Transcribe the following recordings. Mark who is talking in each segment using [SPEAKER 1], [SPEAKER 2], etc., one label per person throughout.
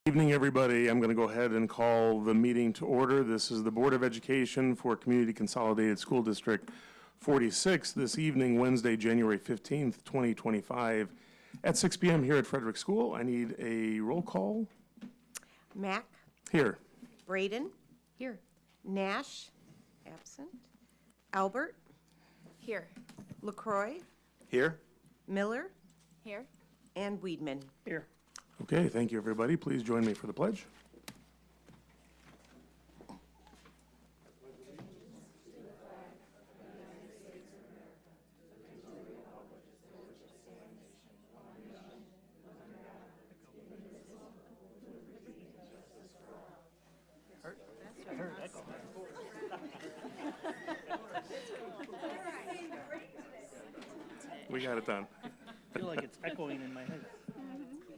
[SPEAKER 1] Evening, everybody. I'm going to go ahead and call the meeting to order. This is the Board of Education for Community Consolidated School District 46 this evening, Wednesday, January 15th, 2025 at 6 p.m. here at Frederick School. I need a roll call.
[SPEAKER 2] Mack.
[SPEAKER 1] Here.
[SPEAKER 2] Braden.
[SPEAKER 3] Here.
[SPEAKER 2] Nash. Absent. Albert.
[SPEAKER 3] Here.
[SPEAKER 2] LaCroix.
[SPEAKER 4] Here.
[SPEAKER 2] Miller.
[SPEAKER 3] Here.
[SPEAKER 2] And Weedman.
[SPEAKER 4] Here.
[SPEAKER 1] Okay, thank you, everybody. Please join me for the pledge. We got it done.
[SPEAKER 4] I feel like it's echoing in my head.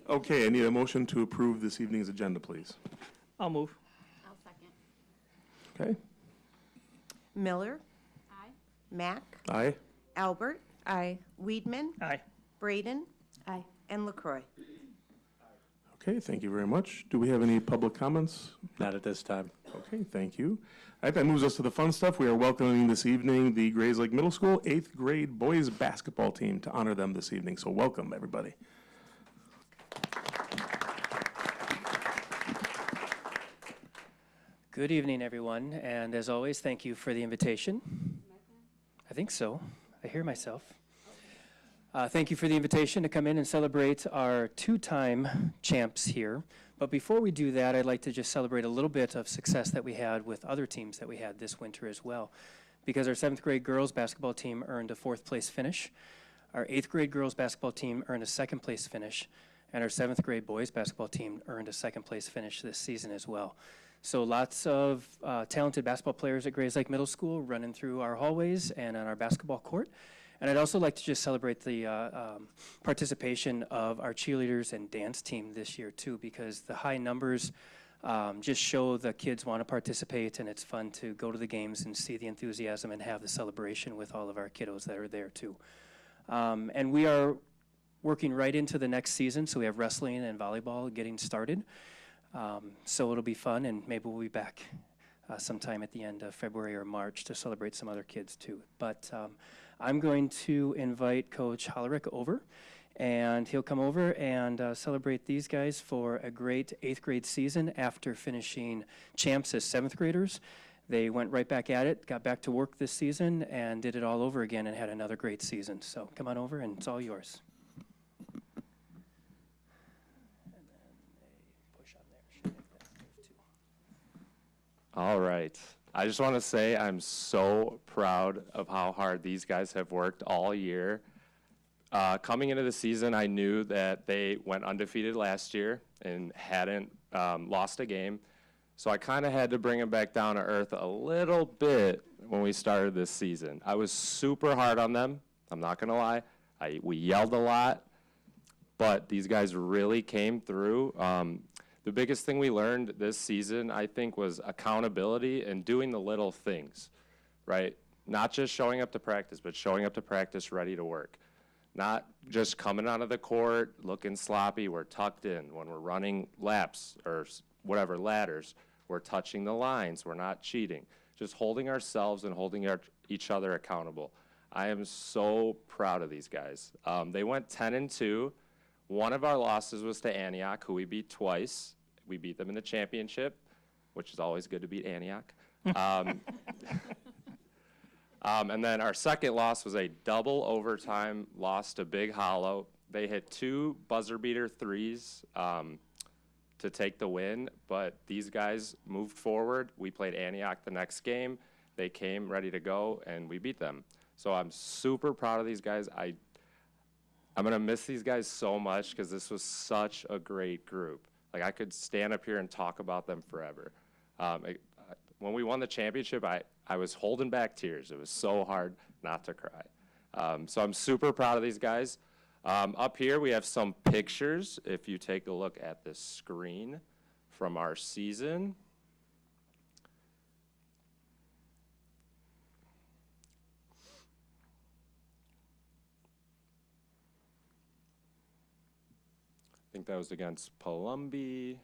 [SPEAKER 1] Okay, I need a motion to approve this evening's agenda, please.
[SPEAKER 4] I'll move.
[SPEAKER 3] I'll second.
[SPEAKER 1] Okay.
[SPEAKER 2] Miller.
[SPEAKER 3] Aye.
[SPEAKER 2] Mack.
[SPEAKER 1] Aye.
[SPEAKER 2] Albert.
[SPEAKER 3] Aye.
[SPEAKER 2] Weedman.
[SPEAKER 4] Aye.
[SPEAKER 2] Braden.
[SPEAKER 3] Aye.
[SPEAKER 2] And LaCroix.
[SPEAKER 1] Okay, thank you very much. Do we have any public comments?
[SPEAKER 4] Not at this time.
[SPEAKER 1] Okay, thank you. All right, that moves us to the fun stuff. We are welcoming this evening the Grays Lake Middle School 8th grade boys basketball team to honor them this evening. So welcome, everybody.
[SPEAKER 5] Good evening, everyone, and as always, thank you for the invitation. I think so. I hear myself. Thank you for the invitation to come in and celebrate our two-time champs here. But before we do that, I'd like to just celebrate a little bit of success that we had with other teams that we had this winter as well. Because our 7th grade girls basketball team earned a 4th place finish. Our 8th grade girls basketball team earned a 2nd place finish. And our 7th grade boys basketball team earned a 2nd place finish this season as well. So lots of talented basketball players at Grays Lake Middle School running through our hallways and on our basketball court. And I'd also like to just celebrate the participation of our cheerleaders and dance team this year too, because the high numbers just show the kids want to participate, and it's fun to go to the games and see the enthusiasm and have the celebration with all of our kiddos that are there too. And we are working right into the next season, so we have wrestling and volleyball getting started. So it'll be fun, and maybe we'll be back sometime at the end of February or March to celebrate some other kids too. But I'm going to invite Coach Hollerick over, and he'll come over and celebrate these guys for a great 8th grade season after finishing champs as 7th graders. They went right back at it, got back to work this season, and did it all over again and had another great season. So come on over, and it's all yours.
[SPEAKER 6] All right. I just want to say I'm so proud of how hard these guys have worked all year. Coming into the season, I knew that they went undefeated last year and hadn't lost a game. So I kind of had to bring them back down to earth a little bit when we started this season. I was super hard on them. I'm not going to lie. We yelled a lot, but these guys really came through. The biggest thing we learned this season, I think, was accountability and doing the little things, right? Not just showing up to practice, but showing up to practice ready to work. Not just coming out of the court looking sloppy. We're tucked in. When we're running laps or whatever, ladders, we're touching the lines. We're not cheating. Just holding ourselves and holding each other accountable. I am so proud of these guys. They went 10-2. One of our losses was to Antioch, who we beat twice. We beat them in the championship, which is always good to beat Antioch. And then our second loss was a double overtime loss to Big Hollow. They hit 2 buzzer beater threes to take the win, but these guys moved forward. We played Antioch the next game. They came ready to go, and we beat them. So I'm super proud of these guys. I'm going to miss these guys so much because this was such a great group. Like, I could stand up here and talk about them forever. When we won the championship, I was holding back tears. It was so hard not to cry. So I'm super proud of these guys. Up here, we have some pictures. If you take a look at the screen from our season. I think that was against Palumbi.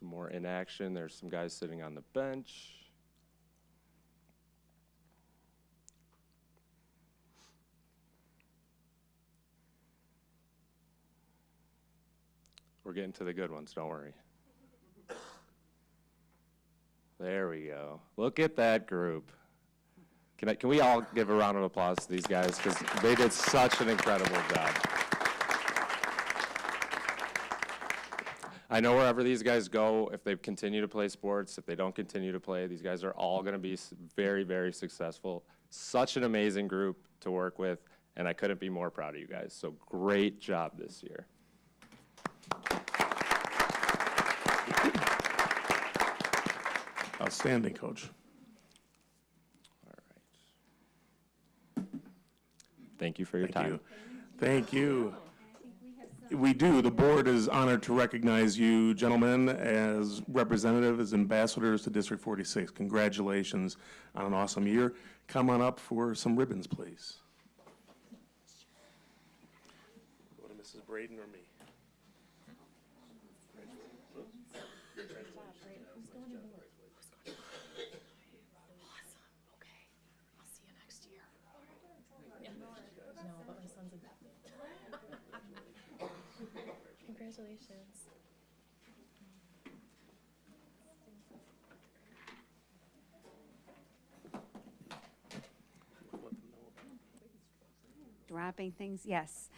[SPEAKER 6] some more in action. There's some guys sitting on the bench. We're getting to the good ones, don't worry. There we go. Look at that group. Can we all give a round of applause to these guys, because they did such an incredible job. I know wherever these guys go, if they continue to play sports, if they don't continue to play, these guys are all going to be very, very successful. Such an amazing group to work with, and I couldn't be more proud of you guys. So great job this year.
[SPEAKER 1] Outstanding, Coach.
[SPEAKER 6] All right. Thank you for your time.
[SPEAKER 1] Thank you. We do. The board is honored to recognize you gentlemen as representatives, as ambassadors to District 46. Congratulations on an awesome year. Come on up for some ribbons, please. Go to Mrs. Braden or me.
[SPEAKER 3] Congratulations.
[SPEAKER 7] Dropping things, yes.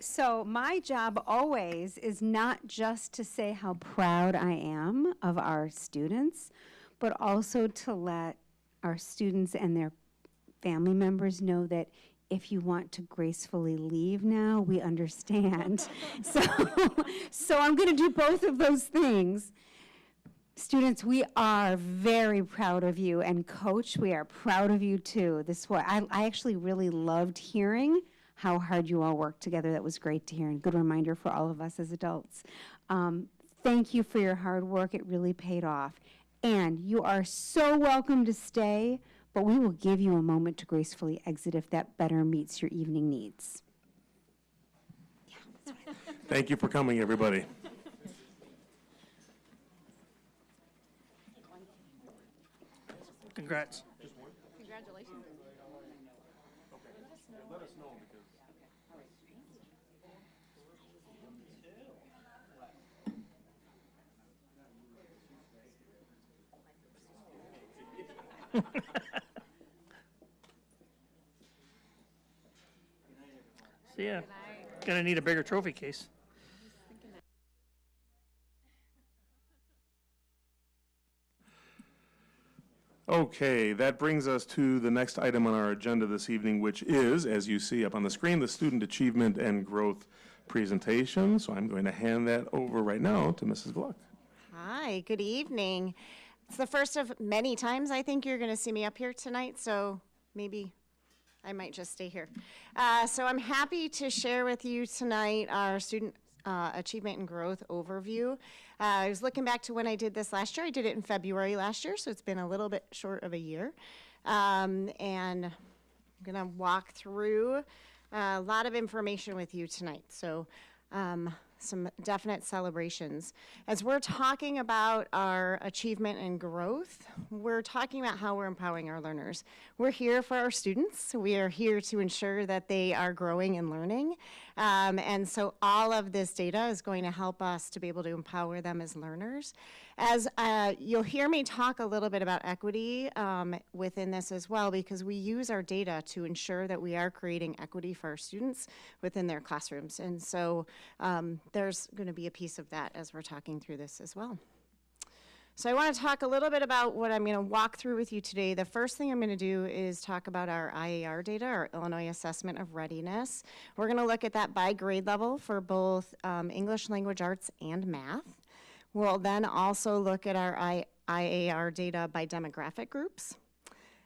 [SPEAKER 7] So my job always is not just to say how proud I am of our students, but also to let our students and their family members know that if you want to gracefully leave now, we understand. So I'm going to do both of those things. Students, we are very proud of you, and Coach, we are proud of you too. I actually really loved hearing how hard you all worked together. That was great to hear, and good reminder for all of us as adults. Thank you for your hard work. It really paid off. And you are so welcome to stay, but we will give you a moment to gracefully exit if that better meets your evening needs.
[SPEAKER 1] Thank you for coming, everybody.
[SPEAKER 4] Congrats.
[SPEAKER 3] Congratulations.
[SPEAKER 1] Let us know because.
[SPEAKER 4] See ya. Gonna need a bigger trophy case.
[SPEAKER 1] Okay, that brings us to the next item on our agenda this evening, which is, as you see up on the screen, the Student Achievement and Growth presentation. So I'm going to hand that over right now to Mrs. Gluck.
[SPEAKER 2] Hi, good evening. It's the first of many times I think you're going to see me up here tonight, so maybe I might just stay here. So I'm happy to share with you tonight our Student Achievement and Growth overview. I was looking back to when I did this last year. I did it in February last year, so it's been a little bit short of a year. And I'm going to walk through a lot of information with you tonight. So some definite celebrations. As we're talking about our achievement and growth, we're talking about how we're empowering our learners. We're here for our students. We are here to ensure that they are growing and learning. And so all of this data is going to help us to be able to empower them as learners. As you'll hear me talk a little bit about equity within this as well, because we use our data to ensure that we are creating equity for our students within their classrooms. And so there's going to be a piece of that as we're talking through this as well. So I want to talk a little bit about what I'm going to walk through with you today. The first thing I'm going to do is talk about our IAR data, our Illinois Assessment of Readiness. We're going to look at that by grade level for both English Language Arts and math. We'll then also look at our IAR data by demographic groups.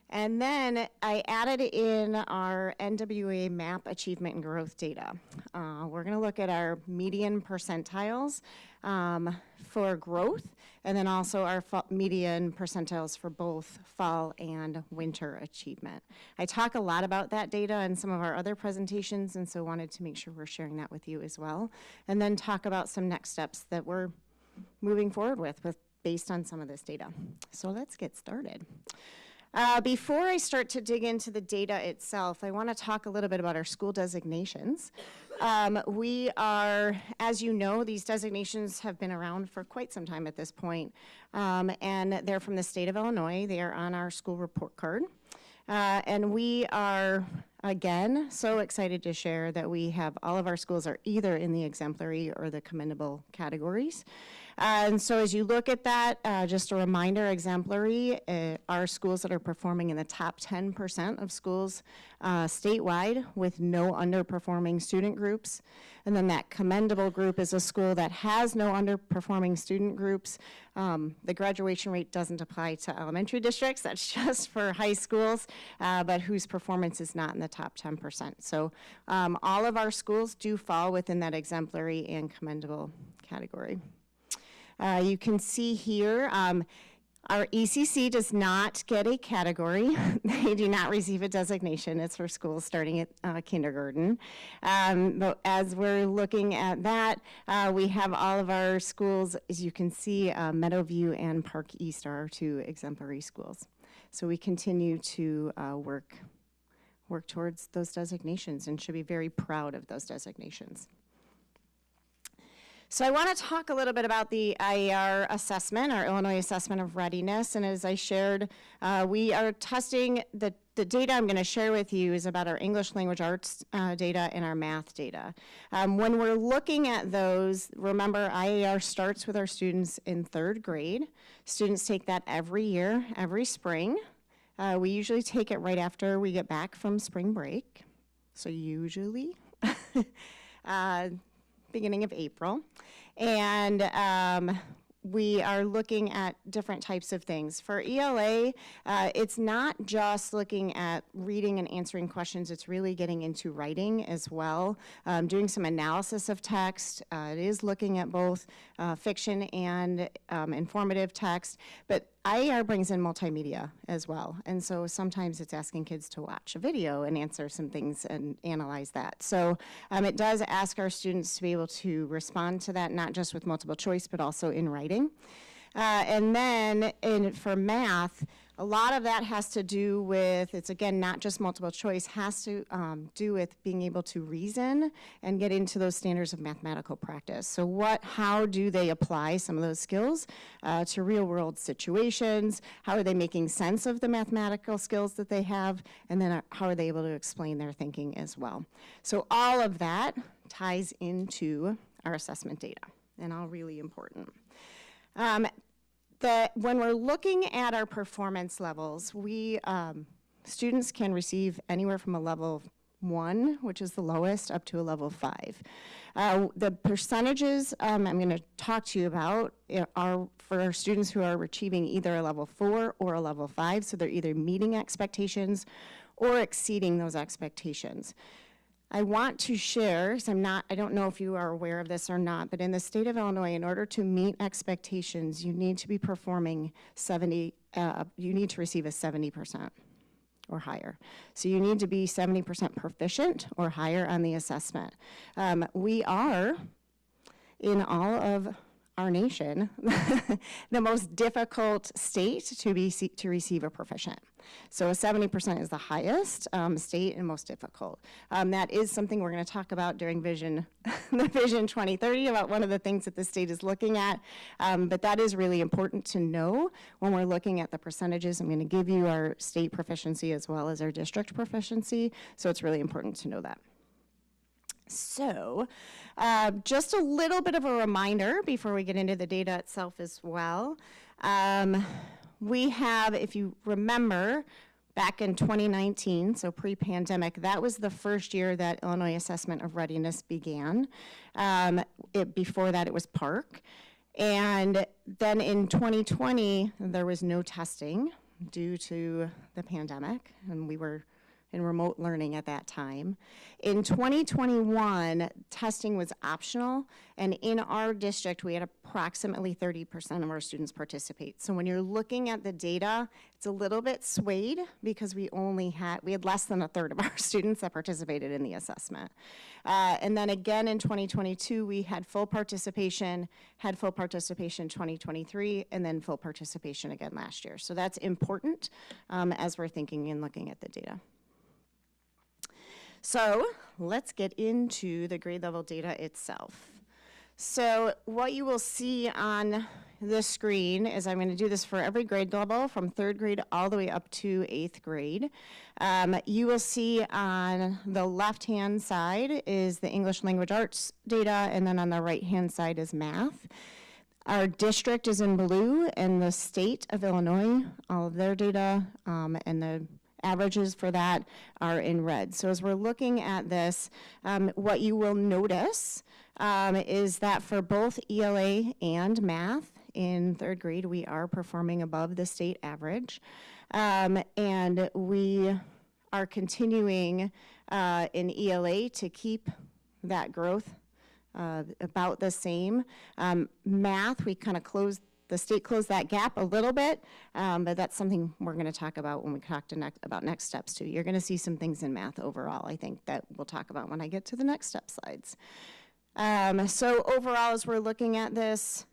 [SPEAKER 2] And then I added in our NWA MAP achievement and growth data. We're going to look at our median percentiles for growth, and then also our median percentiles for both fall and winter achievement. I talk a lot about that data in some of our other presentations, and so wanted to make sure we're sharing that with you as well. And then talk about some next steps that we're moving forward with based on some of this data. So let's get started. Before I start to dig into the data itself, I want to talk a little bit about our school designations. We are, as you know, these designations have been around for quite some time at this point, and they're from the state of Illinois. They are on our school report card. And we are, again, so excited to share that we have all of our schools are either in the exemplary or the commendable categories. And so as you look at that, just a reminder, exemplary are schools that are performing in the top 10% of schools statewide with no underperforming student groups. And then that commendable group is a school that has no underperforming student groups. The graduation rate doesn't apply to elementary districts, that's just for high schools, but whose performance is not in the top 10%. So all of our schools do fall within that exemplary and commendable category. You can see here, our ECC does not get a category. They do not receive a designation. It's for schools starting at kindergarten. But as we're looking at that, we have all of our schools, as you can see, Meadowview and Park East are our two exemplary schools. So we continue to work towards those designations and should be very proud of those designations. So I want to talk a little bit about the IAR assessment, our Illinois Assessment of Readiness. And as I shared, we are testing the data I'm going to share with you is about our English language arts data and our math data. When we're looking at those, remember IAR starts with our students in 3rd grade. Students take that every year, every spring. We usually take it right after we get back from spring break. So usually beginning of April. And we are looking at different types of things. For ELA, it's not just looking at reading and answering questions, it's really getting into writing as well, doing some analysis of text. It is looking at both fiction and informative text, but IAR brings in multimedia as well. And so sometimes it's asking kids to watch a video and answer some things and analyze that. So it does ask our students to be able to respond to that, not just with multiple choice, but also in writing. And then for math, a lot of that has to do with, it's again, not just multiple choice, has to do with being able to reason and get into those standards of mathematical practice. So how do they apply some of those skills to real world situations? How are they making sense of the mathematical skills that they have? And then how are they able to explain their thinking as well? So all of that ties into our assessment data, and all really important. When we're looking at our performance levels, students can receive anywhere from a level 1, which is the lowest, up to a level 5. The percentages I'm going to talk to you about are for our students who are achieving either a level 4 or a level 5, so they're either meeting expectations or exceeding those expectations. I want to share, because I don't know if you are aware of this or not, but in the state of Illinois, in order to meet expectations, you need to be performing you need to receive a 70% or higher. So you need to be 70% proficient or higher on the assessment. We are, in all of our nation, the most difficult state to receive a proficient. So a 70% is the highest state and most difficult. That is something we're going to talk about during the Vision 2030, about one of the things that the state is looking at. But that is really important to know when we're looking at the percentages. I'm going to give you our state proficiency as well as our district proficiency. So it's really important to know that. So just a little bit of a reminder before we get into the data itself as well. We have, if you remember, back in 2019, so pre-pandemic, that was the first year that Illinois Assessment of Readiness began. Before that, it was PARC. And then in 2020, there was no testing due to the pandemic, and we were in remote learning at that time. In 2021, testing was optional, and in our district, we had approximately 30% of our students participate. So when you're looking at the data, it's a little bit swayed because we had less than a third of our students that participated in the assessment. And then again in 2022, we had full participation in 2023, and then full participation again last year. So that's important as we're thinking and looking at the data. So let's get into the grade level data itself. So what you will see on the screen is I'm going to do this for every grade level from 3rd grade all the way up to 8th grade. You will see on the left-hand side is the English language arts data, and then on the right-hand side is math. Our district is in blue, and the state of Illinois, all of their data, and the averages for that are in red. So as we're looking at this, what you will notice is that for both ELA and math in 3rd grade, we are performing above the state average. And we are continuing in ELA to keep that growth about the same. Math, we kind of the state closed that gap a little bit, but that's something we're going to talk about when we talk about next steps too. You're going to see some things in math overall, I think, that we'll talk about when I get to the next step slides. So overall, as we're looking at this,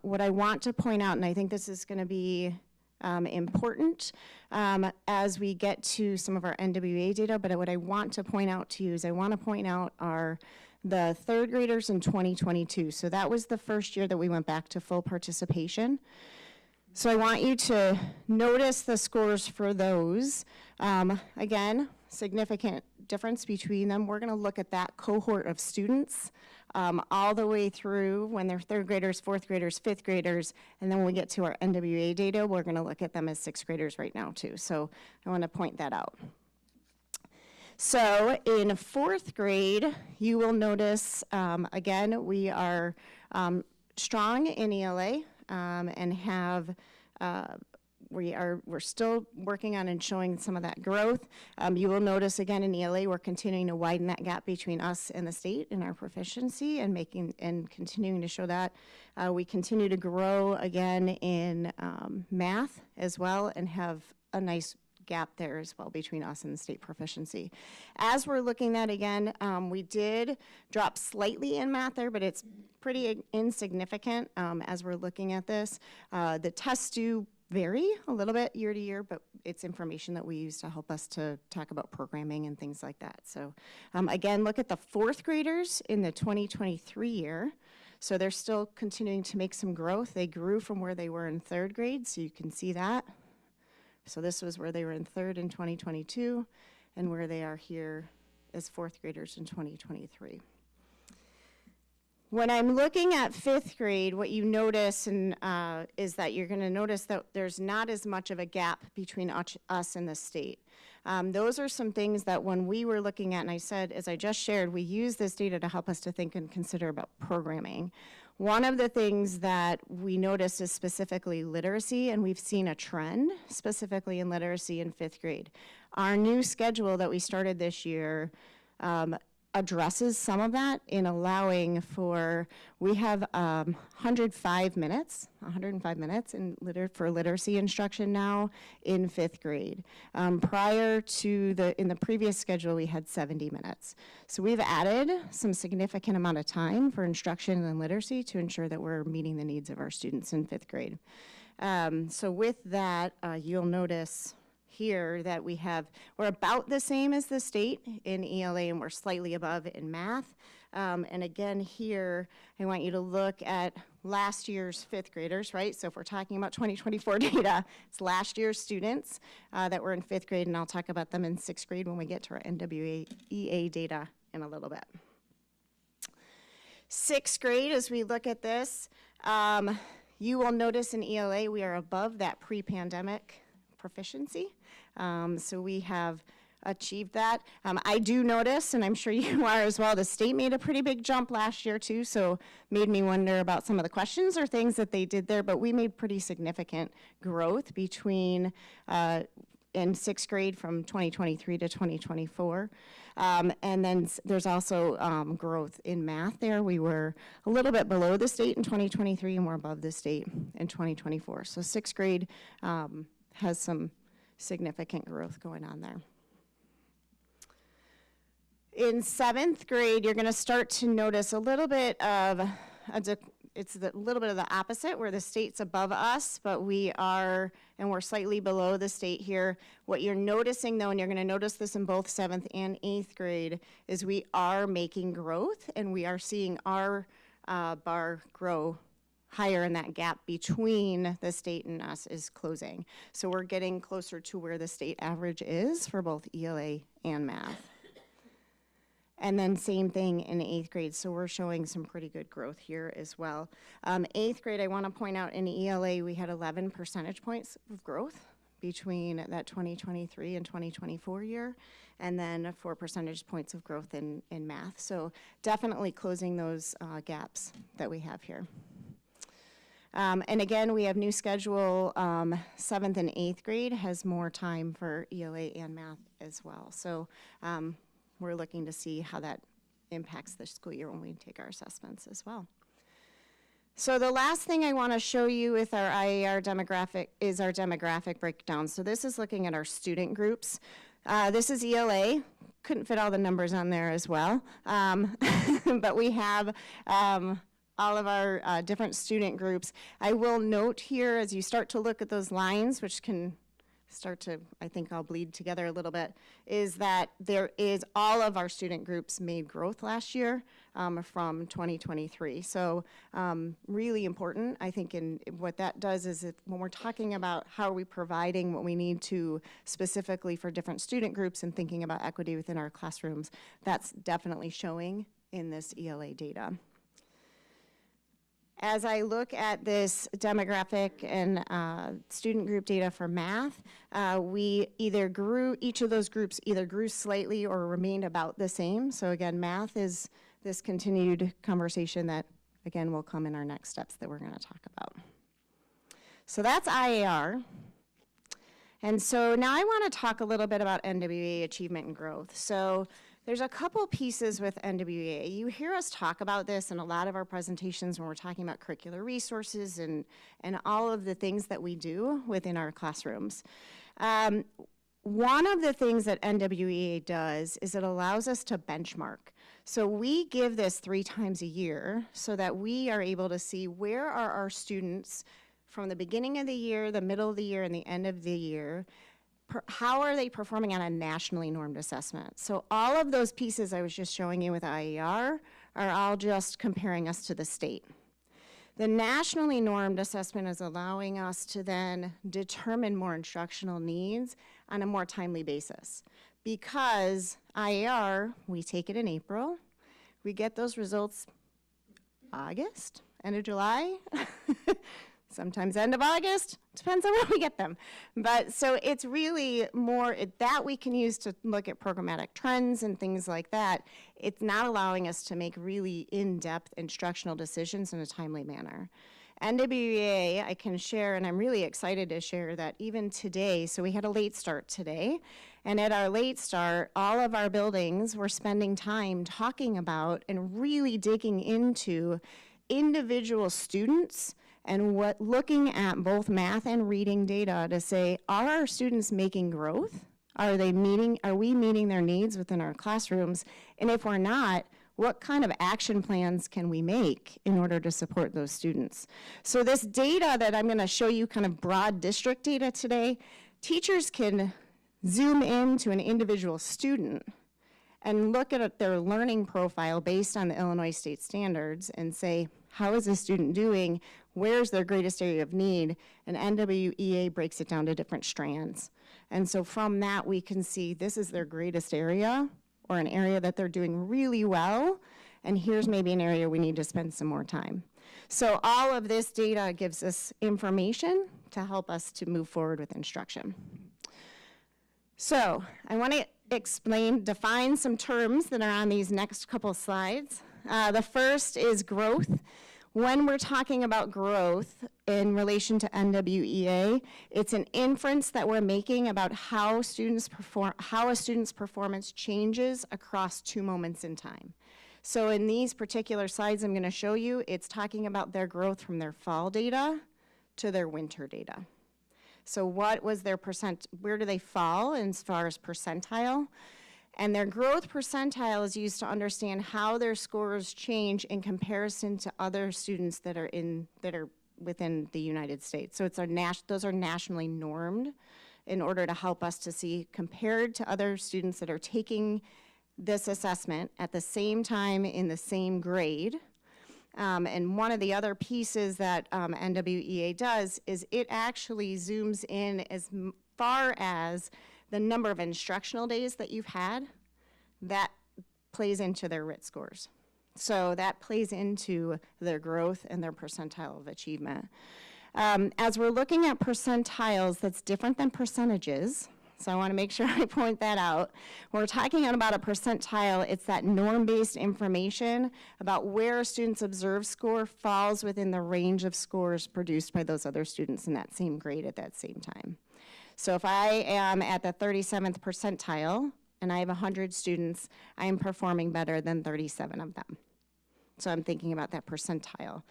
[SPEAKER 2] what I want to point out, and I think this is going to be important as we get to some of our NWA data, but what I want to point out to you is I want to point out the 3rd graders in 2022. So that was the first year that we went back to full participation. So I want you to notice the scores for those. Again, significant difference between them. We're going to look at that cohort of students all the way through when they're 3rd graders, 4th graders, 5th graders, and then when we get to our NWA data, we're going to look at them as 6th graders right now too. So I want to point that out. So in 4th grade, you will notice, again, we are strong in ELA and have, we're still working on and showing some of that growth. You will notice again in ELA, we're continuing to widen that gap between us and the state in our proficiency and continuing to show that. We continue to grow again in math as well and have a nice gap there as well between us and the state proficiency. As we're looking at again, we did drop slightly in math there, but it's pretty insignificant as we're looking at this. The tests do vary a little bit year to year, but it's information that we use to help us to talk about programming and things like that. So again, look at the 4th graders in the 2023 year. So they're still continuing to make some growth. They grew from where they were in 3rd grade, so you can see that. So this was where they were in 3rd in 2022 and where they are here as 4th graders in 2023. When I'm looking at 5th grade, what you notice is that you're going to notice that there's not as much of a gap between us and the state. Those are some things that when we were looking at, and I said, as I just shared, we use this data to help us to think and consider about programming. One of the things that we noticed is specifically literacy, and we've seen a trend specifically in literacy in 5th grade. Our new schedule that we started this year addresses some of that in allowing for, we have 105 minutes for literacy instruction now in 5th grade. Prior to in the previous schedule, we had 70 minutes. So we've added some significant amount of time for instruction and literacy to ensure that we're meeting the needs of our students in 5th grade. So with that, you'll notice here that we're about the same as the state in ELA and we're slightly above in math. And again here, I want you to look at last year's 5th graders, right? So if we're talking about 2024 data, it's last year's students that were in 5th grade, and I'll talk about them in 6th grade when we get to our NWEA data in a little bit. 6th grade, as we look at this, you will notice in ELA we are above that pre-pandemic proficiency. So we have achieved that. I do notice, and I'm sure you are as well, the state made a pretty big jump last year too, so made me wonder about some of the questions or things that they did there, but we made pretty significant growth between in sixth grade from 2023 to 2024. And then there's also growth in math there. We were a little bit below the state in 2023 and we're above the state in 2024. So sixth grade has some significant growth going on there. In seventh grade, you're going to start to notice a little bit of it's a little bit of the opposite, where the state's above us, but we're slightly below the state here. What you're noticing, though, and you're going to notice this in both seventh and eighth grade, is we are making growth, and we are seeing our bar grow higher, and that gap between the state and us is closing. So we're getting closer to where the state average is for both ELA and math. And then same thing in eighth grade, so we're showing some pretty good growth here as well. Eighth grade, I want to point out in ELA, we had 11 percentage points of growth between that 2023 and 2024 year, and then 4 percentage points of growth in math. So definitely closing those gaps that we have here. And again, we have new schedule, 7th and 8th grade has more time for ELA and math as well. So we're looking to see how that impacts the school year when we take our assessments as well. So the last thing I want to show you with our IAR demographic is our demographic breakdown. So this is looking at our student groups. This is ELA. Couldn't fit all the numbers on there as well. But we have all of our different student groups. I will note here as you start to look at those lines, which can start to, I think I'll bleed together a little bit, is that there is all of our student groups made growth last year from 2023. So really important, I think, in what that does is when we're talking about how are we providing what we need to specifically for different student groups and thinking about equity within our classrooms, that's definitely showing in this ELA data. As I look at this demographic and student group data for math, each of those groups either grew slightly or remained about the same. So again, math is this continued conversation that, again, will come in our next steps that we're going to talk about. So that's IAR. And so now I want to talk a little bit about NWEA achievement and growth. So there's a couple pieces with NWEA. You hear us talk about this in a lot of our presentations when we're talking about curricular resources and all of the things that we do within our classrooms. One of the things that NWEA does is it allows us to benchmark. So we give this 3 times a year so that we are able to see where are our students from the beginning of the year, the middle of the year, and the end of the year. How are they performing on a nationally normed assessment? So all of those pieces I was just showing you with IER are all just comparing us to the state. The nationally normed assessment is allowing us to then determine more instructional needs on a more timely basis. Because IER, we take it in April, we get those results August, end of July, sometimes end of August, depends on when we get them. But so it's really more that we can use to look at programmatic trends and things like that. It's not allowing us to make really in-depth instructional decisions in a timely manner. NWEA, I can share, and I'm really excited to share that even today, so we had a late start today, and at our late start, all of our buildings were spending time talking about and really digging into individual students and looking at both math and reading data to say, are our students making growth? Are we meeting their needs within our classrooms? And if we're not, what kind of action plans can we make in order to support those students? So this data that I'm gonna show you, kind of broad district data today, teachers can zoom into an individual student and look at their learning profile based on the Illinois state standards and say, how is this student doing? Where's their greatest area of need? And NWEA breaks it down to different strands. And so from that, we can see this is their greatest area or an area that they're doing really well. And here's maybe an area we need to spend some more time. So all of this data gives us information to help us to move forward with instruction. So I want to define some terms that are on these next couple slides. The first is growth. When we're talking about growth in relation to NWEA, it's an inference that we're making about how a student's performance changes across 2 moments in time. So in these particular slides I'm going to show you, it's talking about their growth from their fall data to their winter data. So what was their where do they fall as far as percentile? And their growth percentile is used to understand how their scores change in comparison to other students that are within the United States. So it's those are nationally normed in order to help us to see, compared to other students that are taking this assessment at the same time in the same grade. And one of the other pieces that NWEA does is it actually zooms in as far as the number of instructional days that you've had. That plays into their RIT scores. So that plays into their growth and their percentile of achievement. As we're looking at percentiles, that's different than percentages. So I want to make sure I point that out. When we're talking about a percentile, it's that norm-based information about where a student's observed score falls within the range of scores produced by those other students in that same grade at that same time. So if I am at the 37th percentile and I have 100 students, I am performing better than 37 of them. So I'm thinking about that percentile.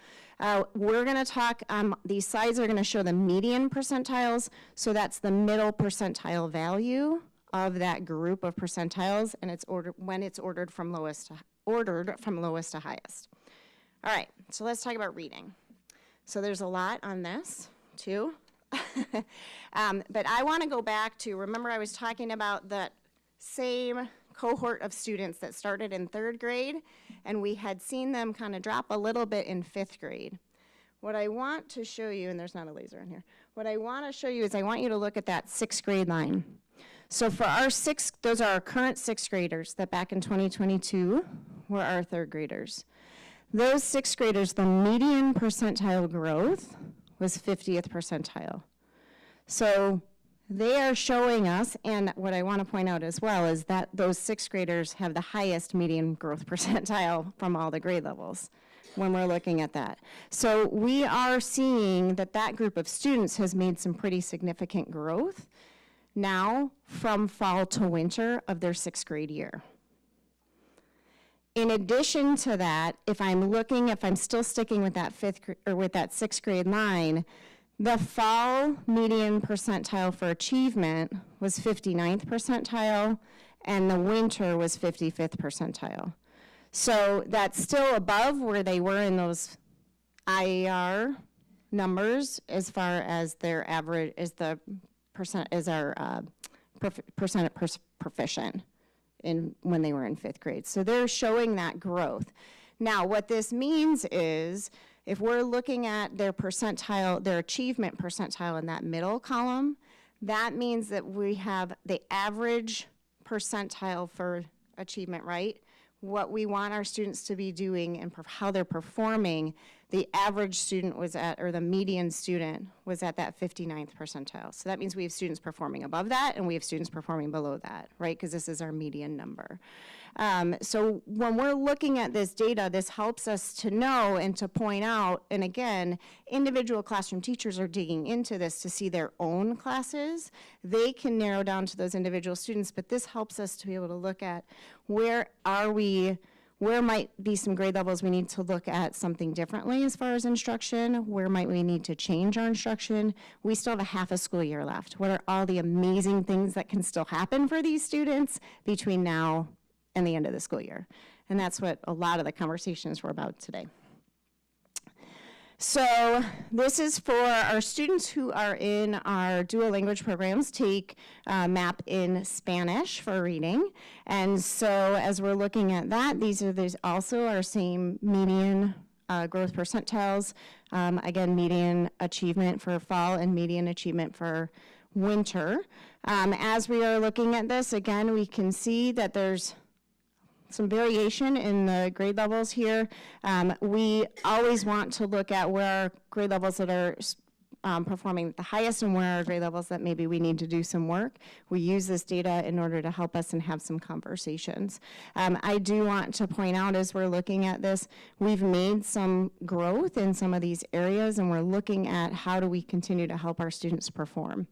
[SPEAKER 2] We're going to talk, these slides are going to show the median percentiles. So that's the middle percentile value of that group of percentiles, and it's ordered from lowest to highest. All right, so let's talk about reading. So there's a lot on this too. But I want to go back to, remember I was talking about that same cohort of students that started in 3rd grade, and we had seen them kind of drop a little bit in 5th grade. What I want to show you, and there's not a laser in here, what I want to show you is I want you to look at that 6th grade line. So for our those are our current 6th graders that back in 2022 were our 3rd graders. Those 6th graders, the median percentile growth was 50th percentile. So they are showing us, and what I want to point out as well is that those 6th graders have the highest median growth percentile from all the grade levels when we're looking at that. So we are seeing that that group of students has made some pretty significant growth now from fall to winter of their 6th grade year. In addition to that, if I'm still sticking with that 6th grade line, the fall median percentile for achievement was 59th percentile, and the winter was 55th percentile. So that's still above where they were in those IAR numbers as far as their average, our percent proficient when they were in 5th grade. So they're showing that growth. Now, what this means is, if we're looking at their percentile, their achievement percentile in that middle column, that means that we have the average percentile for achievement, right? What we want our students to be doing and how they're performing, the average student was at, or the median student was at that 59th percentile. So that means we have students performing above that and we have students performing below that, right? Because this is our median number. So when we're looking at this data, this helps us to know and to point out, and again, individual classroom teachers are digging into this to see their own classes. They can narrow down to those individual students, but this helps us to be able to look at where might be some grade levels we need to look at something differently as far as instruction, where might we need to change our instruction. We still have a half a school year left. What are all the amazing things that can still happen for these students between now and the end of the school year? And that's what a lot of the conversations were about today. So this is for our students who are in our dual language programs, take MAP in Spanish for reading. And so as we're looking at that, these also our same median growth percentiles. Again, median achievement for fall and median achievement for winter. As we are looking at this, again, we can see that there's some variation in the grade levels here. We always want to look at where our grade levels that performing at the highest and where are grade levels that maybe we need to do some work. We use this data in order to help us and have some conversations. I do want to point out as we're looking at this, we've made some growth in some of these areas, and we're looking at how do we continue to help our students perform.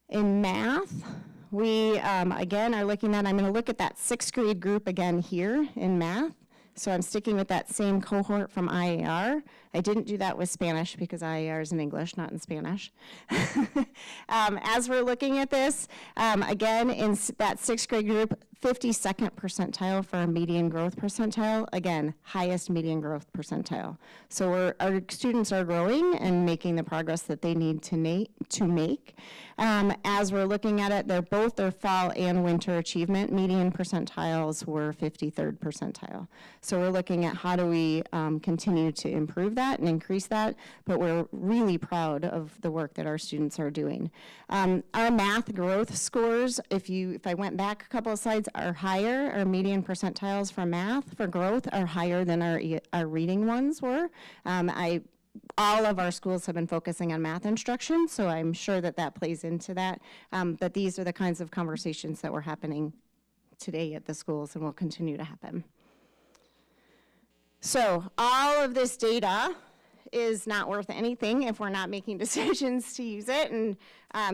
[SPEAKER 2] In math, we, again, are looking at, I'm going to look at that 6th grade group again here in math. So I'm sticking with that same cohort from IAR. I didn't do that with Spanish because IAR is in English, not in Spanish. As we're looking at this, again, in that 6th grade group, 52nd percentile for our median growth percentile. Again, highest median growth percentile. So our students are growing and making the progress that they need to make. As we're looking at it, they're both their fall and winter achievement median percentiles were 53rd percentile. So we're looking at how do we continue to improve that and increase that, but we're really proud of the work that our students are doing. Our math growth scores, if I went back a couple of slides, are higher. Our median percentiles for math for growth are higher than our reading ones were. All of our schools have been focusing on math instruction, so I'm sure that that plays into that. But these are the kinds of conversations that were happening today at the schools and will continue to happen. So all of this data is not worth anything if we're not making decisions to use it and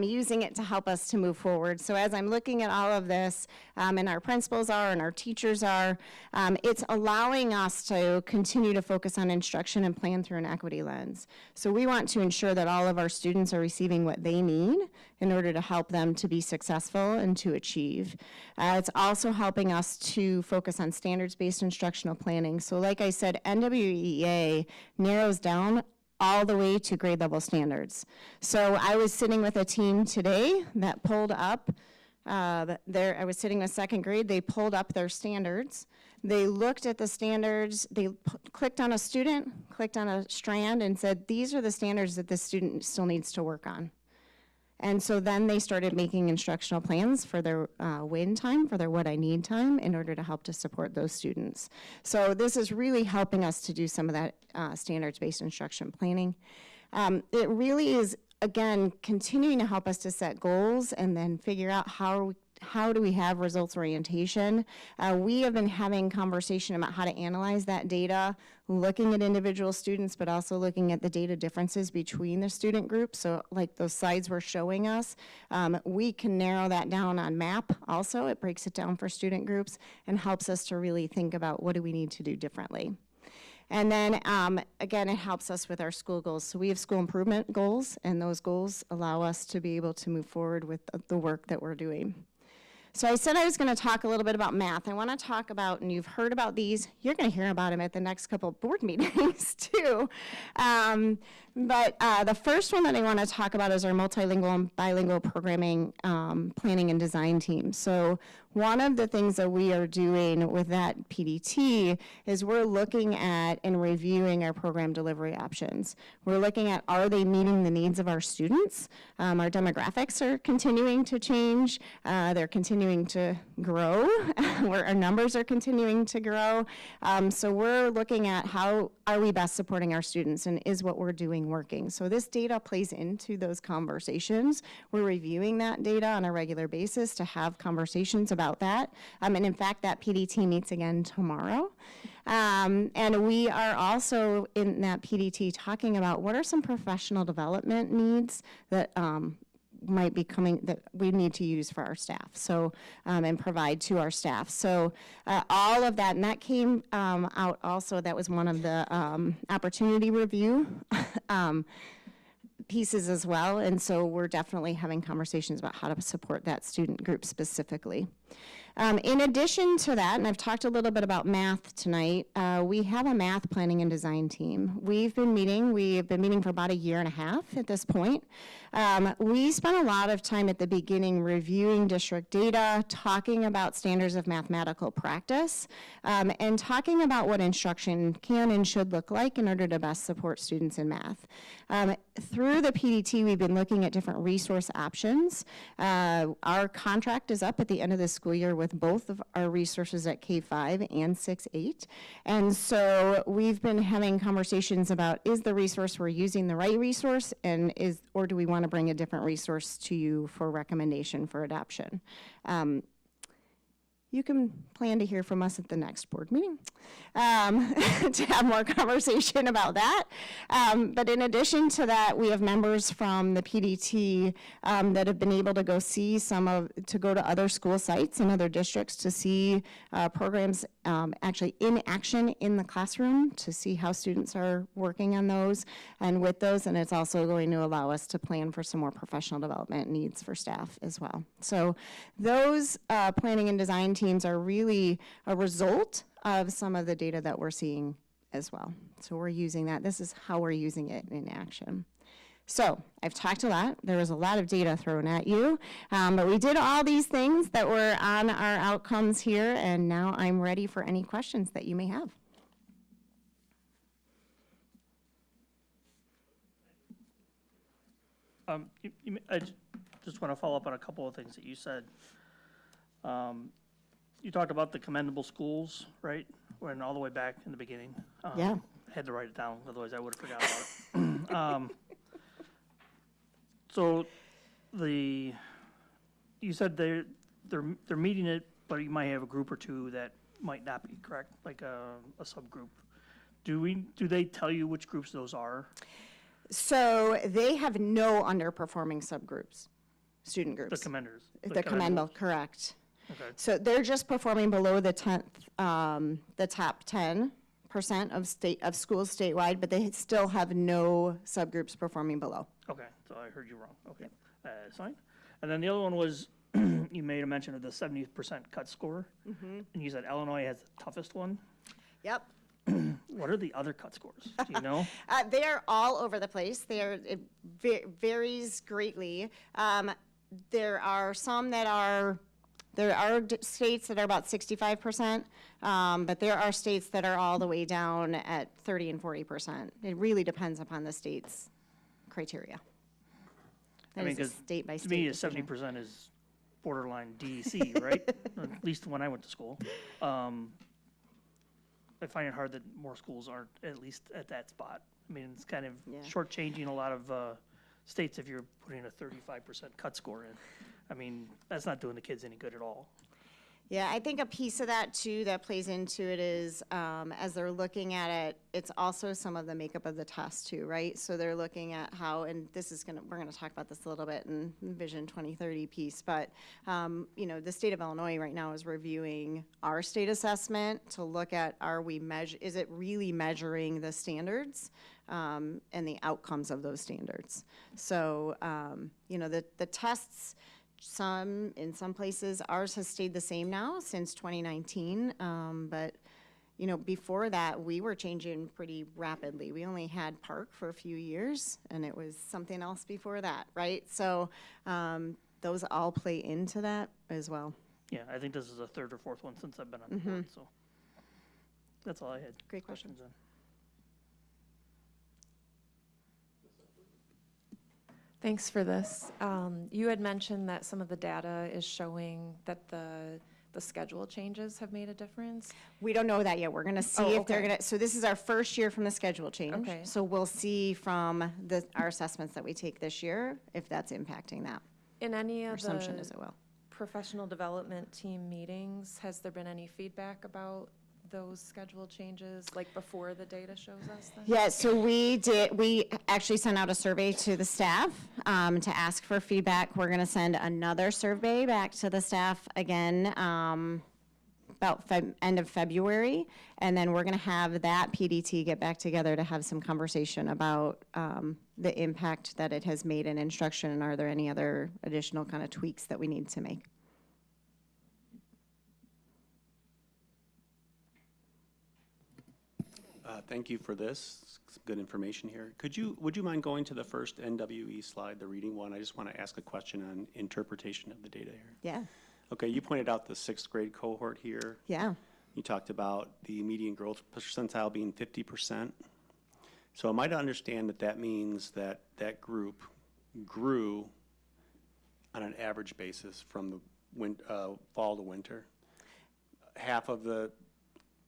[SPEAKER 2] using it to help us to move forward. So as I'm looking at all of this, and our principals are and our teachers are, it's allowing us to continue to focus on instruction and plan through an equity lens. So we want to ensure that all of our students are receiving what they need in order to help them to be successful and to achieve. It's also helping us to focus on standards-based instructional planning. So like I said, NWEA narrows down all the way to grade level standards. So I was sitting with a team today that pulled up, I was sitting with 2nd grade, they pulled up their standards. They looked at the standards, they clicked on a student, clicked on a strand and said, these are the standards that this student still needs to work on. And so then they started making instructional plans for their win time, for their what I need time, in order to help to support those students. So this is really helping us to do some of that standards-based instruction planning. It really is, again, continuing to help us to set goals and then figure out how do we have results orientation. We have been having conversation about how to analyze that data, looking at individual students, but also looking at the data differences between the student groups. So like those slides were showing us, we can narrow that down on MAP also. It breaks it down for student groups and helps us to really think about what do we need to do differently. And then, again, it helps us with our school goals. So we have school improvement goals, and those goals allow us to be able to move forward with the work that we're doing. So I said I was going to talk a little bit about math. I want to talk about, and you've heard about these, you're going to hear about them at the next couple of board meetings too. But the first one that I want to talk about is our multilingual and bilingual programming planning and design team. So one of the things that we are doing with that PDT is we're looking at and reviewing our program delivery options. We're looking at, are they meeting the needs of our students? Our demographics are continuing to change. They're continuing to grow. Our numbers are continuing to grow. So we're looking at how are we best supporting our students, and is what we're doing working? So this data plays into those conversations. We're reviewing that data on a regular basis to have conversations about that. And in fact, that PDT meets again tomorrow. And we are also in that PDT talking about what are some professional development needs that might be coming that we need to use for our staff, so and provide to our staff. So all of that, and that came out also, that was one of the opportunity review pieces as well, and so we're definitely having conversations about how to support that student group specifically. In addition to that, and I've talked a little bit about math tonight, we have a math planning and design team. We've been meeting for about a year and a half at this point. We spent a lot of time at the beginning reviewing district data, talking about standards of mathematical practice, and talking about what instruction can and should look like in order to best support students in math. Through the PDT, we've been looking at different resource options. Our contract is up at the end of the school year with with both of our resources at K-5 and 6-8. And so we've been having conversations about, is the resource we're using the right resource, or do we want to bring a different resource to you for recommendation for adoption? You can plan to hear from us at the next board meeting to have more conversation about that. But in addition to that, we have members from the PDT that have been able to go see to go to other school sites and other districts to see programs actually in action in the classroom, to see how students are working on those and with those. And it's also going to allow us to plan for some more professional development needs for staff as well. So those planning and design teams are really a result of some of the data that we're seeing as well. So we're using that. This is how we're using it in action. So I've talked a lot. There was a lot of data thrown at you, but we did all these things that were on our outcomes here, and now I'm ready for any questions that you may have.
[SPEAKER 4] I just want to follow up on a couple of things that you said. You talked about the commendable schools, right? When all the way back in the beginning.
[SPEAKER 2] Yeah.
[SPEAKER 4] I had to write it down, otherwise I would have forgot about it. So you said they're meeting it, but you might have a group or two that might not be, correct? Like a subgroup. Do they tell you which groups those are?
[SPEAKER 2] So they have no underperforming subgroups, student
[SPEAKER 4] The
[SPEAKER 2] groups.
[SPEAKER 4] commenders.
[SPEAKER 2] The commendable, correct.
[SPEAKER 4] Okay.
[SPEAKER 2] So they're just performing below the top 10% of schools statewide, but they still have no subgroups performing below.
[SPEAKER 4] Okay, so I heard you wrong. Okay, that's fine. And then the other one was, you made a mention of the 70% cut score. And you said Illinois has the toughest one.
[SPEAKER 2] Yep.
[SPEAKER 4] What are the other cut scores? Do you know?
[SPEAKER 2] They are all over the place. It varies greatly. There are some that are, there are states that are about 65%, but there are states that are all the way down at 30 and 40%. It really depends upon the state's criteria. That is a
[SPEAKER 4] 'cause
[SPEAKER 2] state by
[SPEAKER 4] to
[SPEAKER 2] state
[SPEAKER 4] me,
[SPEAKER 2] decision.
[SPEAKER 4] 70% is borderline DC, right? At least when I went to school. I find it hard that more schools aren't at least at that spot. I mean, it's kind of
[SPEAKER 2] Yeah.
[SPEAKER 4] shortchanging a lot of states if you're putting a 35% cut score in. I mean, that's not doing the kids any good at all.
[SPEAKER 2] Yeah, I think a piece of that too that plays into it is as they're looking at it, it's also some of the makeup of the test too, right? So they're looking at how, and this is we're gonna talk about this a little bit in Vision 2030 piece, but the state of Illinois right now is reviewing our state assessment to look at is it really measuring the standards and the outcomes of those standards? So the tests. In some places, ours has stayed the same now since 2019, but before that, we were changing pretty rapidly. We only had Park for a few years, and it was something else before that, right? So those all play into that as well.
[SPEAKER 4] Yeah, I think this is the third or fourth one since I've been on the board, so that's all I had.
[SPEAKER 2] Great question.
[SPEAKER 4] Questions on.
[SPEAKER 8] Thanks for this. You had mentioned that some of the data is showing that the schedule changes have made a difference.
[SPEAKER 2] We don't know that yet. We're going to see if they're
[SPEAKER 8] okay.
[SPEAKER 2] going to, so this is our first year from the schedule change.
[SPEAKER 8] Okay.
[SPEAKER 2] So we'll see from our assessments that we take this year if that's impacting that.
[SPEAKER 8] In any
[SPEAKER 2] Our
[SPEAKER 8] of
[SPEAKER 2] assumption
[SPEAKER 8] the
[SPEAKER 2] is it will.
[SPEAKER 8] professional development team meetings, has there been any feedback about those schedule changes, like before the data shows us then?
[SPEAKER 2] Yeah, so we actually sent out a survey to the staff to ask for feedback. We're gonna send another survey back to the staff again about end of February. And then we're gonna have that PDT get back together to have some conversation about the impact that it has made in instruction, and are there any other additional kind of tweaks that we need to make.
[SPEAKER 9] Thank you for this. Some good information here. Would you mind going to the first NWE slide, the reading one? I just want to ask a question on interpretation of the data here.
[SPEAKER 2] Yeah,
[SPEAKER 9] Okay, you pointed out the sixth grade cohort here.
[SPEAKER 2] yeah.
[SPEAKER 9] You talked about the median growth percentile being 50%. So am I to understand that that means that that group grew on an average basis from the fall to winter? half of the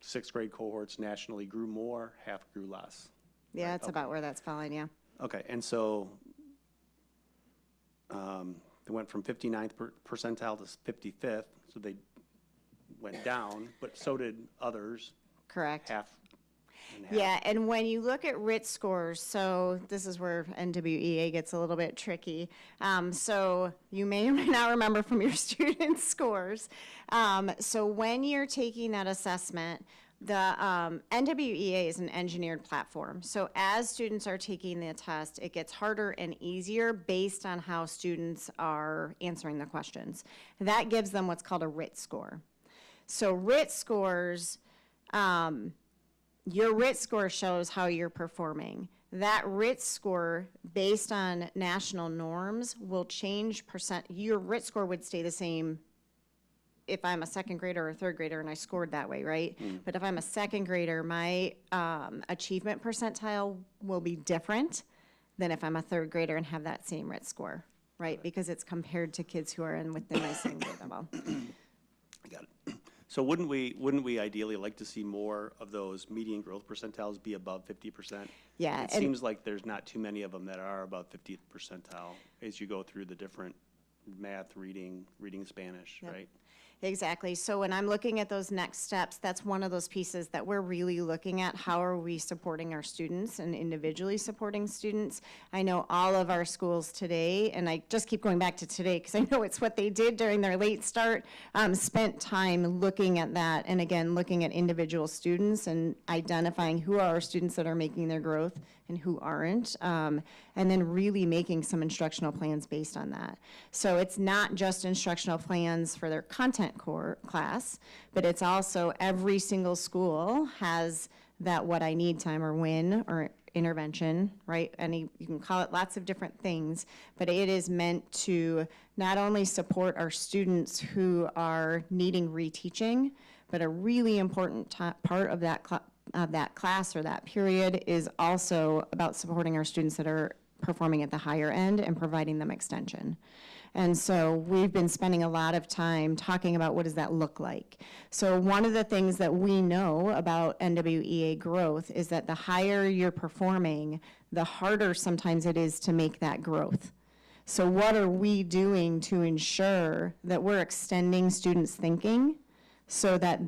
[SPEAKER 9] sixth grade cohorts nationally grew more, half grew less.
[SPEAKER 2] Yeah,
[SPEAKER 9] Right,
[SPEAKER 2] it's
[SPEAKER 9] okay.
[SPEAKER 2] about where that's falling, yeah.
[SPEAKER 9] Okay, and so they went from 59th percentile to 55th, so they went down, but so did others,
[SPEAKER 2] Correct.
[SPEAKER 9] half and half.
[SPEAKER 2] Yeah, and when you look at RIT scores, so this is where NWEA gets a little bit tricky. So you may or may not remember from your student scores. So when you're taking that assessment, the NWEA is an engineered platform. So as students are taking the test, it gets harder and easier based on how students are answering the questions. That gives them what's called a RIT score. So RIT scores, your RIT score shows how you're performing. That RIT score, based on national norms, will change percent. Your RIT score would stay the same if I'm a second grader or a third grader and I scored that way, right? But if I'm a second grader, my achievement percentile will be different than if I'm a third grader and have that same RIT score, right? Because it's compared to kids who are in within my same grade level.
[SPEAKER 9] I got it. So wouldn't we ideally like to see more of those median growth percentiles be above 50%?
[SPEAKER 2] Yeah,
[SPEAKER 9] It
[SPEAKER 2] and-
[SPEAKER 9] seems like there's not too many of them that are above 50th percentile as you go through the different math, reading Spanish,
[SPEAKER 2] Yep.
[SPEAKER 9] right?
[SPEAKER 2] Exactly. So when I'm looking at those next steps, that's one of those pieces that we're really looking at. How are we supporting our students and individually supporting students? I know all of our schools today, and I just keep going back to today because I know it's what they did during their late start, spent time looking at that. And again, looking at individual students and identifying who are our students that are making their growth and who aren't, and then really making some instructional plans based on that. So it's not just instructional plans for their content core class, but it's also every single school has that what I need time or win or intervention, right? You can call it lots of different things, but it is meant to not only support our students who are needing reteaching, but a really important part of that class or that period is also about supporting our students that are performing at the higher end and providing them extension. And so we've been spending a lot of time talking about what does that look like. So one of the things that we know about NWEA growth is that the higher you're performing, the harder sometimes it is to make that growth. So what are we doing to ensure that we're extending students' thinking so that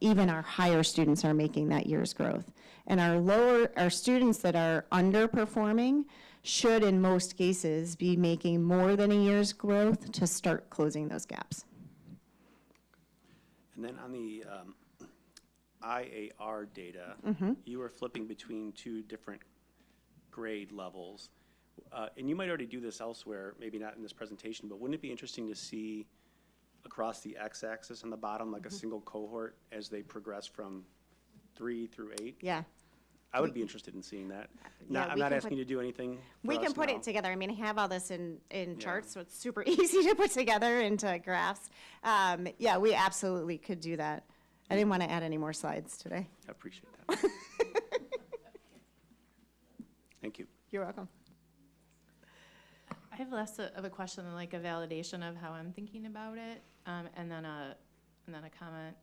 [SPEAKER 2] even our higher students are making that year's growth? And our students that are underperforming should, in most cases, be making more than a year's growth to start closing those gaps.
[SPEAKER 9] And then on the IAR data, you were flipping between two different grade levels. And you might already do this elsewhere, maybe not in this presentation, but wouldn't it be interesting to see across the x-axis on the bottom, like a single cohort as they progress from 3 through 8?
[SPEAKER 2] Yeah.
[SPEAKER 9] I would be interested in seeing that.
[SPEAKER 2] Yeah,
[SPEAKER 9] I'm
[SPEAKER 2] we
[SPEAKER 9] not
[SPEAKER 2] can
[SPEAKER 9] asking you to do anything for
[SPEAKER 2] We can
[SPEAKER 9] us
[SPEAKER 2] put
[SPEAKER 9] now.
[SPEAKER 2] it together. I mean, I have all this in charts, so it's super easy to put together into graphs. Yeah, we absolutely could do that. I didn't want to add any more slides today.
[SPEAKER 9] I appreciate that. Thank you.
[SPEAKER 2] You're welcome.
[SPEAKER 8] I have less of a question than like a validation of how I'm thinking about it, and then a comment.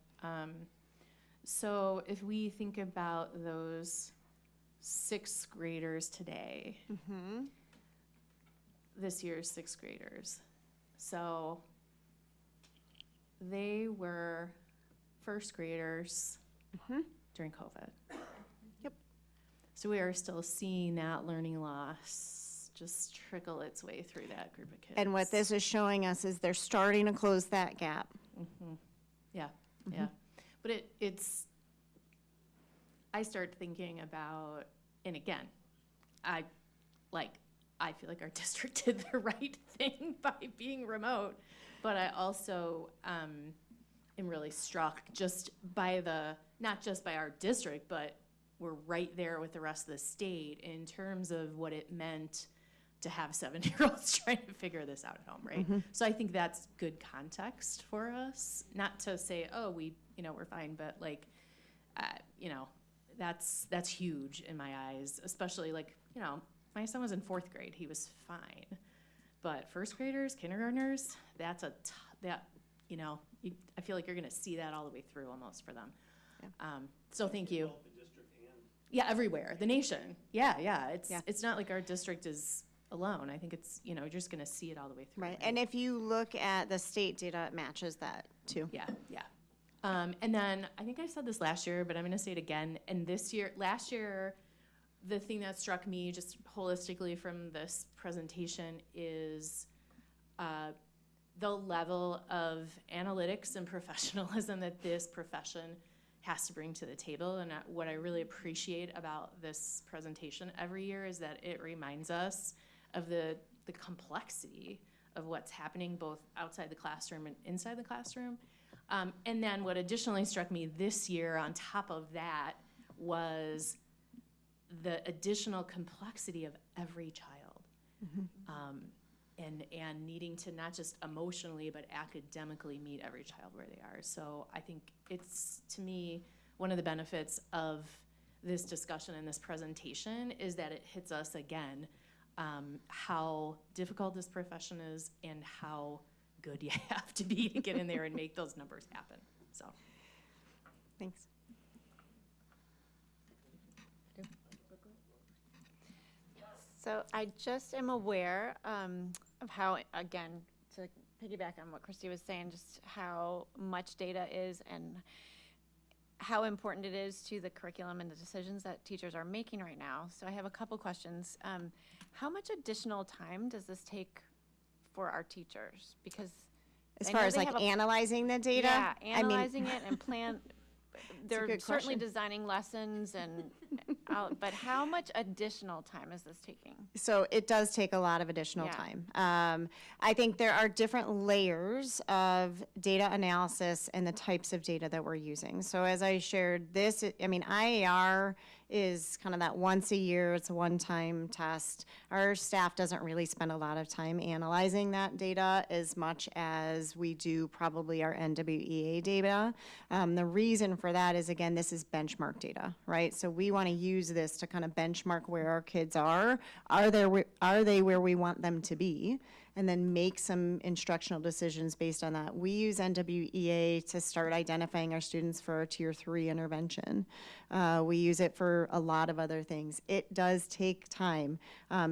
[SPEAKER 8] So if we think about those sixth graders today, this year's sixth graders, so they were first graders during COVID.
[SPEAKER 2] Yep.
[SPEAKER 8] So we are still seeing that learning loss just trickle its way through that group of kids.
[SPEAKER 2] And what this is showing us is they're starting to close that gap.
[SPEAKER 8] Yeah, yeah. But it's, I start thinking about, and again, I feel like our district did the right thing by being remote, but I also am really struck just by not just by our district, but we're right there with the rest of the state in terms of what it meant to have 7-year-olds trying to figure this out at home, right? So I think that's good context for us, not to say, oh, we're fine, but like, that's huge in my eyes, especially like, my son was in 4th grade, he was fine. But first graders, kindergartners, I feel like you're going to see that all the way through almost for them. So thank you. Yeah, everywhere, the nation. Yeah. It's not like our district is alone. I think it's, you're just going to see it all the way through.
[SPEAKER 2] Right, and if you look at the state data, it matches that too.
[SPEAKER 8] Yeah. And then I think I said this last year, but I'm going to say it again. And last year, the thing that struck me just holistically from this presentation is the level of analytics and professionalism that this profession has to bring to the table. And what I really appreciate about this presentation every year is that it reminds us of the complexity of what's happening both outside the classroom and inside the classroom. And then what additionally struck me this year on top of that was the additional complexity of every child. And needing to not just emotionally but academically meet every child where they are. So I think it's, to me, one of the benefits of this discussion and this presentation is that it hits us again how difficult this profession is and how good you have to be to get in there and make those numbers happen. So
[SPEAKER 2] Thanks.
[SPEAKER 3] So I just am aware of how, again, to piggyback on what Christy was saying, just how much data is and how important it is to the curriculum and the decisions that teachers are making right now. So I have a couple questions. How much additional time does this take for our teachers? Because
[SPEAKER 2] As
[SPEAKER 3] I
[SPEAKER 2] far
[SPEAKER 3] know
[SPEAKER 2] as
[SPEAKER 3] they
[SPEAKER 2] like
[SPEAKER 3] have a-
[SPEAKER 2] analyzing the data?
[SPEAKER 3] Yeah,
[SPEAKER 2] I mean,
[SPEAKER 3] analyzing it and they're
[SPEAKER 2] good
[SPEAKER 3] certainly
[SPEAKER 2] question.
[SPEAKER 3] designing lessons and, but how much additional time is this taking?
[SPEAKER 2] So it does take a lot of additional
[SPEAKER 3] Yeah.
[SPEAKER 2] time. I think there are different layers of data analysis and the types of data that we're using. So as I shared this, IAR is kind of that once a year, it's a one-time test. Our staff doesn't really spend a lot of time analyzing that data as much as we do probably our NWEA data. The reason for that is, again, this is benchmark data, right? So we want to use this to kind of benchmark where our kids are. Are they where we want them to be? And then make some instructional decisions based on that. We use NWEA to start identifying our students for our Tier 3 intervention. We use it for a lot of other things. It does take time.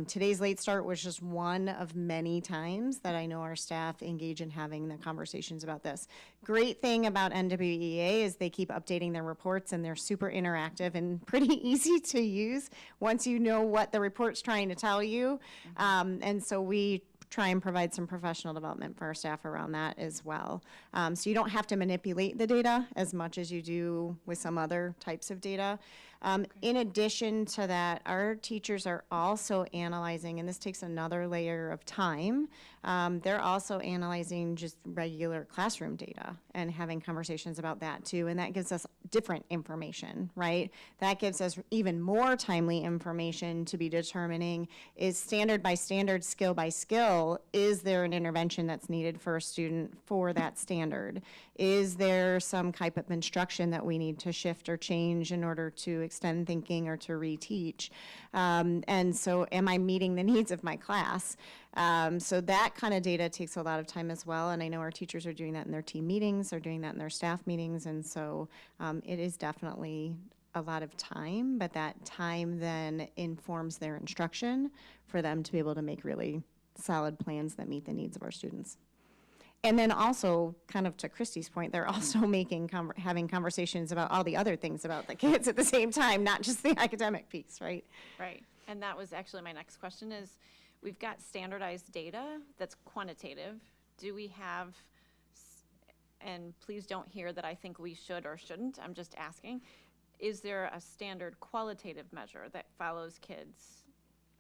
[SPEAKER 2] Today's late start was just one of many times that I know our staff engage in having the conversations about this. Great thing about NWEA is they keep updating their reports and they're super interactive and pretty easy to use once you know what the report's trying to tell you. And so we try and provide some professional development for our staff around that as well. So you don't have to manipulate the data as much as you do with some other types of data. In addition to that, our teachers are also analyzing, and this takes another layer of time, they're also analyzing just regular classroom data and having conversations about that too, and that gives us different information, right? That gives us even more timely information to be determining, is standard by standard, skill by skill, is there an intervention that's needed for a student for that standard? Is there some type of instruction that we need to shift or change in order to extend thinking or to reteach? And so am I meeting the needs of my class? So that kind of data takes a lot of time as well, and I know our teachers are doing that in their team meetings, they're doing that in their staff meetings, and so it is definitely a lot of time, but that time then informs their instruction for them to be able to make really solid plans that meet the needs of our students. And then also, kind of to Christy's point, they're also having conversations about all the other things about the kids at the same time, not just the academic piece, right?
[SPEAKER 3] Right, and that was actually my next question is, we've got standardized data that's quantitative. Do we have, and please don't hear that I think we should or shouldn't, I'm just asking, is there a standard qualitative measure that follows kids?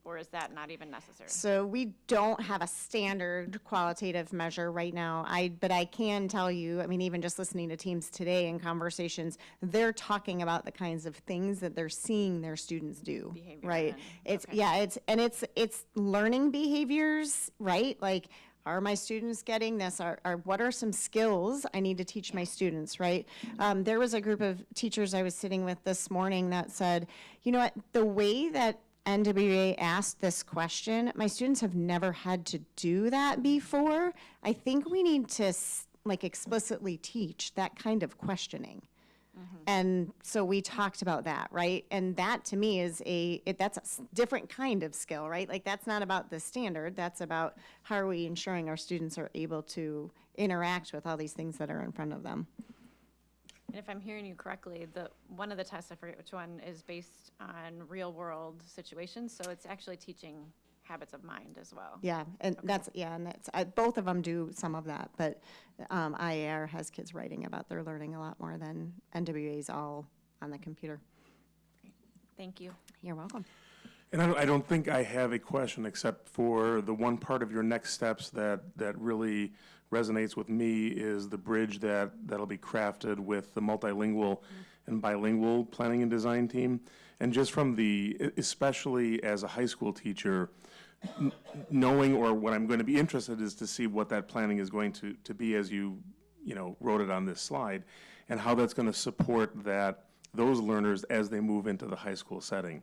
[SPEAKER 3] Or is that not even necessary?
[SPEAKER 2] So we don't have a standard qualitative measure right now. But I can tell you, even just listening to teams today in conversations, they're talking about the kinds of things that they're seeing their students do,
[SPEAKER 3] Behavior
[SPEAKER 2] right?
[SPEAKER 3] and-
[SPEAKER 2] It's,
[SPEAKER 3] okay.
[SPEAKER 2] yeah, it's learning behaviors, right? Like, are my students getting this? What are some skills I need to teach my students, right? There was a group of teachers I was sitting with this morning that said, you know what, the way that NWA asked this question, my students have never had to do that before. I think we need to like explicitly teach that kind of questioning. And so we talked about that, right? And that to me is that's a different kind of skill, right? Like that's not about the standard, that's about how are we ensuring our students are able to interact with all these things that are in front of them.
[SPEAKER 3] And if I'm hearing you correctly, one of the tests, I forget which one, is based on real world situations. So it's actually teaching habits of mind as well.
[SPEAKER 2] Yeah, and both of them do some of that, but IAR has kids writing about their learning a lot more than NWA's all on the computer.
[SPEAKER 3] Thank you.
[SPEAKER 2] You're welcome.
[SPEAKER 1] And I don't think I have a question except for the one part of your next steps that really resonates with me is the bridge that'll be crafted with the multilingual and bilingual planning and design team. And just from especially as a high school teacher, knowing, or what I'm going to be interested is to see what that planning is going to be as you wrote it on this slide, and how that's going to support those learners as they move into the high school setting.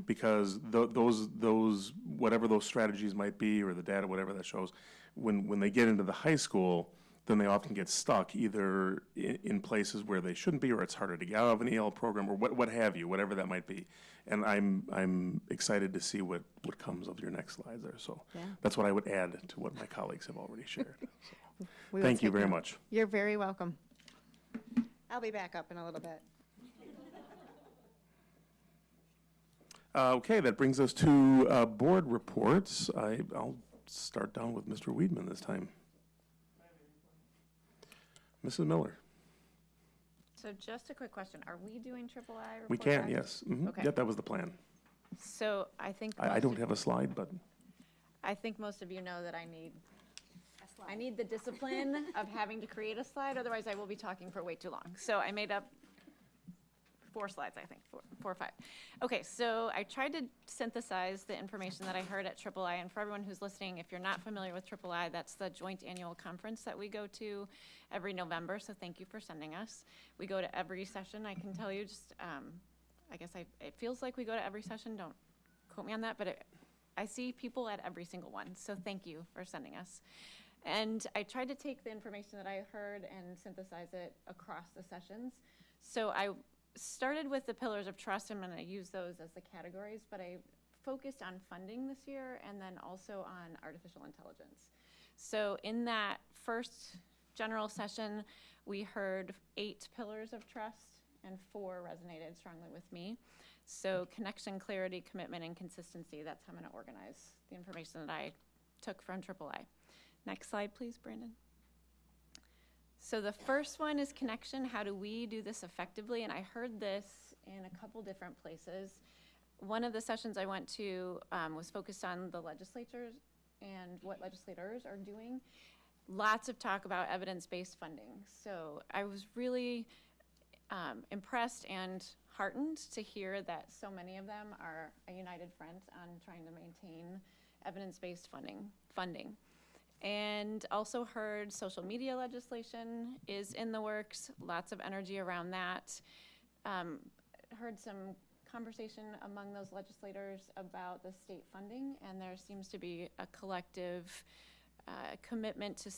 [SPEAKER 1] Because those whatever those strategies might be, or the data, whatever that shows, when they get into the high school, then they often get stuck either in places where they shouldn't be, or it's harder to get out of an EL program, or what have you, whatever that might be. And I'm excited to see what comes of your next slides there. So that's what I would add to what my colleagues have already shared. So, thank you very much.
[SPEAKER 2] You're very welcome. I'll be back up in a little bit.
[SPEAKER 1] Okay, that brings us to board reports. I'll start down with Mr. Weedman this time. Mrs. Miller.
[SPEAKER 3] So just a quick question. Are we doing triple I report
[SPEAKER 1] We can,
[SPEAKER 3] back?
[SPEAKER 1] yes. Mhm.
[SPEAKER 3] Okay.
[SPEAKER 1] Yep, that was the plan.
[SPEAKER 3] So I think
[SPEAKER 1] I don't have a slide, but
[SPEAKER 3] I think most of you know that I need the discipline of having to create a slide, otherwise I will be talking for way too long. So I made up 4 slides, I think, 4 or 5. Okay, so I tried to synthesize the information that I heard at Triple I, and for everyone who's listening, if you're not familiar with Triple I, that's the joint annual conference that we go to every November, so thank you for sending us. We go to every session, I can tell you, just, I guess it feels like we go to every session, don't quote me on that, but I see people at every single one, so thank you for sending us. And I tried to take the information that I heard and synthesize it across the sessions. So I started with the pillars of trust. I'm going to use those as the categories, but I focused on funding this year and then also on artificial intelligence. So in that first general session, we heard 8 pillars of trust and 4 resonated strongly with me. So connection, clarity, commitment, and consistency, that's how I'm going to organize the information that I took from Triple I. Next slide, please, Brandon. So the first one is connection. How do we do this effectively? And I heard this in a couple different places. One of the sessions I went to was focused on the legislatures and what legislators are doing. Lots of talk about evidence-based funding. So I was really impressed and heartened to hear that so many of them are a united front on trying to maintain evidence-based funding. And also heard social media legislation is in the works, lots of energy around that. Heard some conversation among those legislators about the state funding, and there seems to be a collective commitment to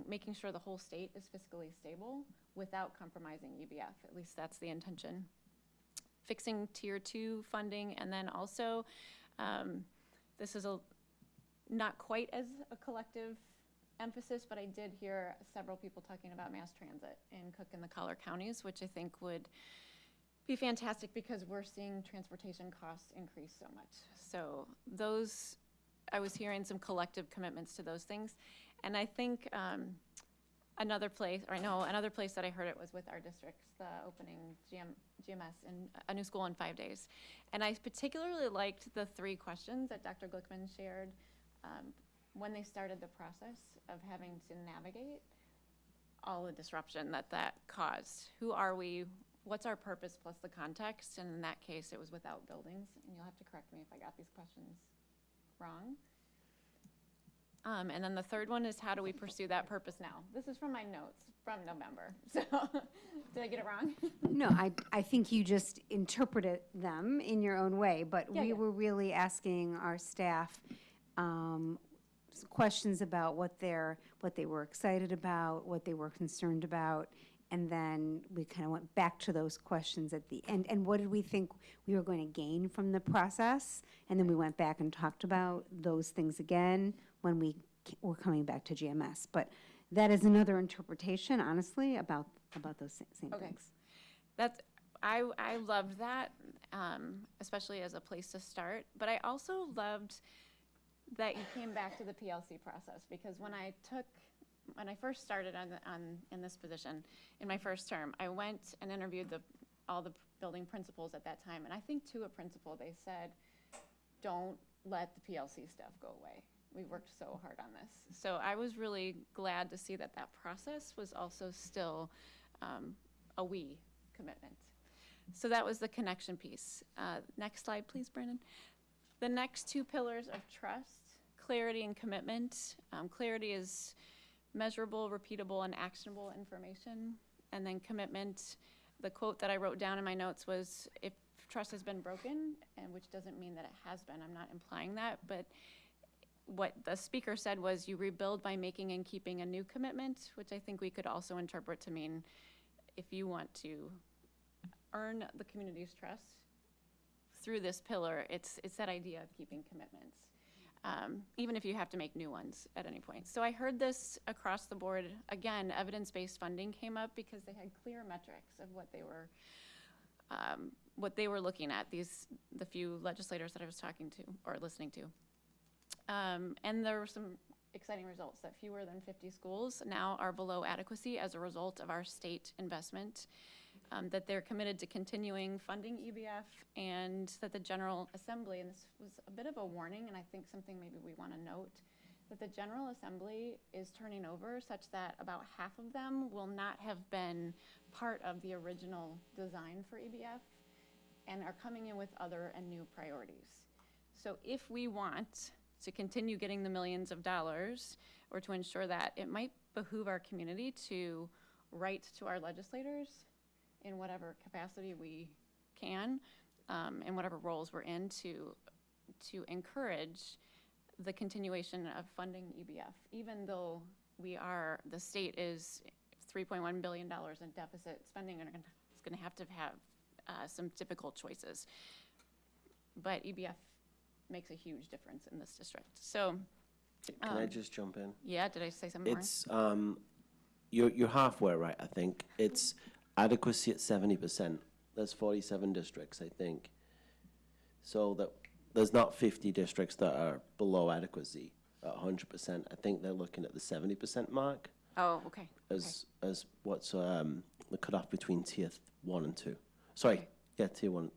[SPEAKER 3] making sure the whole state is fiscally stable without compromising EBF. At least that's the intention. Fixing tier 2 funding, and then also, this is not quite as a collective emphasis, but I did hear several people talking about mass transit in Cook and the Collier counties, which I think would be fantastic because we're seeing transportation costs increase so much. So those, I was hearing some collective commitments to those things. And I think another place that I heard it was with our districts, the opening GMS in a new school in 5 days. And I particularly liked the 3 questions that Dr. Glickman shared when they started the process of having to navigate all the disruption that caused. Who are we? What's our purpose plus the context? And in that case, it was without buildings. And you'll have to correct me if I got these questions wrong. And then the third one is, how do we pursue that purpose now? This is from my notes from November. So did I get it wrong?
[SPEAKER 7] No, I think you just interpreted them in your own way, but we were really asking our staff, questions about what they were excited about, what they were concerned about, and then we kind of went back to those questions at the end. And what did we think we were going to gain from the process? And then we went back and talked about those things again when we were coming back to GMS. But that is another interpretation, honestly, about those same
[SPEAKER 3] Okay.
[SPEAKER 7] things.
[SPEAKER 3] I loved that, especially as a place to start. But I also loved that you came back to the PLC process, because when I first started in this position in my first term, I went and interviewed all the building principals at that time, and I think to a principal they said, "Don't let the PLC stuff go away. We worked so hard on this." So I was really glad to see that process was also still a we commitment. So that was the connection piece. Next slide, please, Brandon. The next two pillars of trust, clarity and commitment. Clarity is measurable, repeatable, and actionable information. And then commitment, the quote that I wrote down in my notes was, if trust has been broken, and which doesn't mean that it has been, I'm not implying that, but what the speaker said was, you rebuild by making and keeping a new commitment, which I think we could also interpret to mean, if you want to earn the community's trust through this pillar, it's that idea of keeping commitments, even if you have to make new ones at any point. So I heard this across the board. Again, evidence-based funding came up because they had clear metrics of what they were looking at, the few legislators that I was talking to or listening to. And there were some exciting results that fewer than 50 schools now are below adequacy as a result of our state investment, that they're committed to continuing funding EBF, and that the General Assembly, and this was a bit of a warning, and I think something maybe we want to note, that the General Assembly is turning over such that about half of them will not have been part of the original design for EBF and are coming in with other and new priorities. So if we want to continue getting the millions of dollars, or to ensure that, it might behoove our community to write to our legislators in whatever capacity we can, in whatever roles we're in, to encourage the continuation of funding EBF, even though the state is $3.1 billion in deficit spending, and it's going to have some difficult choices. But EBF makes a huge difference in this district. So,
[SPEAKER 10] can I just jump in?
[SPEAKER 3] Yeah, did I say something more?
[SPEAKER 10] It's you're halfway right. I think it's adequacy at 70%. There's 47 districts, I think. So that there's not 50 districts that are below adequacy at 100%. I think they're looking at the 70% mark.
[SPEAKER 3] Oh, okay.
[SPEAKER 10] As what's the cutoff between tier 1 and 2. Sorry,
[SPEAKER 3] Okay.
[SPEAKER 10] yeah, tier 1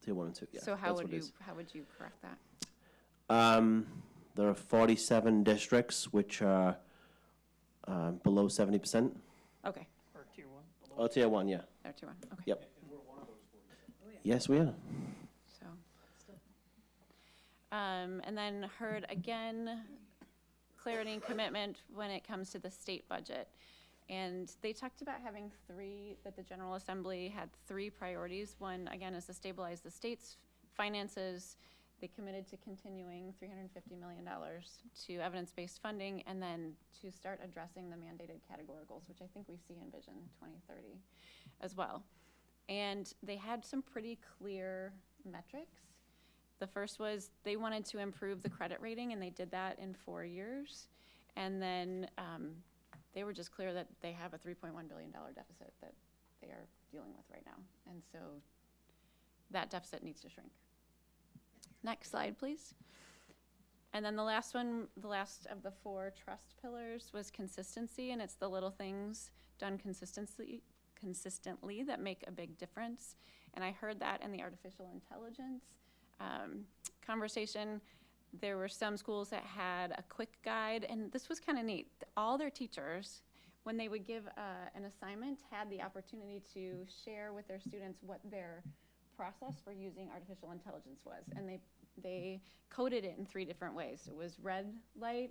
[SPEAKER 10] and 2. Yeah.
[SPEAKER 3] So how would you correct that?
[SPEAKER 10] There are 47 districts which are below 70%.
[SPEAKER 3] Okay,
[SPEAKER 4] Or tier one?
[SPEAKER 10] Oh, tier 1, yeah.
[SPEAKER 3] there too. Okay.
[SPEAKER 10] Yep. Yes, we are.
[SPEAKER 3] So, and then heard again, clarity and commitment when it comes to the state budget. And they talked about having that the General Assembly had 3 priorities. One, again, is to stabilize the state's finances. They committed to continuing $350 million to evidence-based funding, and then to start addressing the mandated categoricals, which I think we see in Vision 2030 as well. And they had some pretty clear metrics. The first was they wanted to improve the credit rating, and they did that in 4 years. And then they were just clear that they have a $3.1 billion deficit that they are dealing with right now. And so that deficit needs to shrink. Next slide, please. And then the last one, the last of the 4 trust pillars, was consistency, and it's the little things done consistently that make a big difference. And I heard that in the artificial intelligence conversation. There were some schools that had a quick guide, and this was kind of neat. All their teachers, when they would give an assignment, had the opportunity to share with their students what their process for using artificial intelligence was. And they coded it in 3 different ways. It was red light,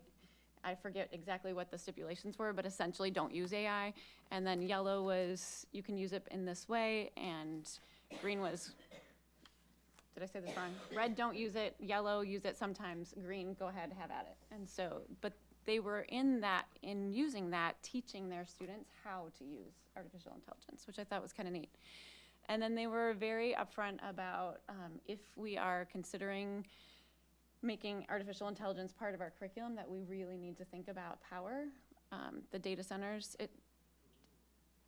[SPEAKER 3] I forget exactly what the stipulations were, but essentially don't use AI. And then yellow was, you can use it in this way, and green was did I say this wrong? Red, don't use it. Yellow, use it sometimes. Green, go ahead, have at it. And so, but they were in using that, teaching their students how to use artificial intelligence, which I thought was kind of neat. And then they were very upfront about if we are considering making artificial intelligence part of our curriculum, that we really need to think about power. The data centers,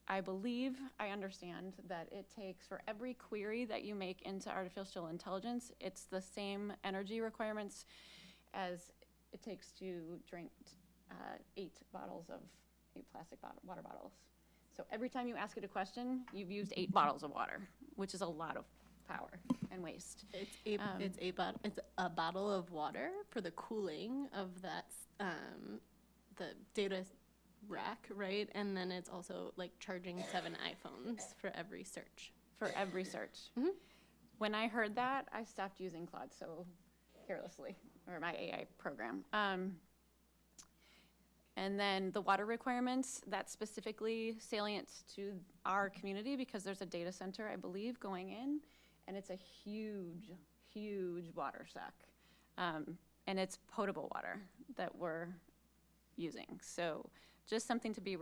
[SPEAKER 3] I believe, I understand that it takes, for every query that you make into artificial intelligence, it's the same energy requirements as it takes to drink 8 plastic water bottles. So every time you ask it a question, you've used 8 bottles of water, which is a lot of power and waste.
[SPEAKER 11] It's a bottle of water for the cooling of that the data rack, right? And then it's also like charging 7 iPhones for every search.
[SPEAKER 3] For every search.
[SPEAKER 11] Mhm.
[SPEAKER 3] When I heard that, I stopped using Claude so carelessly, or my AI program. And then the water requirements, that's specifically salient to our community because there's a data center, I believe, going in, and it's a huge, huge water suck. And it's potable water that we're using. So just something to be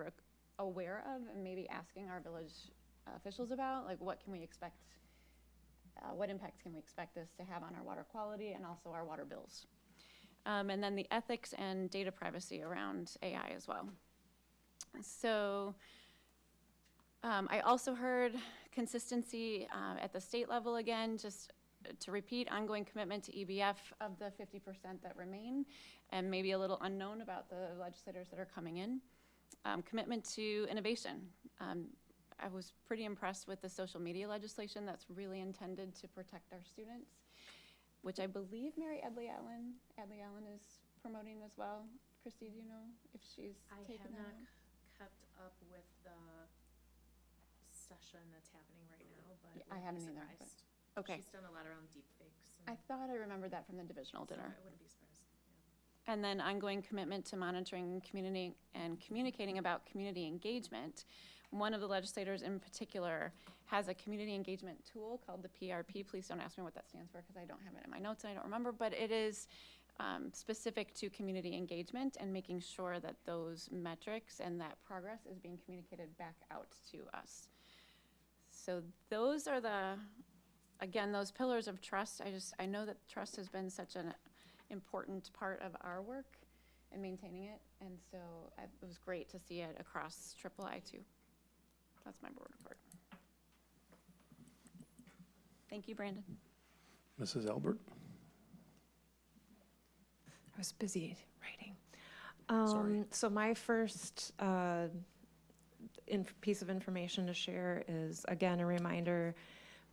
[SPEAKER 3] aware of and maybe asking our village officials about, like what can we expect, what impacts can we expect this to have on our water quality and also our water bills. And then the ethics and data privacy around AI as well. So I also heard consistency at the state level again, just to repeat, ongoing commitment to EBF of the 50% that remain, and maybe a little unknown about the legislators that are coming in. Commitment to innovation. I was pretty impressed with the social media legislation that's really intended to protect our students, which I believe Mary Adley Allen is promoting as well. Christy, do you know if she's taken that on?
[SPEAKER 8] Kept up with the session that's happening right now, but
[SPEAKER 3] I haven't either. Okay.
[SPEAKER 8] She's done a lot around deepfakes.
[SPEAKER 3] I thought I remembered that from the divisional dinner.
[SPEAKER 8] I wouldn't be surprised. Yeah.
[SPEAKER 3] And then ongoing commitment to monitoring community and communicating about community engagement. One of the legislators in particular has a community engagement tool called the PRP. Please don't ask me what that stands for because I don't have it in my notes and I don't remember, but it is specific to community engagement and making sure that those metrics and that progress is being communicated back out to us. So those are again, those pillars of trust. I know that trust has been such an important part of our work and maintaining it, and so it was great to see it across III too. That's my board report. Thank you, Brandon.
[SPEAKER 1] Mrs. Albert?
[SPEAKER 12] I was busy writing.
[SPEAKER 1] Sorry.
[SPEAKER 12] So my first piece of information to share is, again, a reminder,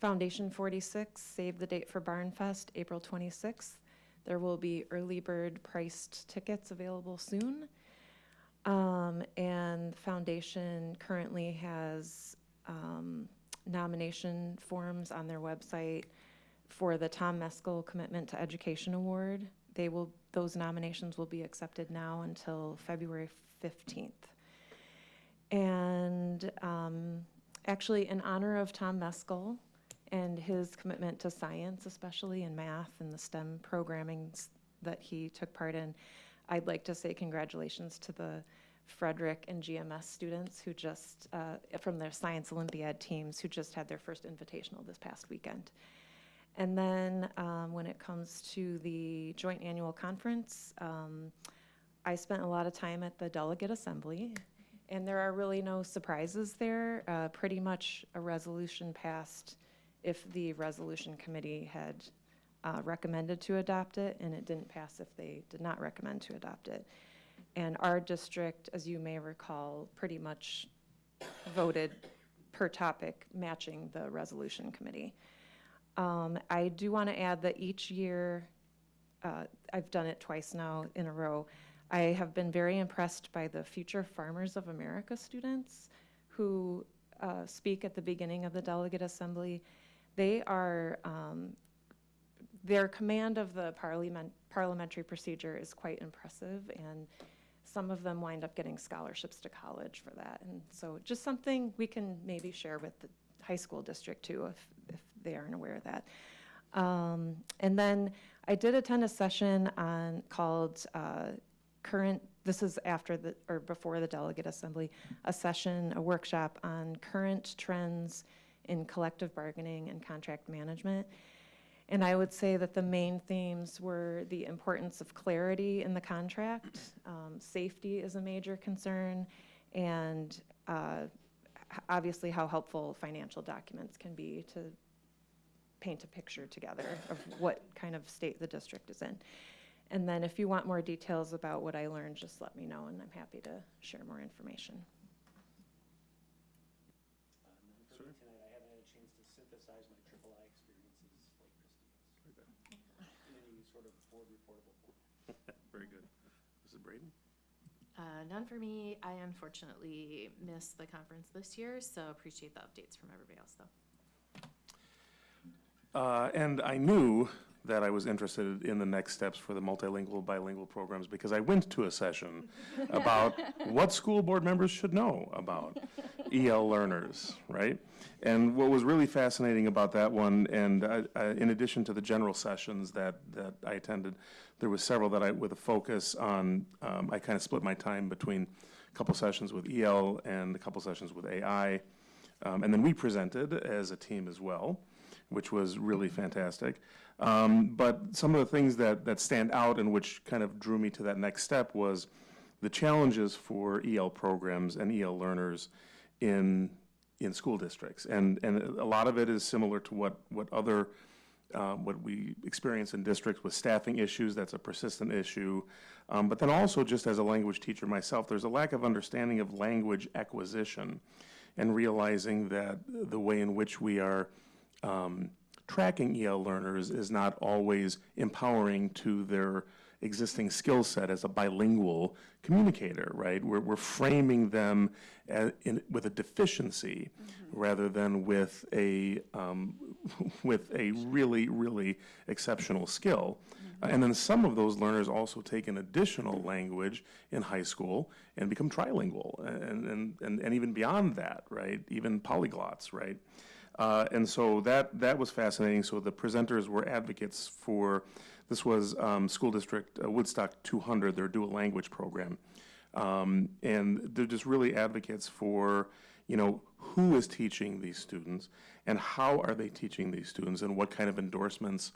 [SPEAKER 12] Foundation 46, save the date for Barn Fest, April 26th. There will be early bird priced tickets available soon. And Foundation currently has nomination forms on their website for the Tom Meskel Commitment to Education Award. Those nominations will be accepted now until February 15th. And actually, in honor of Tom Meskel and his commitment to science, especially in math and the STEM programming that he took part in, I'd like to say congratulations to the Frederick and GMS students who just, from their Science Olympiad teams, who just had their first invitational this past weekend. And then when it comes to the joint annual conference, I spent a lot of time at the delegate assembly, and there are really no surprises there. Pretty much a resolution passed if the resolution committee had recommended to adopt it, and it didn't pass if they did not recommend to adopt it. And our district, as you may recall, pretty much voted per topic matching the resolution committee. I do want to add that each year, I've done it twice now in a row, I have been very impressed by the Future Farmers of America students who speak at the beginning of the delegate assembly. They are, their command of the parliamentary procedure is quite impressive, and some of them wind up getting scholarships to college for that. And so just something we can maybe share with the high school district too, if they aren't aware of that. And then I did attend a session called current, this is after or before the delegate assembly, a workshop on current trends in collective bargaining and contract management. And I would say that the main themes were the importance of clarity in the contract, safety is a major concern, and obviously how helpful financial documents can be to paint a picture together of what kind of state the district is in. And then if you want more details about what I learned, just let me know, and I'm happy to share more information.
[SPEAKER 9] Tonight, I haven't had a chance to synthesize my III experiences like Christy has. In any sort of board reportable form.
[SPEAKER 1] Very good. Mrs. Braden?
[SPEAKER 8] None for me. I unfortunately missed the conference this year, so appreciate the updates from everybody else, though.
[SPEAKER 1] And I knew that I was interested in the next steps for the multilingual, bilingual programs because I went to a session about what school board members should know about EL learners, right? And what was really fascinating about that one, and in addition to the general sessions that I attended, there was several that with a focus on, I kind of split my time between a couple sessions with EL and a couple sessions with AI. And then we presented as a team as well, which was really fantastic. But some of the things that stand out and which kind of drew me to that next step was the challenges for EL programs and EL learners in school districts. And a lot of it is similar to what we experience in districts with staffing issues. That's a persistent issue. But then also, just as a language teacher myself, there's a lack of understanding of language acquisition and realizing that the way in which we are tracking EL learners is not always empowering to their existing skill set as a bilingual communicator, right? We're framing them with a deficiency rather than with a really, really exceptional skill. And then some of those learners also take an additional language in high school and become trilingual and even beyond that, right? Even polyglots, right? And so that was fascinating. So the presenters were advocates for, this was School District Woodstock 200, their dual language program. And they're just really advocates for, who is teaching these students and how are they teaching these students and what kind of endorsements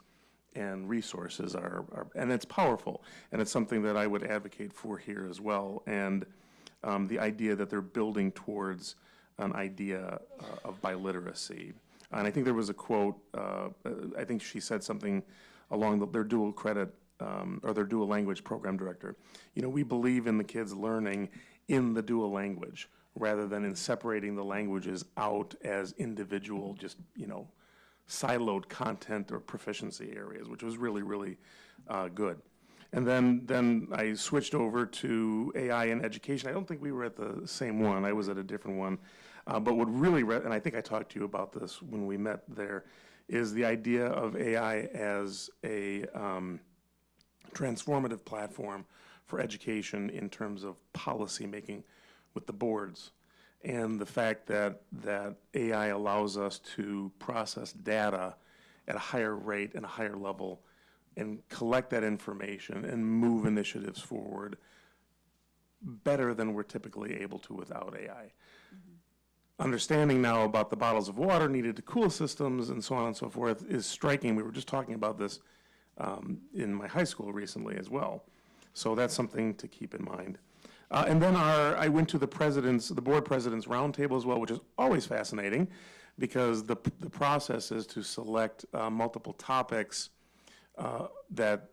[SPEAKER 1] and resources are and it's powerful. And it's something that I would advocate for here as well. And the idea that they're building towards an idea of biliteracy. And I think there was a quote, I think she said something along their dual credit or their dual language program director. We believe in the kids learning in the dual language rather than in separating the languages out as individual, just, siloed content or proficiency areas, which was really, really good. And then I switched over to AI in education. I don't think we were at the same one. I was at a different one. But what really, and I think I talked to you about this when we met there, is the idea of AI as a transformative platform for education in terms of policy making with the boards. And the fact that AI allows us to process data at a higher rate and a higher level and collect that information and move initiatives forward better than we're typically able to without AI. Understanding now about the bottles of water needed to cool systems and so on and so forth is striking. We were just talking about this in my high school recently as well. So that's something to keep in mind. And then I went to the board president's roundtable as well, which is always fascinating because the process is to select multiple topics that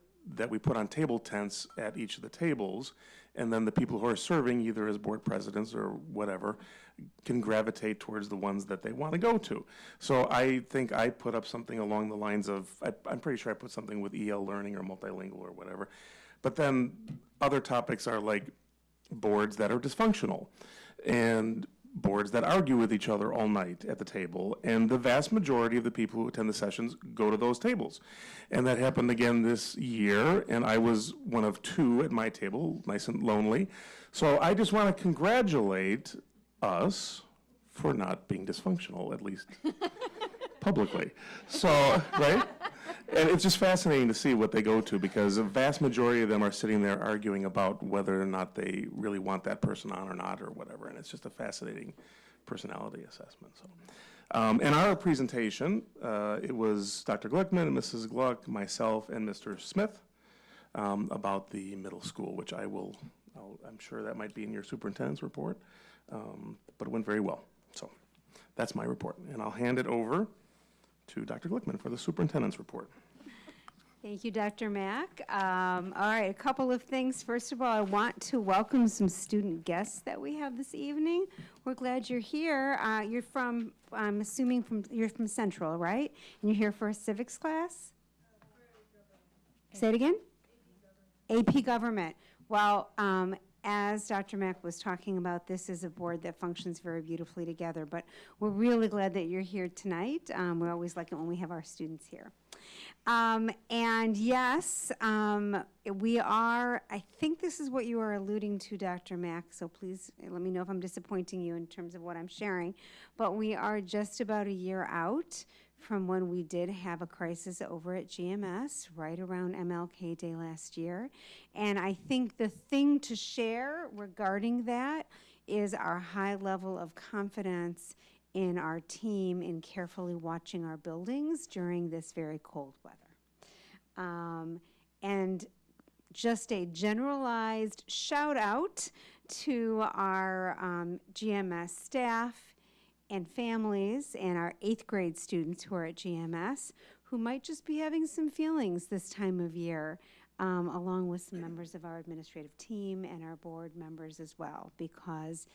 [SPEAKER 1] we put on table tents at each of the tables, and then the people who are serving, either as board presidents or whatever, can gravitate towards the ones that they want to go to. So I think I put up something along the lines of, I'm pretty sure I put something with EL learning or multilingual or whatever. But then other topics are like boards that are dysfunctional and boards that argue with each other all night at the table, and the vast majority of the people who attend the sessions go to those tables. And that happened again this year, and I was one of two at my table, nice and lonely. So I just want to congratulate us for not being dysfunctional, at least publicly. So, right? And it's just fascinating to see what they go to, because a vast majority of them are sitting there arguing about whether or not they really want that person on or not or whatever, and it's just a fascinating personality assessment. So, in our presentation, it was Dr. Gluckman and Mrs. Gluck, myself, and Mr. Smith about the middle school, which I'm sure that might be in your superintendent's report, but it went very well. So that's my report, and I'll hand it over to Dr. Glickman for the superintendent's report.
[SPEAKER 7] Thank you, Dr. Mack. All right, a couple of things. First of all, I want to welcome some student guests that we have this evening. We're glad you're here. You're from, I'm assuming you're from Central, right? And you're here for a civics class? Say it again? AP Government. Well, as Dr. Mack was talking about, this is a board that functions very beautifully together, but we're really glad that you're here tonight. We always like it when we have our students here. And yes, we are, I think this is what you are alluding to, Dr. Mack, so please let me know if I'm disappointing you in terms of what I'm sharing, but we are just about a year out from when we did have a crisis over at GMS right around MLK Day last year. And I think the thing to share regarding that is our high level of confidence in our team in carefully watching our buildings during this very cold weather. And just a generalized shout out to our GMS staff and families and our 8th grade students who are at GMS who might just be having some feelings this time of year, along with some members of our administrative team and our board members as well, because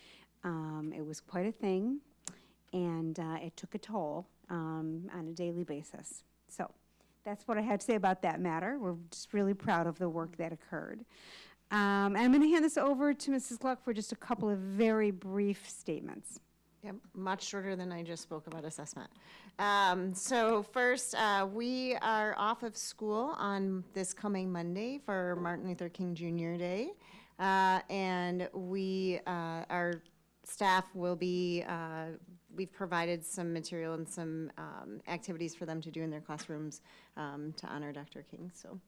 [SPEAKER 7] it was quite a thing and it took a toll on a daily basis. So that's what I had to say about that matter. We're just really proud of the work that occurred. I'm going to hand this over to Mrs. Gluck for just a couple of very brief statements.
[SPEAKER 2] Yep, much shorter than I just spoke about assessment. So first, we are off of school on this coming Monday for Martin Luther King Jr. Day. And our staff will be, we've provided some material and some activities for them to do in their classrooms to honor Dr. King. So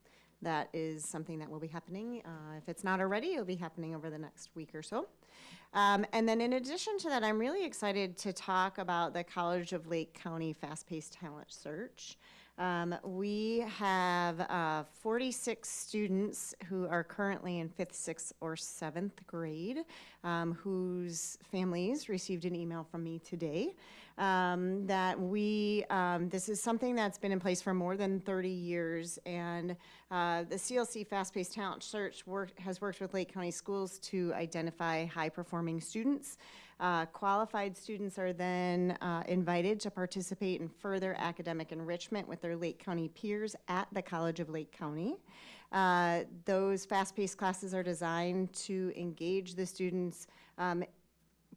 [SPEAKER 2] that is something that will be happening. If it's not already, it'll be happening over the next week or so. And then in addition to that, I'm really excited to talk about the College of Lake County Fast-Paced Talent Search. We have 46 students who are currently in 5th, 6th, or 7th grade, whose families received an email from me today that this is something that's been in place for more than 30 years, and the CLC Fast-Paced Talent Search has worked with Lake County Schools to identify high-performing students. Qualified students are then invited to participate in further academic enrichment with their Lake County peers at the College of Lake County. Those fast-paced classes are designed to engage the students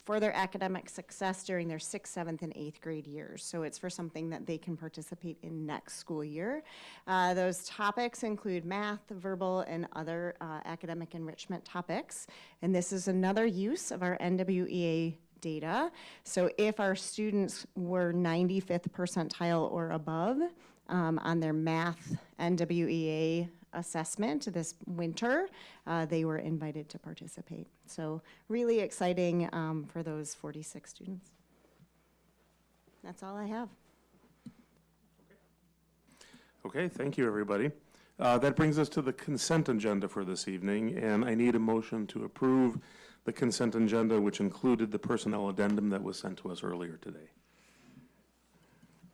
[SPEAKER 2] for their academic success during their 6th, 7th, and 8th grade years. So it's for something that they can participate in next school year. Those topics include math, verbal, and other academic enrichment topics. And this is another use of our NWEA data. So if our students were 95th percentile or above on their math NWEA assessment this winter, they were invited to participate. So really exciting for those 46 students. That's all I have.
[SPEAKER 1] Okay, thank you, everybody. That brings us to the consent agenda for this evening, and I need a motion to approve the consent agenda, which included the personnel addendum that was sent to us earlier today.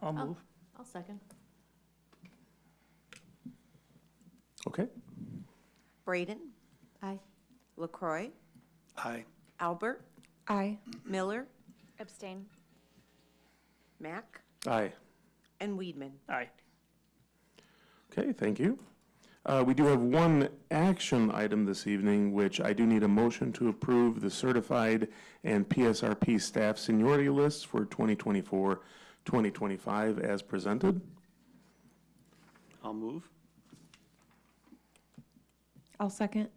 [SPEAKER 4] I'll move.
[SPEAKER 8] I'll second.
[SPEAKER 1] Okay?
[SPEAKER 13] Braden,
[SPEAKER 8] Aye.
[SPEAKER 13] LaCroix,
[SPEAKER 9] Aye.
[SPEAKER 13] Albert,
[SPEAKER 12] Aye.
[SPEAKER 13] Miller,
[SPEAKER 3] Abstain.
[SPEAKER 13] Mack,
[SPEAKER 1] Aye.
[SPEAKER 13] and Weedman.
[SPEAKER 4] Aye.
[SPEAKER 1] Okay, thank you. We do have one action item this evening, which I do need a motion to approve the certified and PSRP staff seniority lists for 2024-2025 as presented.
[SPEAKER 9] I'll move.
[SPEAKER 12] I'll second.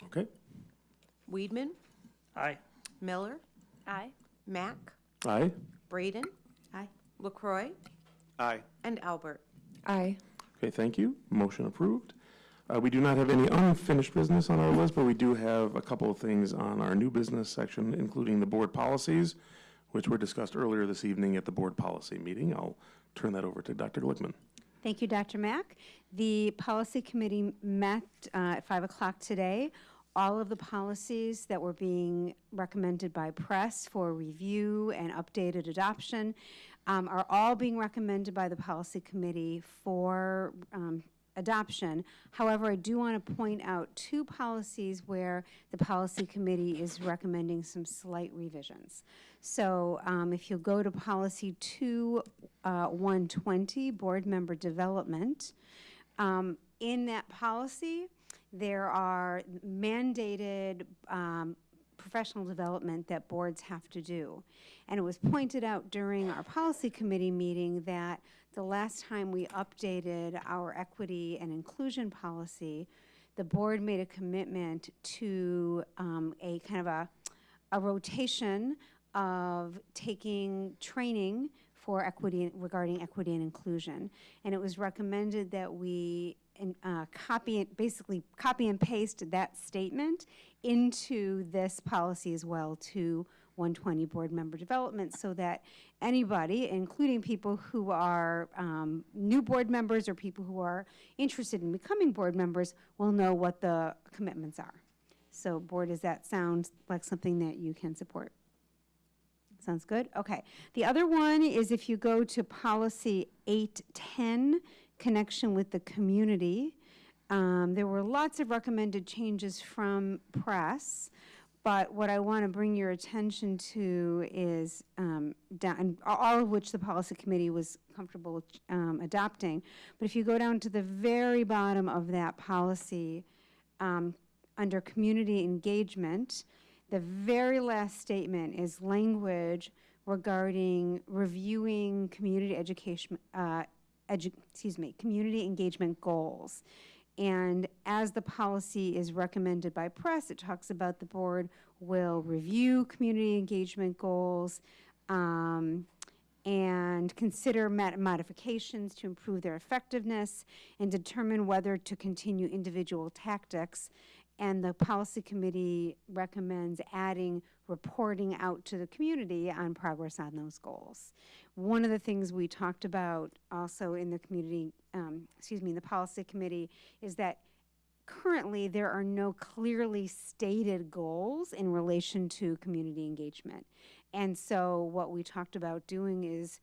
[SPEAKER 1] Okay?
[SPEAKER 13] Weedman,
[SPEAKER 4] Aye.
[SPEAKER 13] Miller,
[SPEAKER 3] Aye.
[SPEAKER 13] Mack,
[SPEAKER 1] Aye.
[SPEAKER 13] Braden,
[SPEAKER 3] Aye.
[SPEAKER 13] LaCroix,
[SPEAKER 9] Aye.
[SPEAKER 13] And Albert.
[SPEAKER 12] Aye.
[SPEAKER 1] Okay, thank you. Motion approved. We do not have any unfinished business on our list, but we do have a couple of things on our new business section, including the board policies, which were discussed earlier this evening at the board policy meeting. I'll turn that over to Dr. Glickman.
[SPEAKER 7] Thank you, Dr. Mack. The policy committee met at 5 o'clock today. All of the policies that were being recommended by press for review and updated adoption are all being recommended by the policy committee for adoption. However, I do want to point out 2 policies where the policy committee is recommending some slight revisions. So if you'll go to policy 2-120, board member development, in that policy, there are mandated professional development that boards have to do. And it was pointed out during our policy committee meeting that the last time we updated our equity and inclusion policy, the board made a commitment to a kind of a rotation of taking training for equity, regarding equity and inclusion. And it was recommended that we basically copy and paste that statement into this policy as well, to 120 board member development, so that anybody, including people who are new board members or people who are interested in becoming board members, will know what the commitments are. So board, does that sound like something that you can support? Sounds good? Okay. The other one is if you go to policy 810, connection with the community. There were lots of recommended changes from press, but what I want to bring your attention to is, all of which the policy committee was comfortable with adopting. But if you go down to the very bottom of that policy, under community engagement, the very last statement is language regarding reviewing community education, community engagement goals. And as the policy is recommended by press, it talks about the board will review community engagement goals and consider modifications to improve their effectiveness and determine whether to continue individual tactics. And the policy committee recommends adding reporting out to the community on progress on those goals. One of the things we talked about also in the community, in the policy committee, is that currently there are no clearly stated goals in relation to community engagement. And so what we talked about doing is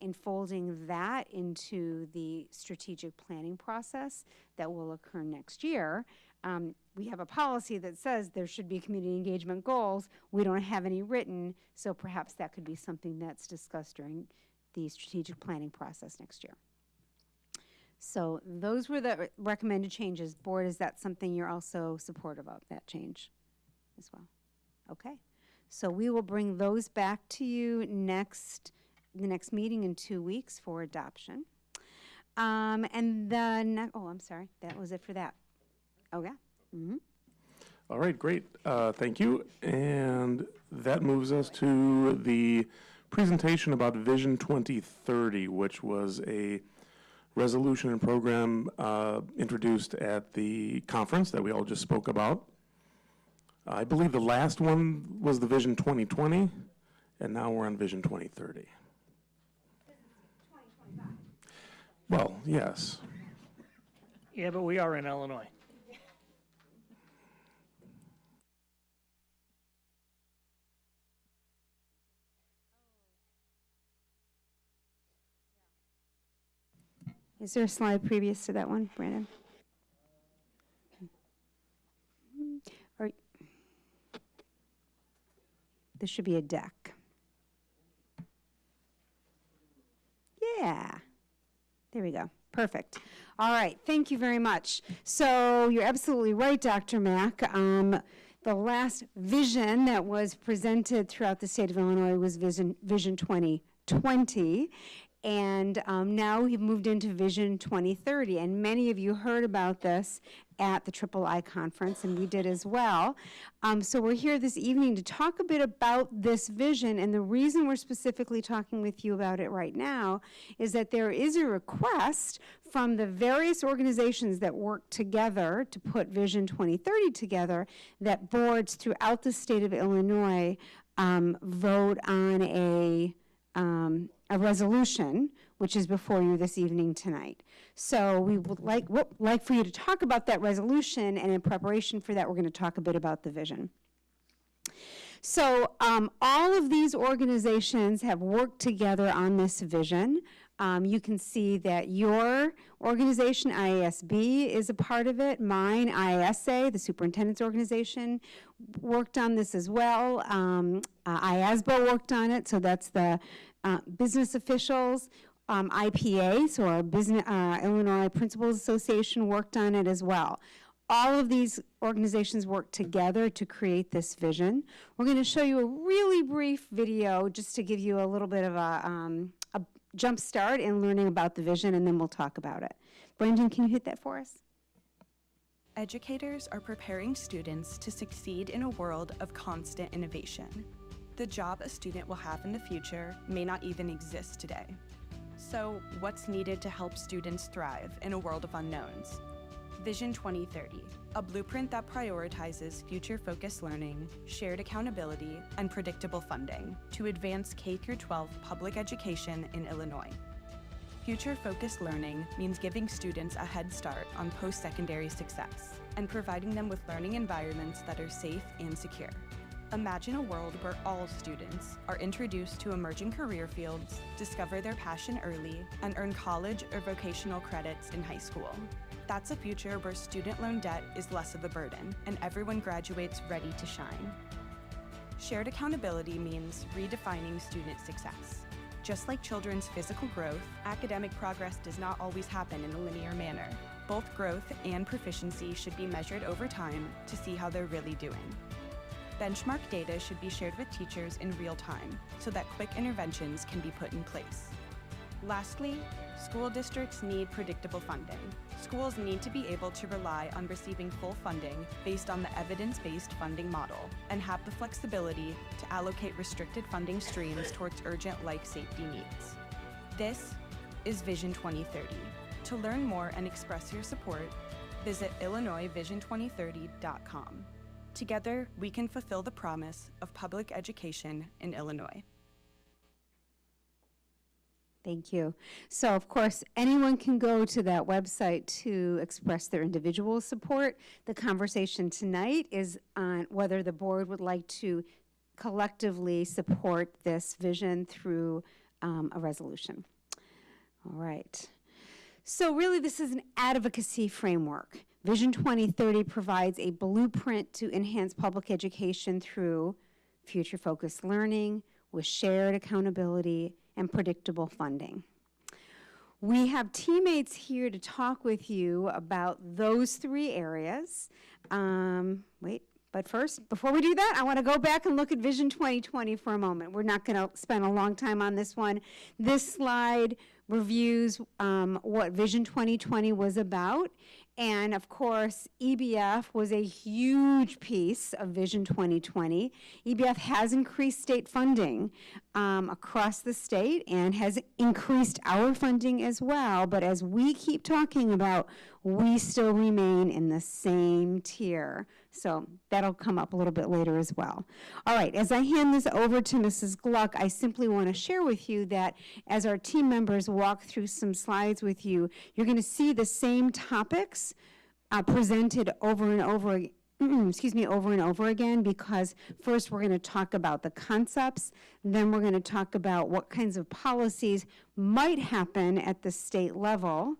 [SPEAKER 7] enfolding that into the strategic planning process that will occur next year. We have a policy that says there should be community engagement goals. We don't have any written, so perhaps that could be something that's discussed during the strategic planning process next year. So those were the recommended changes. Board, is that something you're also supportive of, that change as well? Okay. So we will bring those back to you the next meeting in 2 weeks for adoption. And then, oh, I'm sorry, that was it for that. Oh, yeah. Mm-hmm.
[SPEAKER 1] All right, great. Thank you. And that moves us to the presentation about Vision 2030, which was a resolution and program introduced at the conference that we all just spoke about. I believe the last one was the Vision 2020, and now we're on Vision 2030. Well, yes.
[SPEAKER 4] Yeah, but we are in Illinois.
[SPEAKER 7] Is there a slide previous to that one, Brandon? Or there should be a deck. Yeah. There we go. Perfect. All right. Thank you very much. So you're absolutely right, Dr. Mack. The last vision that was presented throughout the state of Illinois was Vision 2020. And now we've moved into Vision 2030, and many of you heard about this at the III conference, and we did as well. So we're here this evening to talk a bit about this vision, and the reason we're specifically talking with you about it right now is that there is a request from the various organizations that work together to put Vision 2030 together, that boards throughout the state of Illinois vote on a resolution, which is before you this evening tonight. So we would like for you to talk about that resolution, and in preparation for that, we're going to talk a bit about the vision. So all of these organizations have worked together on this vision. You can see that your organization, IASB, is a part of it. Mine, IASA, the superintendent's organization, worked on this as well. IASBO worked on it, so that's the business officials. IPA, so our Illinois Principals Association, worked on it as well. All of these organizations work together to create this vision. We're going to show you a really brief video just to give you a little bit of a jump start in learning about the vision, and then we'll talk about it. Brendan, can you hit that for us?
[SPEAKER 14] Educators are preparing students to succeed in a world of constant innovation. The job a student will have in the future may not even exist today. So, what's needed to help students thrive in a world of unknowns? Vision 2030, a blueprint that prioritizes future-focused learning, shared accountability, and predictable funding to advance K-12 public education in Illinois. Future-focused learning means giving students a head start on post-secondary success and providing them with learning environments that are safe and secure. Imagine a world where all students are introduced to emerging career fields, discover their passion early, and earn college or vocational credits in high school. That's a future where student loan debt is less of a burden and everyone graduates ready to shine. Shared accountability means redefining student success. Just like children's physical growth, academic progress does not always happen in a linear manner. Both growth and proficiency should be measured over time to see how they're really doing. Benchmark data should be shared with teachers in real time so that quick interventions can be put in place. Lastly, school districts need predictable funding. Schools need to be able to rely on receiving full funding based on the evidence-based funding model and have the flexibility to allocate restricted funding streams towards urgent life safety needs. This is Vision 2030. To learn more and express your support, visit IllinoisVision2030.com. Together, we can fulfill the promise of public education in Illinois.
[SPEAKER 7] Thank you. So, of course, anyone can go to that website to express their individual support. The conversation tonight is on whether the board would like to collectively support this vision through a resolution. All right. So really, this is an advocacy framework. Vision 2030 provides a blueprint to enhance public education through future-focused learning with shared accountability and predictable funding. We have teammates here to talk with you about those three areas. But first, before we do that, I want to go back and look at Vision 2020 for a moment. We're not going to spend a long time on this one. This slide reviews what Vision 2020 was about. And of course, EBF was a huge piece of Vision 2020. EBF has increased state funding across the state and has increased our funding as well. But as we keep talking about, we still remain in the same tier. So that'll come up a little bit later as well. All right, as I hand this over to Mrs. Gluck, I simply want to share with you that as our team members walk through some slides with you, you're going to see the same topics presented over and over again, because first we're going to talk about the concepts, then we're going to talk about what kinds of policies might happen at the state level.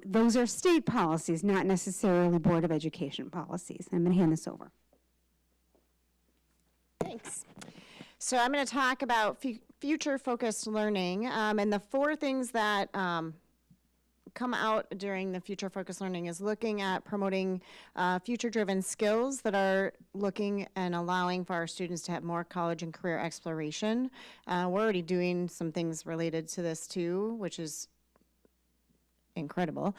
[SPEAKER 7] Those are state policies, not necessarily Board of Education policies. I'm going to hand this over.
[SPEAKER 2] Thanks. So I'm going to talk about future-focused learning, and the four things that come out during the future-focused learning is looking at promoting future-driven skills that are looking and allowing for our students to have more college and career exploration. We're already doing some things related to this too, which is incredible.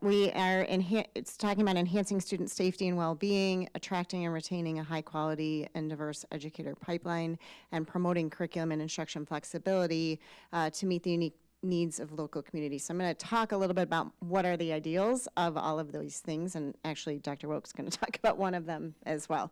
[SPEAKER 2] We are, it's talking about enhancing student safety and well-being, attracting and retaining a high-quality and diverse educator pipeline, and promoting curriculum and instruction flexibility to meet the unique needs of local communities. So I'm going to talk a little bit about what are the ideals of all of these things, and actually Dr. Woke's going to talk about one of them as well.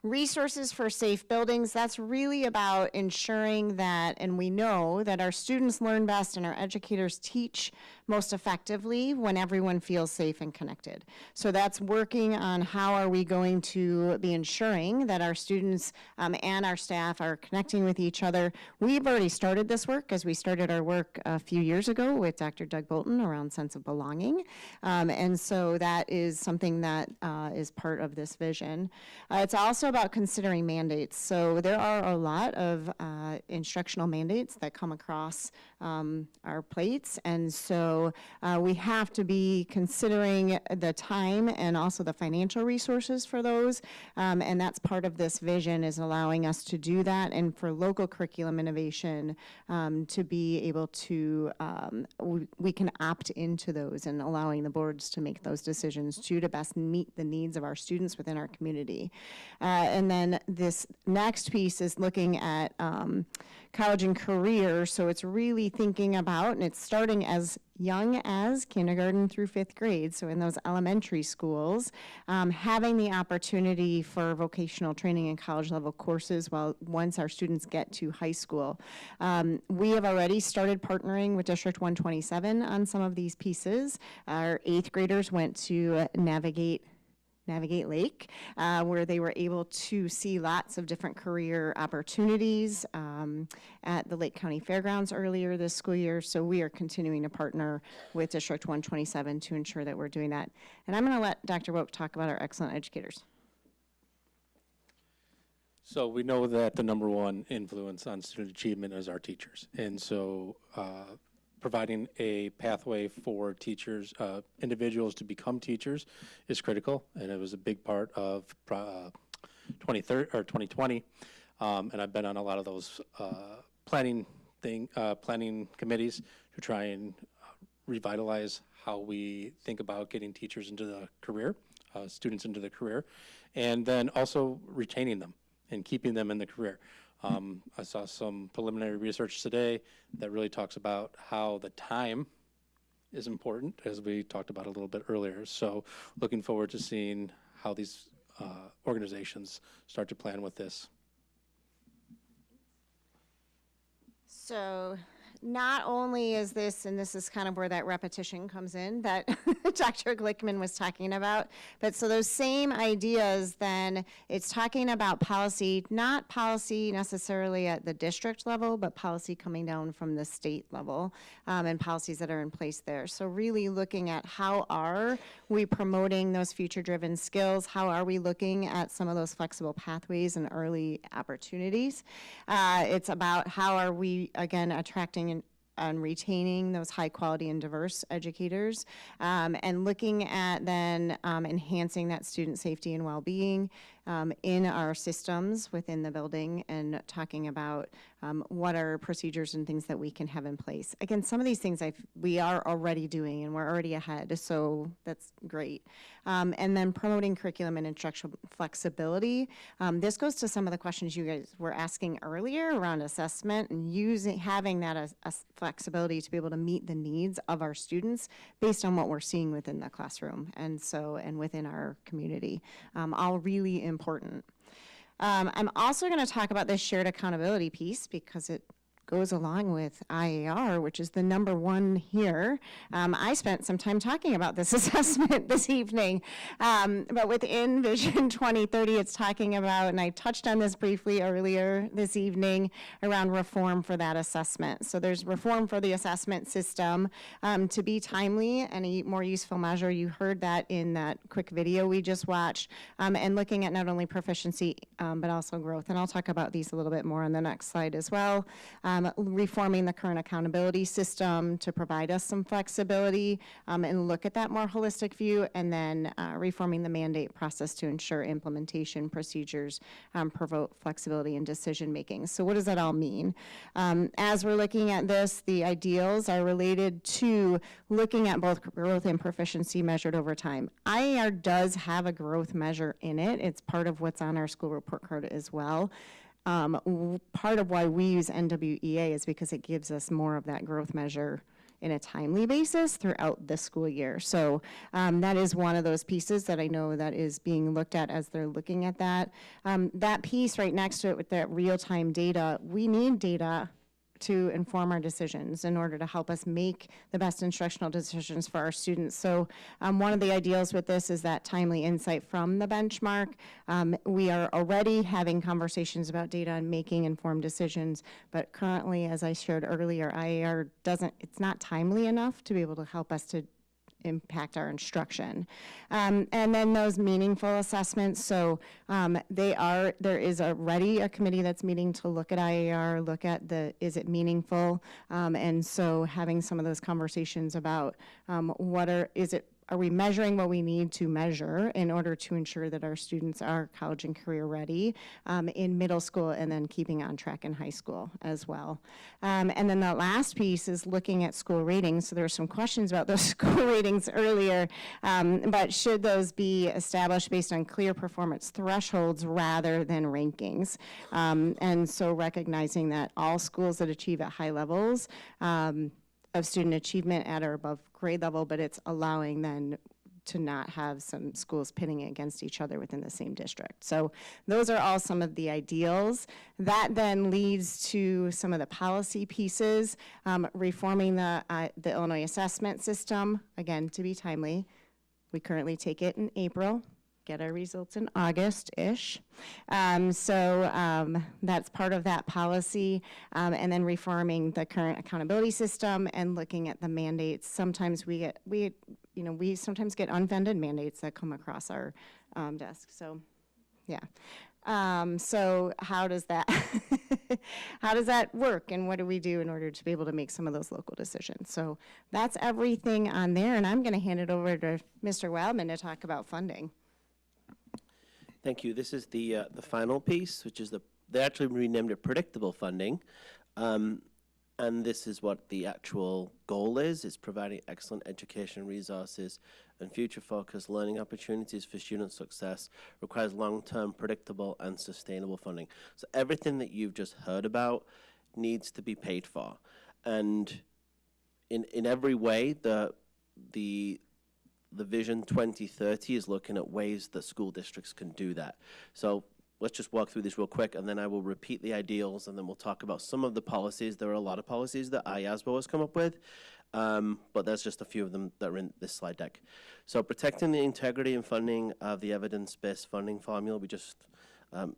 [SPEAKER 2] Resources for safe buildings, that's really about ensuring that, and we know that our students learn best and our educators teach most effectively when everyone feels safe and connected. So that's working on how are we going to be ensuring that our students and our staff are connecting with each other. We've already started this work as we started our work a few years ago with Dr. Doug Bolton around sense of belonging. And so that is something that is part of this vision. It's also about considering mandates. So there are a lot of instructional mandates that come across our plates. And so we have to be considering the time and also the financial resources for those. And that's part of this vision, is allowing us to do that, and for local curriculum innovation to be able to, we can opt into those and allowing the boards to make those decisions too, to best meet the needs of our students within our community. And then this next piece is looking at college and career. So it's really thinking about, and it's starting as young as kindergarten through 5th grade, so in those elementary schools, having the opportunity for vocational training and college level courses once our students get to high school. We have already started partnering with District 127 on some of these pieces. Our 8th graders went to Navigate Lake, where they were able to see lots of different career opportunities at the Lake County Fairgrounds earlier this school year. So we are continuing to partner with District 127 to ensure that we're doing that. And I'm going to let Dr. Woke talk about our excellent educators.
[SPEAKER 15] So we know that the #1 influence on student achievement is our teachers. And so providing a pathway for teachers, individuals to become teachers is critical, and it was a big part of 2020. And I've been on a lot of those planning committees to try and revitalize how we think about getting teachers into the career, students into the career, and then also retaining them and keeping them in the career. I saw some preliminary research today that really talks about how the time is important, as we talked about a little bit earlier. So looking forward to seeing how these organizations start to plan with this.
[SPEAKER 2] So not only is this, and this is kind of where that repetition comes in that Dr. Glickman was talking about, but so those same ideas, then it's talking about policy, not policy necessarily at the district level, but policy coming down from the state level, and policies that are in place there. So really looking at how are we promoting those future-driven skills? How are we looking at some of those flexible pathways and early opportunities? It's about how are we, again, attracting and retaining those high quality and diverse educators, and looking at then enhancing that student safety and well-being in our systems within the building, and talking about what are procedures and things that we can have in place. Again, some of these things we are already doing and we're already ahead, so that's great. And then promoting curriculum and instructional flexibility. This goes to some of the questions you guys were asking earlier around assessment and having that flexibility to be able to meet the needs of our students based on what we're seeing within the classroom and within our community. All really important. I'm also going to talk about this shared accountability piece because it goes along with IAR, which is the #1 here. I spent some time talking about this assessment this evening, but within Vision 2030, it's talking about, and I touched on this briefly earlier this evening, around reform for that assessment. So there's reform for the assessment system to be timely and a more useful measure. You heard that in that quick video we just watched, and looking at not only proficiency, but also growth. And I'll talk about these a little bit more on the next slide as well. reforming the current accountability system to provide us some flexibility and look at that more holistic view, and then reforming the mandate process to ensure implementation procedures promote flexibility in decision making. So what does that all mean? As we're looking at this, the ideals are related to looking at both growth and proficiency measured over time. IAR does have a growth measure in it. It's part of what's on our school report card as well. Part of why we use NWEA is because it gives us more of that growth measure in a timely basis throughout the school year. So that is one of those pieces that I know that is being looked at as they're looking at that. That piece right next to it with that real-time data, we need data to inform our decisions in order to help us make the best instructional decisions for our students. So one of the ideals with this is that timely insight from the benchmark. We are already having conversations about data and making informed decisions, but currently, as I shared earlier, IAR it's not timely enough to be able to help us to impact our instruction. And then those meaningful assessments, so there is already a committee that's meeting to look at IAR, look at is it meaningful? And so having some of those conversations about are we measuring what we need to measure in order to ensure that our students are college and career ready in middle school, and then keeping on track in high school as well. And then the last piece is looking at school ratings. So there were some questions about those school ratings earlier, but should those be established based on clear performance thresholds rather than rankings? And so recognizing that all schools that achieve at high levels of student achievement at or above grade level, but it's allowing then to not have some schools pitting against each other within the same district. So those are all some of the ideals. That then leads to some of the policy pieces, reforming the Illinois assessment system, again, to be timely. We currently take it in April, get our results in August-ish. So that's part of that policy. And then reforming the current accountability system and looking at the mandates. Sometimes we sometimes get unfunded mandates that come across our desk. So, yeah. So how does that how does that work, and what do we do in order to be able to make some of those local decisions? So that's everything on there, and I'm going to hand it over to Mr. Wildman to talk about funding.
[SPEAKER 10] Thank you. This is the final piece, which is they actually renamed it predictable funding. And this is what the actual goal is providing excellent education resources and future-focused learning opportunities for student success requires long-term, predictable, and sustainable funding. So everything that you've just heard about needs to be paid for. And in every way, the Vision 2030 is looking at ways that school districts can do that. So let's just walk through this real quick, and then I will repeat the ideals, and then we'll talk about some of the policies. There are a lot of policies that IASBO has come up with, but there's just a few of them that are in this slide deck. So protecting the integrity and funding of the evidence-based funding formula.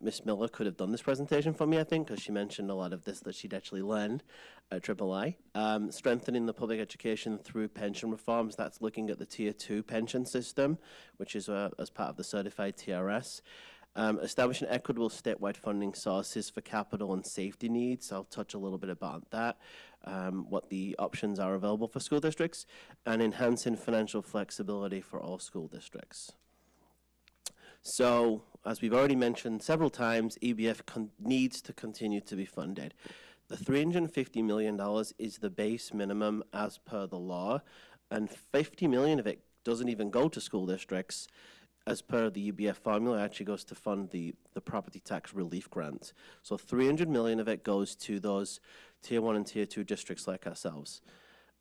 [SPEAKER 10] Ms. Miller could have done this presentation for me, I think, because she mentioned a lot of this that she'd actually learned at III. Strengthening the public education through pension reforms. That's looking at the Tier 2 pension system, which is as part of the certified TRS. Establishing equitable statewide funding sources for capital and safety needs. I'll touch a little bit about that, what the options are available for school districts, and enhancing financial flexibility for all school districts. So, as we've already mentioned several times, EBF needs to continue to be funded. The $350 million is the base minimum as per the law, and $50 million of it doesn't even go to school districts. As per the EBF formula, it actually goes to fund the property tax relief grant. So $300 million of it goes to those Tier 1 and Tier 2 districts like ourselves.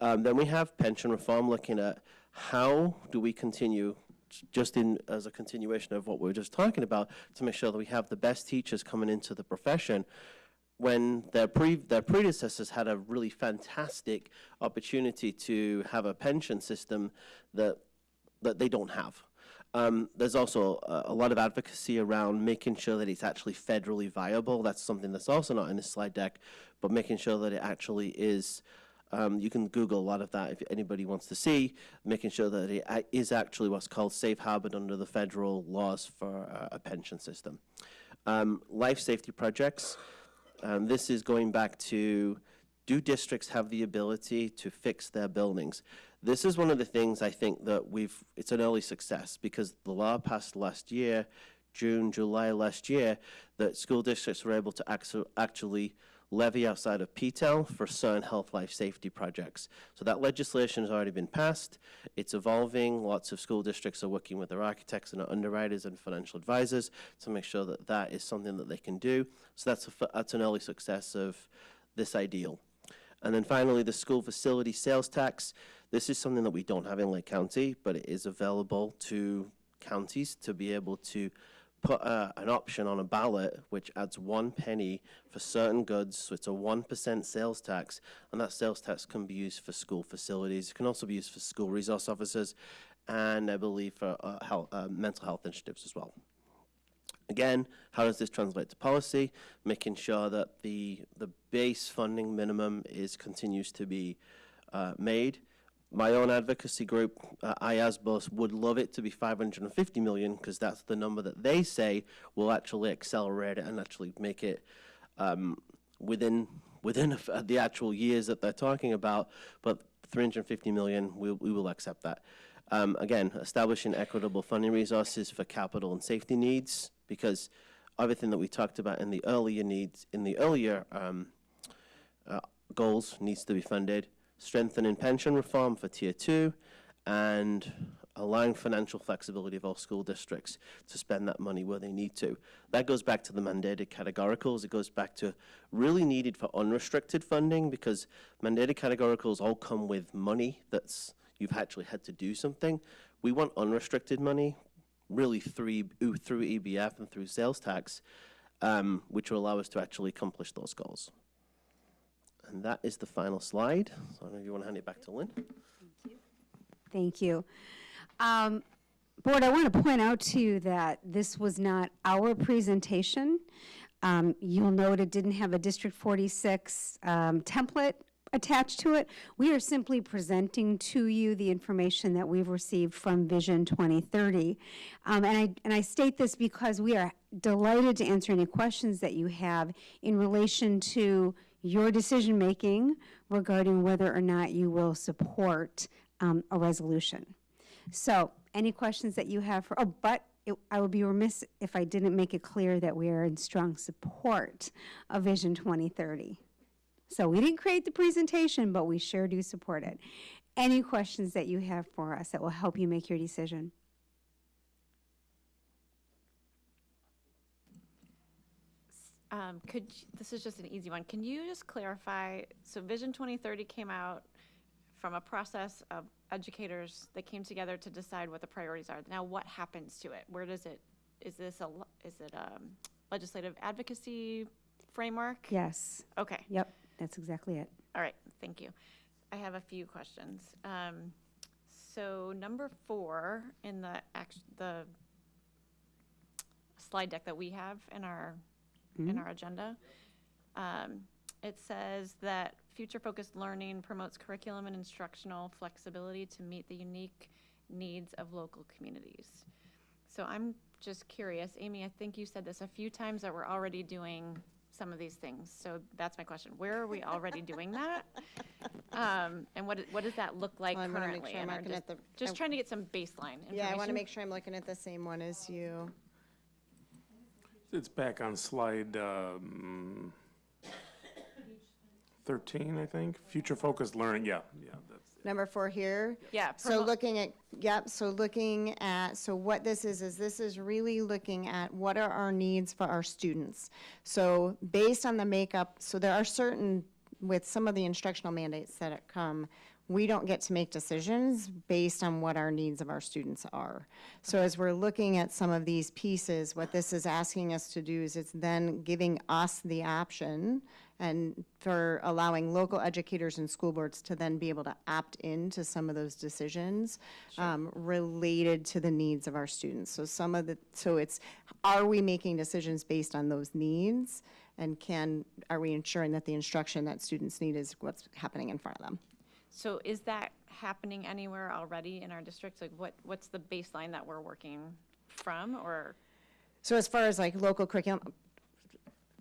[SPEAKER 10] Then we have pension reform, looking at how do we continue, just as a continuation of what we were just talking about, to make sure that we have the best teachers coming into the profession when their predecessors had a really fantastic opportunity to have a pension system that they don't have. There's also a lot of advocacy around making sure that it's actually federally viable. That's something that's also not in this slide deck, but making sure that it actually is. You can Google a lot of that if anybody wants to see, making sure that it is actually what's called safe harbored under the federal laws for a pension system. Life safety projects. This is going back to, do districts have the ability to fix their buildings? This is one of the things I think that it's an early success, because the law passed last year, June, July last year, that school districts were able to actually levy outside of PTEL for certain health, life, safety projects. So that legislation has already been passed. It's evolving. Lots of school districts are working with their architects and underwriters and financial advisors to make sure that that is something that they can do. So that's an early success of this ideal. And then finally, the school facility sales tax. This is something that we don't have in Lake County, but it is available to counties to be able to put an option on a ballot which adds 1 penny for certain goods. So it's a 1% sales tax, and that sales tax can be used for school facilities. It can also be used for school resource officers, and I believe for mental health initiatives as well. Again, how does this translate to policy? Making sure that the base funding minimum continues to be made. My own advocacy group, IASBOS, would love it to be 550 million, because that's the number that they say will actually accelerate it and actually make it within the actual years that they're talking about. But 350 million, we will accept that. Again, establishing equitable funding resources for capital and safety needs, because everything that we talked about in the earlier goals needs to be funded. Strengthening pension reform for Tier 2, and allowing financial flexibility of all school districts to spend that money where they need to. That goes back to the mandated categoricals. It goes back to really needed for unrestricted funding, because mandated categoricals all come with money you've actually had to do something. We want unrestricted money, really through EBF and through sales tax, which will allow us to actually accomplish those goals. And that is the final slide. So I don't know if you want to hand it back to Lynn.
[SPEAKER 7] Thank you. Board, I want to point out to you that this was not our presentation. You'll note it didn't have a District 46 template attached to it. We are simply presenting to you the information that we've received from Vision 2030. And I state this because we are delighted to answer any questions that you have in relation to your decision-making regarding whether or not you will support a resolution. So, any questions that you have I would be remiss if I didn't make it clear that we are in strong support of Vision 2030. So we didn't create the presentation, but we sure do support it. Any questions that you have for us that will help you make your decision?
[SPEAKER 3] This is just an easy one. Can you just clarify, so Vision 2030 came out from a process of educators that came together to decide what the priorities are. Now, what happens to it? Where does it, is it a legislative advocacy framework?
[SPEAKER 7] Yes.
[SPEAKER 3] Okay.
[SPEAKER 7] Yep, that's exactly it.
[SPEAKER 3] All right, thank you. I have a few questions. So number 4 in the slide deck that we have in our agenda, it says that future-focused learning promotes curriculum and instructional flexibility to meet the unique needs of local communities. So I'm just curious, Amy, I think you said this a few times, that we're already doing some of these things. So that's my question. Where are we already doing that? And what does that look like currently?
[SPEAKER 2] Sure I'm looking at
[SPEAKER 3] just trying to get some baseline information.
[SPEAKER 2] Yeah, I want to make sure I'm looking at the same one as you.
[SPEAKER 1] It's back on slide 13, I think. Future-focused learning, yeah, that's.
[SPEAKER 2] Number 4 here.
[SPEAKER 3] Yeah.
[SPEAKER 2] So looking at, so what this is really looking at what are our needs for our students. So based on the makeup, so there are certain, with some of the instructional mandates that come, we don't get to make decisions based on what our needs of our students are. So as we're looking at some of these pieces, what this is asking us to do is it's then giving us the option and for allowing local educators and school boards to then be able to opt into some of those decisions related to the needs of our students. So so it's, are we making decisions based on those needs, and are we ensuring that the instruction that students need is what's happening in front of them?
[SPEAKER 3] So is that happening anywhere already in our districts? Like what's the baseline that we're working from, or?
[SPEAKER 2] So as far as like local curriculum,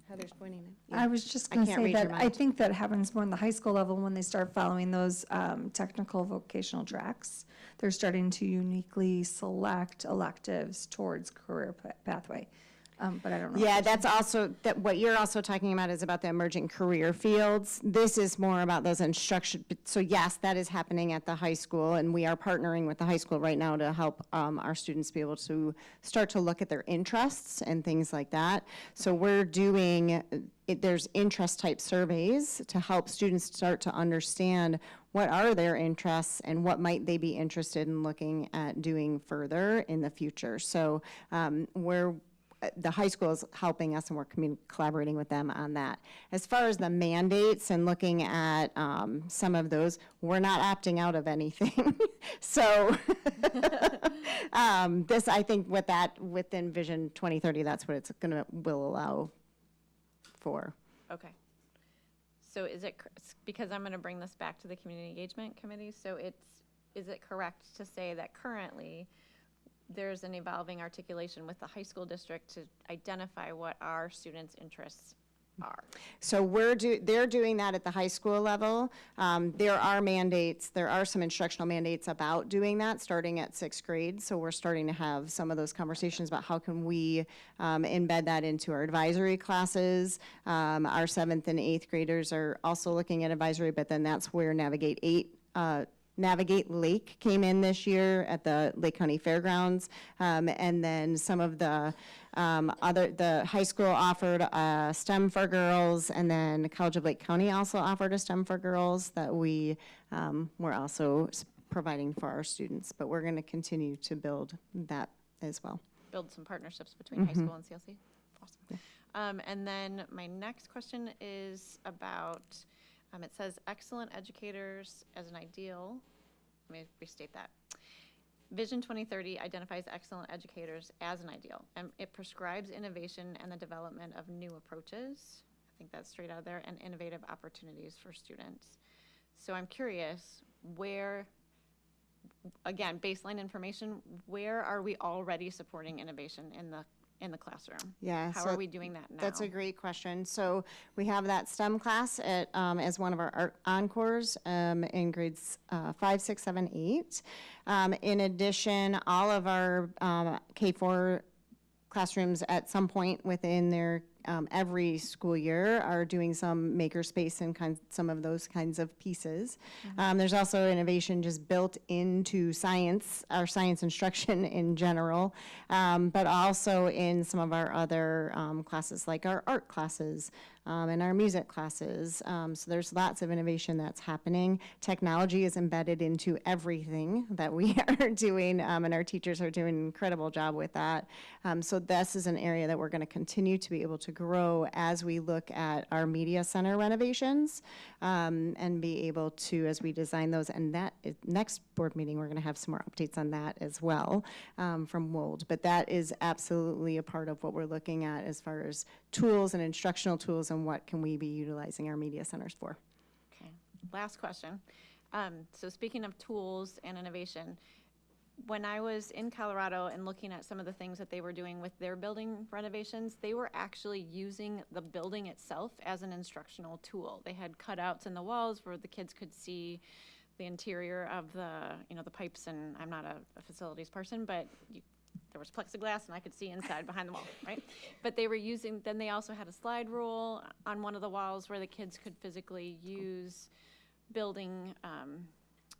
[SPEAKER 2] Heather's pointing at you.
[SPEAKER 16] I was just
[SPEAKER 2] I
[SPEAKER 16] going to
[SPEAKER 2] can't
[SPEAKER 16] say
[SPEAKER 2] read your
[SPEAKER 16] that I
[SPEAKER 2] mind.
[SPEAKER 16] think that happens more in the high school level when they start following those technical vocational tracks. They're starting to uniquely select electives towards career pathway. But I don't know.
[SPEAKER 2] Yeah, that's also, that what you're also talking about is about the emerging career fields. This is more about those instruction, so yes, that is happening at the high school, and we are partnering with the high school right now to help our students be able to start to look at their interests and things like that. So we're doing, there's interest type surveys to help students start to understand what are their interests and what might they be interested in looking at doing further in the future. So the high school is helping us, and we're collaborating with them on that. As far as the mandates and looking at some of those, we're not opting out of anything. So this, I think, with that, within Vision 2030, that's what it's will allow for.
[SPEAKER 3] Okay. So is it, because I'm going to bring this back to the Community Engagement Committee, so is it correct to say that currently there's an evolving articulation with the high school district to identify what our students' interests are?
[SPEAKER 2] So they're doing that at the high school level. There are mandates, there are some instructional mandates about doing that starting at 6th grade. So we're starting to have some of those conversations about how can we embed that into our advisory classes. Our 7th and 8th graders are also looking at advisory, but then that's where Navigate Lake came in this year at the Lake County Fairgrounds. And then some of the the high school offered STEM for girls, and then College of Lake County also offered a STEM for girls that we were also providing for our students. But we're going to continue to build that as well.
[SPEAKER 3] Build some partnerships between high school and CLC? Awesome. And then my next question is about, it says excellent educators as an ideal. Let me restate that. Vision 2030 identifies excellent educators as an ideal, and it prescribes innovation and the development of new approaches. I think that's straight out of there, and innovative opportunities for students. So I'm curious, where, again, baseline information, where are we already supporting innovation in the classroom?
[SPEAKER 2] Yeah.
[SPEAKER 3] How
[SPEAKER 2] so
[SPEAKER 3] are we doing that now?
[SPEAKER 2] That's a great question. So we have that STEM class at, as one of our art encores in grades 5, 6, 7, 8. In addition, all of our K-4 classrooms at some point within their every school year are doing some makerspace and some of those kinds of pieces. There's also innovation just built into science, our science instruction in general, but also in some of our other classes, like our art classes and our music classes. So there's lots of innovation that's happening. Technology is embedded into everything that we are doing, and our teachers are doing an incredible job with that. So this is an area that we're going to continue to be able to grow as we look at our media center renovations, and be able to, as we design those, and that next board meeting, we're going to have some more updates on that as well from WOLD. But that is absolutely a part of what we're looking at as far as tools and instructional tools and what can we be utilizing our media centers for.
[SPEAKER 3] Okay, last question. So speaking of tools and innovation, when I was in Colorado and looking at some of the things that they were doing with their building renovations, they were actually using the building itself as an instructional tool. They had cutouts in the walls where the kids could see the interior of the, the pipes, and I'm not a facilities person, but there was plexiglass and I could see inside behind the wall, right? But they were using, then they also had a slide rule on one of the walls where the kids could physically use building,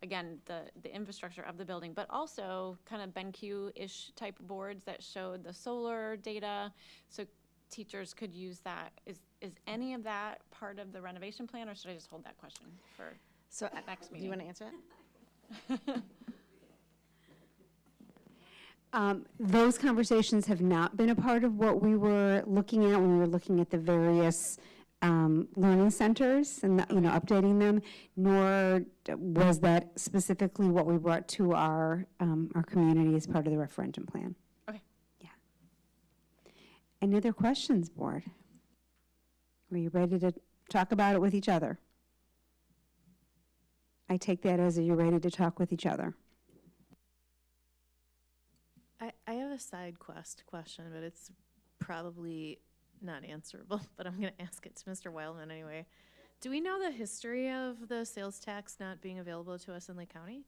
[SPEAKER 3] again, the infrastructure of the building, but also kind of BenQ-ish type boards that showed the solar data, so teachers could use that. Is any of that part of the renovation plan, or should I just hold that question for next meeting?
[SPEAKER 2] Do you want to answer it?
[SPEAKER 7] Those conversations have not been a part of what we were looking at when we were looking at the various learning centers and updating them, nor was that specifically what we brought to our community as part of the referendum plan.
[SPEAKER 3] Okay.
[SPEAKER 7] Yeah. Any other questions, board? Are you ready to talk about it with each other? I take that as you're ready to talk with each other.
[SPEAKER 8] I have a side quest question, but it's probably not answerable, but I'm going to ask it to Mr. Wildman anyway. Do we know the history of the sales tax not being available to us in Lake County?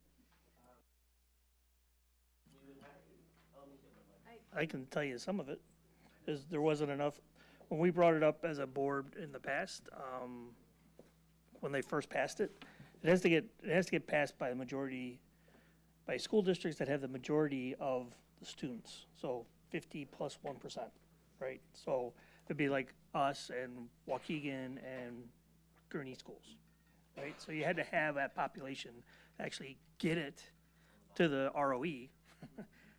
[SPEAKER 4] I can tell you some of it, is there wasn't enough, when we brought it up as a board in the past, when they first passed it, it has to get passed by the majority, by school districts that have the majority of the students, so 50 plus 1%, right? So it'd be like us and Waukegan and Gurnee schools, right? So you had to have that population actually get it to the ROE,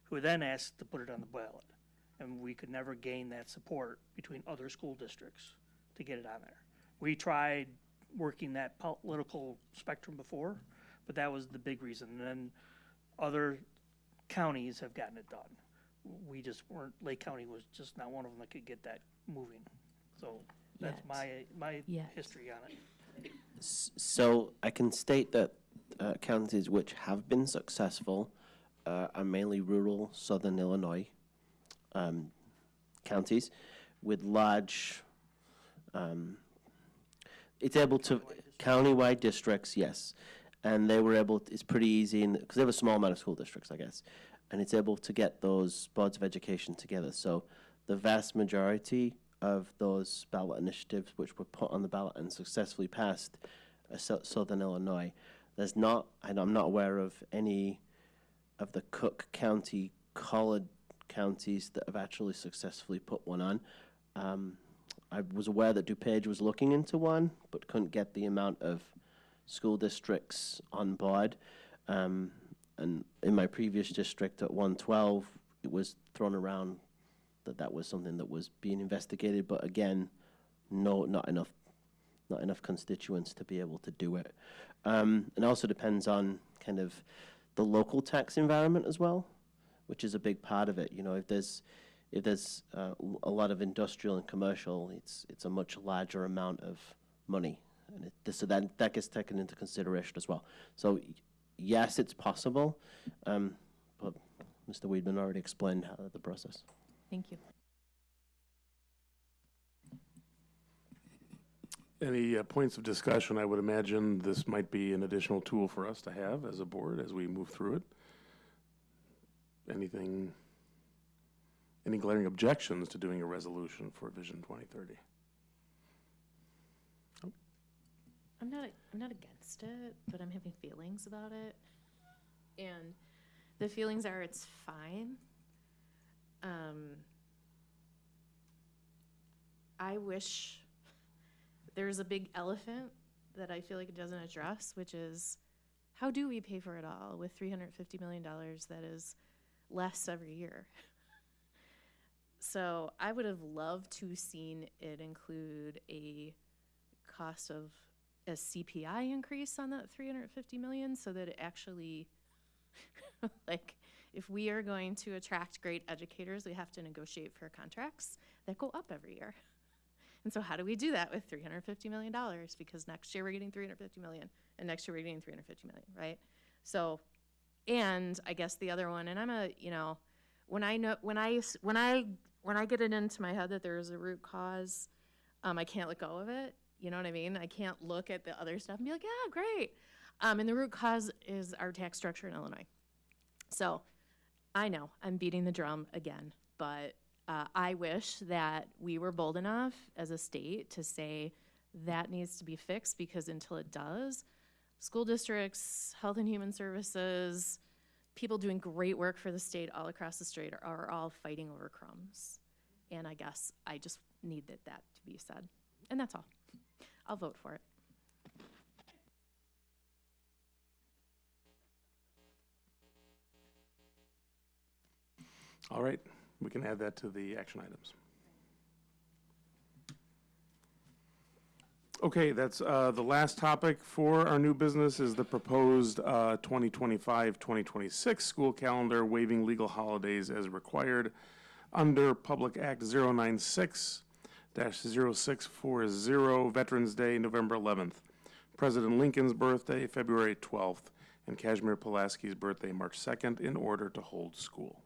[SPEAKER 4] who then asked to put it on the ballot. And we could never gain that support between other school districts to get it on there. We tried working that political spectrum before, but that was the big reason. And then other counties have gotten it done. We just weren't, Lake County was just not one of them that could get that moving. So that's my history on it.
[SPEAKER 10] So I can state that counties which have been successful are mainly rural southern Illinois counties with large, it's able to, countywide districts, yes. And they were able, it's pretty easy, because they have a small amount of school districts, I guess. And it's able to get those boards of education together. So the vast majority of those ballot initiatives which were put on the ballot and successfully passed southern Illinois, there's not, and I'm not aware of any of the Cook County collared counties that have actually successfully put one on. I was aware that DuPage was looking into one, but couldn't get the amount of school districts on board. And in my previous district at 112, it was thrown around that that was something that was being investigated, but again, not enough constituents to be able to do it. It also depends on kind of the local tax environment as well, which is a big part of it. You know, if there's a lot of industrial and commercial, it's a much larger amount of money, and so that gets taken into consideration as well. So yes, it's possible, but Mr. Weedman already explained the process.
[SPEAKER 8] Thank you.
[SPEAKER 1] Any points of discussion? I would imagine this might be an additional tool for us to have as a board as we move through it. Any glaring objections to doing a resolution for Vision 2030? Oh.
[SPEAKER 8] I'm not against it, but I'm having feelings about it. And the feelings are it's fine. I wish there's a big elephant that I feel like it doesn't address, which is how do we pay for it all with $350 million that is less every year? So I would have loved to seen it include a cost of a CPI increase on that $350 million so that it actually, like, if we are going to attract great educators, we have to negotiate fair contracts that go up every year. And so how do we do that with $350 million? Because next year we're getting $350 million, and next year we're getting $350 million, right? So, and I guess the other one, and I'm a, you know, when I get it into my head that there's a root cause, I can't let go of it. You know what I mean? I can't look at the other stuff and be like, yeah, great. And the root cause is our tax structure in Illinois. So I know I'm beating the drum again, but I wish that we were bold enough as a state to say that needs to be fixed, because until it does, school districts, health and human services, people doing great work for the state all across the state are all fighting over crumbs. And I guess I just needed that to be said. And that's all. I'll vote for it.
[SPEAKER 1] All right, we can add that to the action items. Okay, that's the last topic for our new business is the proposed 2025-2026 school calendar, waiving legal holidays as required under Public Act 096-0640, Veterans Day, November 11th, President Lincoln's birthday, February 12th, and Kashmir Pulaski's birthday, March 2nd, in order to hold school.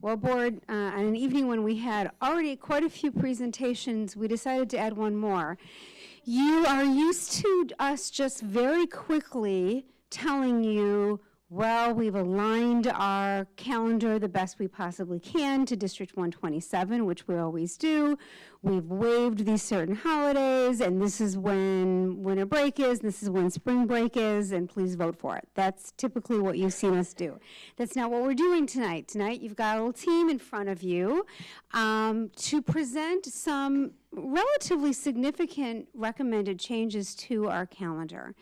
[SPEAKER 7] Well, board, on an evening when we had already quite a few presentations, we decided to add one more. You are used to us just very quickly telling you, well, we've aligned our calendar the best we possibly can to District 127, which we always do. We've waived these certain holidays, and this is when winter break is, this is when spring break is, and please vote for it. That's typically what you've seen us do. That's not what we're doing tonight. Tonight, you've got a little team in front of you to present some relatively significant recommended changes to our calendar.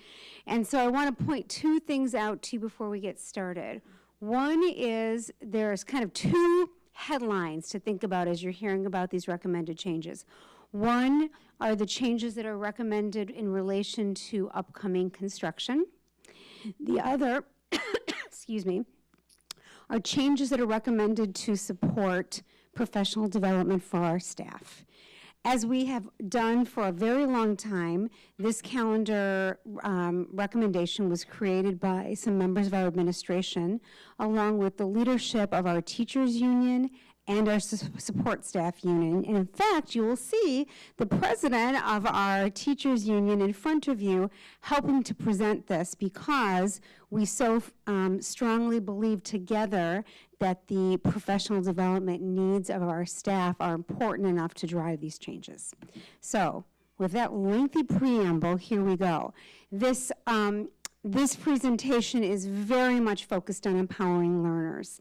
[SPEAKER 7] And so I want to point two things out to you before we get started. One is there's kind of two headlines to think about as you're hearing about these recommended changes. One are the changes that are recommended in relation to upcoming construction. The other, excuse me, are changes that are recommended to support professional development for our staff. As we have done for a very long time, this calendar recommendation was created by some members of our administration, along with the leadership of our teachers union and our support staff union. And in fact, you will see the president of our teachers union in front of you helping to present this, because we so strongly believe together that the professional development needs of our staff are important enough to drive these changes. So with that lengthy preamble, here we go. This presentation is very much focused on empowering learners.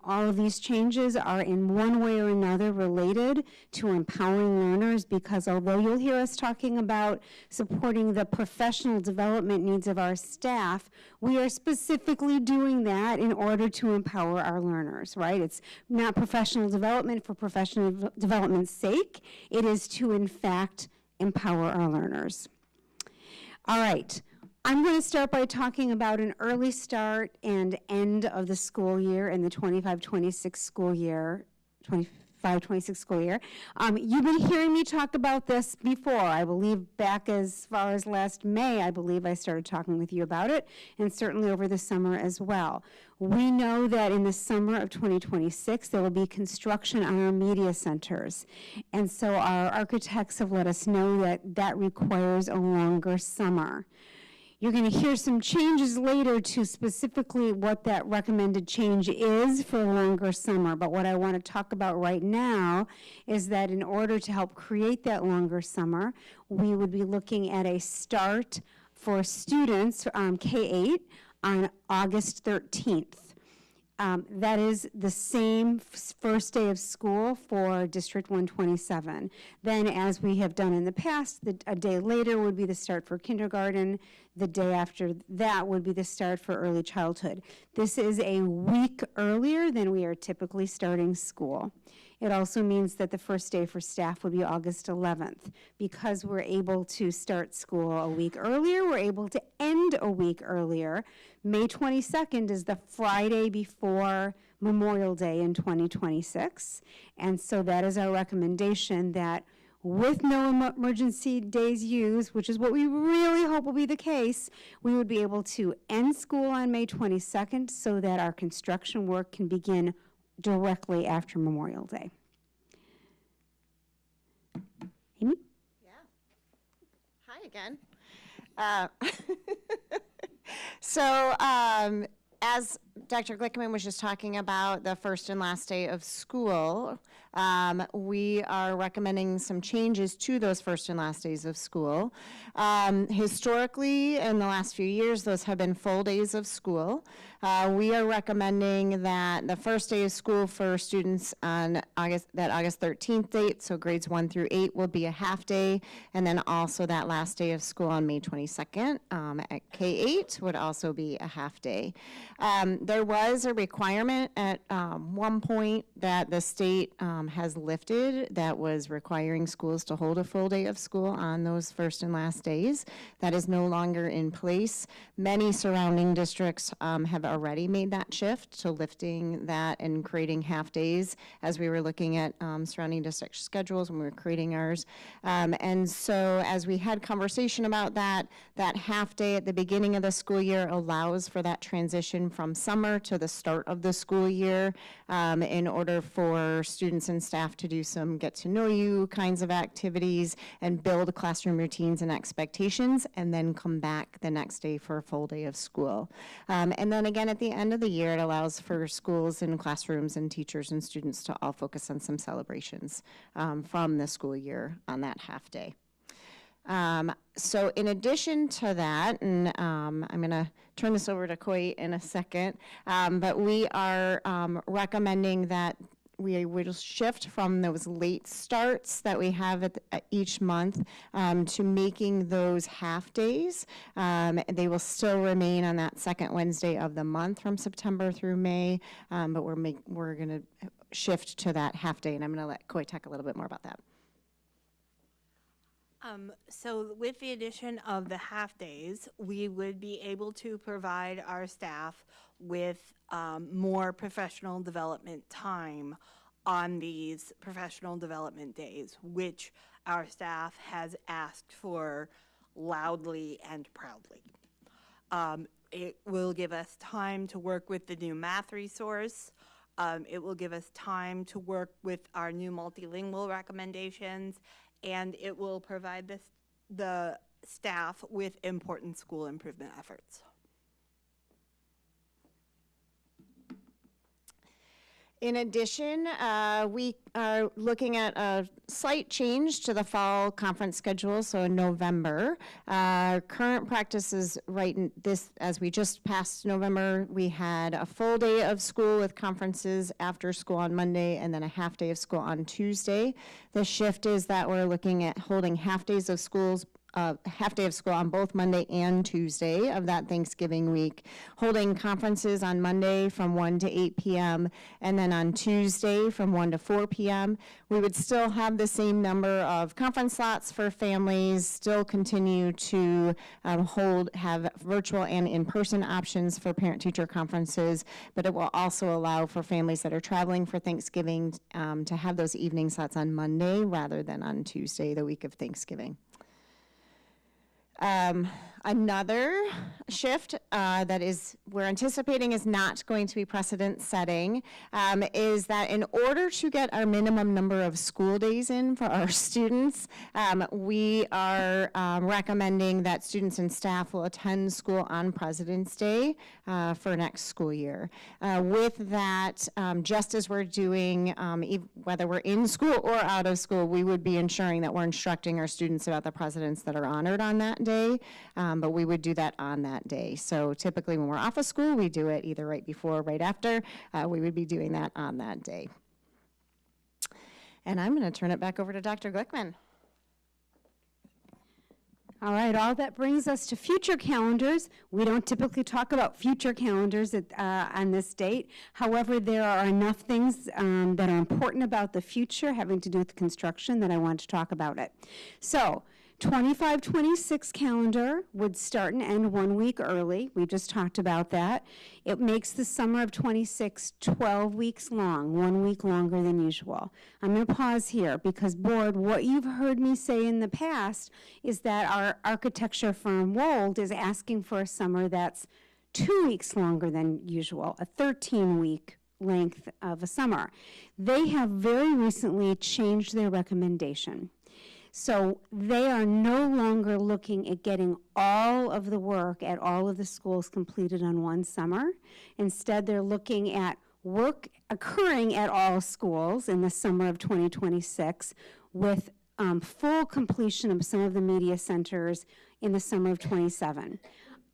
[SPEAKER 7] All of these changes are in one way or another related to empowering learners, because although you'll hear us talking about supporting the professional development needs of our staff, we are specifically doing that in order to empower our learners, right? It's not professional development for professional development's sake. It is to, in fact, empower our learners. All right. I'm going to start by talking about an early start and end of the school year in the 25-26 school year, 25-26 school year. You've been hearing me talk about this before. I believe back as far as last May, I believe I started talking with you about it, and certainly over the summer as well. We know that in the summer of 2026, there will be construction on our media centers. And so our architects have let us know that that requires a longer summer. You're going to hear some changes later to specifically what that recommended change is for a longer summer. But what I want to talk about right now is that in order to help create that longer summer, we would be looking at a start for students, K-8, on August 13th. That is the same first day of school for District 127. Then, as we have done in the past, a day later would be the start for kindergarten. The day after that would be the start for early childhood. This is a week earlier than we are typically starting school. It also means that the first day for staff would be August 11th. Because we're able to start school a week earlier, we're able to end a week earlier. May 22nd is the Friday before Memorial Day in 2026. And so that is our recommendation, that with no emergency days used, which is what we really hope will be the case, we would be able to end school on May 22nd so that our construction work can begin directly after Memorial Day. Amy?
[SPEAKER 2] Yeah. Hi again. As Dr. Glickman was just talking about the first and last day of school, we are recommending some changes to those first and last days of school. Historically, in the last few years, those have been full days of school. We are recommending that the first day of school for students on August 13th date, so grades 1 through 8, will be a half day, and then also that last day of school on May 22nd at K-8 would also be a half day. There was a requirement at one point that the state has lifted that was requiring schools to hold a full day of school on those first and last days. That is no longer in place. Many surrounding districts have already made that shift to lifting that and creating half days, as we were looking at surrounding district schedules when we were creating ours. And so as we had conversation about that half day at the beginning of the school year allows for that transition from summer summer to the start of the school year in order for students and staff to do some get-to-know-you kinds of activities and build classroom routines and expectations, and then come back the next day for a full day of school. And then again, at the end of the year, it allows for schools and classrooms and teachers and students to all focus on some celebrations from the school year on that half day. So in addition to that, and I'm going to turn this over to Koi in a second, but we are recommending that we will shift from those late starts that we have at each month to making those half days. They will still remain on that second Wednesday of the month from September through May, but we're going to shift to that half day, and I'm going to let Koi talk a little bit more about that.
[SPEAKER 17] So with the addition of the half days, we would be able to provide our staff with more professional development time on these professional development days, which our staff has asked for loudly and proudly. It will give us time to work with the new math resource. It will give us time to work with our new multilingual recommendations, and it will provide the staff with important school improvement efforts.
[SPEAKER 2] In addition, we are looking at a slight change to the fall conference schedule, so in November. Our current practice is as we just passed November, we had a full day of school with conferences after school on Monday and then a half day of school on Tuesday. The shift is that we're looking at holding half day of school on both Monday and Tuesday of that Thanksgiving week, holding conferences on Monday from 1 to 8 p.m. and then on Tuesday from 1 to 4 p.m. We would still have the same number of conference slots for families, still continue to have virtual and in-person options for parent-teacher conferences, but it will also allow for families that are traveling for Thanksgiving to have those evening slots on Monday rather than on Tuesday, the week of Thanksgiving. Another shift that we're anticipating is not going to be precedent setting is that in order to get our minimum number of school days in for our students, we are recommending that students and staff will attend school on President's Day for next school year. With that, just as we're doing, whether we're in school or out of school, we would be ensuring that we're instructing our students about the presidents that are honored on that day, but we would do that on that day. So typically when we're off of school, we do it either right before or right after. We would be doing that on that day. And I'm going to turn it back over to Dr. Glickman.
[SPEAKER 7] All right, all that brings us to future calendars. We don't typically talk about future calendars on this date. However, there are enough things that are important about the future having to do with construction that I want to talk about it. So, 25-26 calendar would start and end 1 week early. We just talked about that. It makes the summer of 26 12 weeks long, 1 week longer than usual. I'm going to pause here because, board, what you've heard me say in the past is that our architecture firm Wold is asking for a summer that's 2 weeks longer than usual, a 13-week length of a summer. They have very recently changed their recommendation. So they are no longer looking at getting all of the work at all of the schools completed on one summer. Instead, they're looking at work occurring at all schools in the summer of 2026 with full completion of some of the media centers in the summer of 27.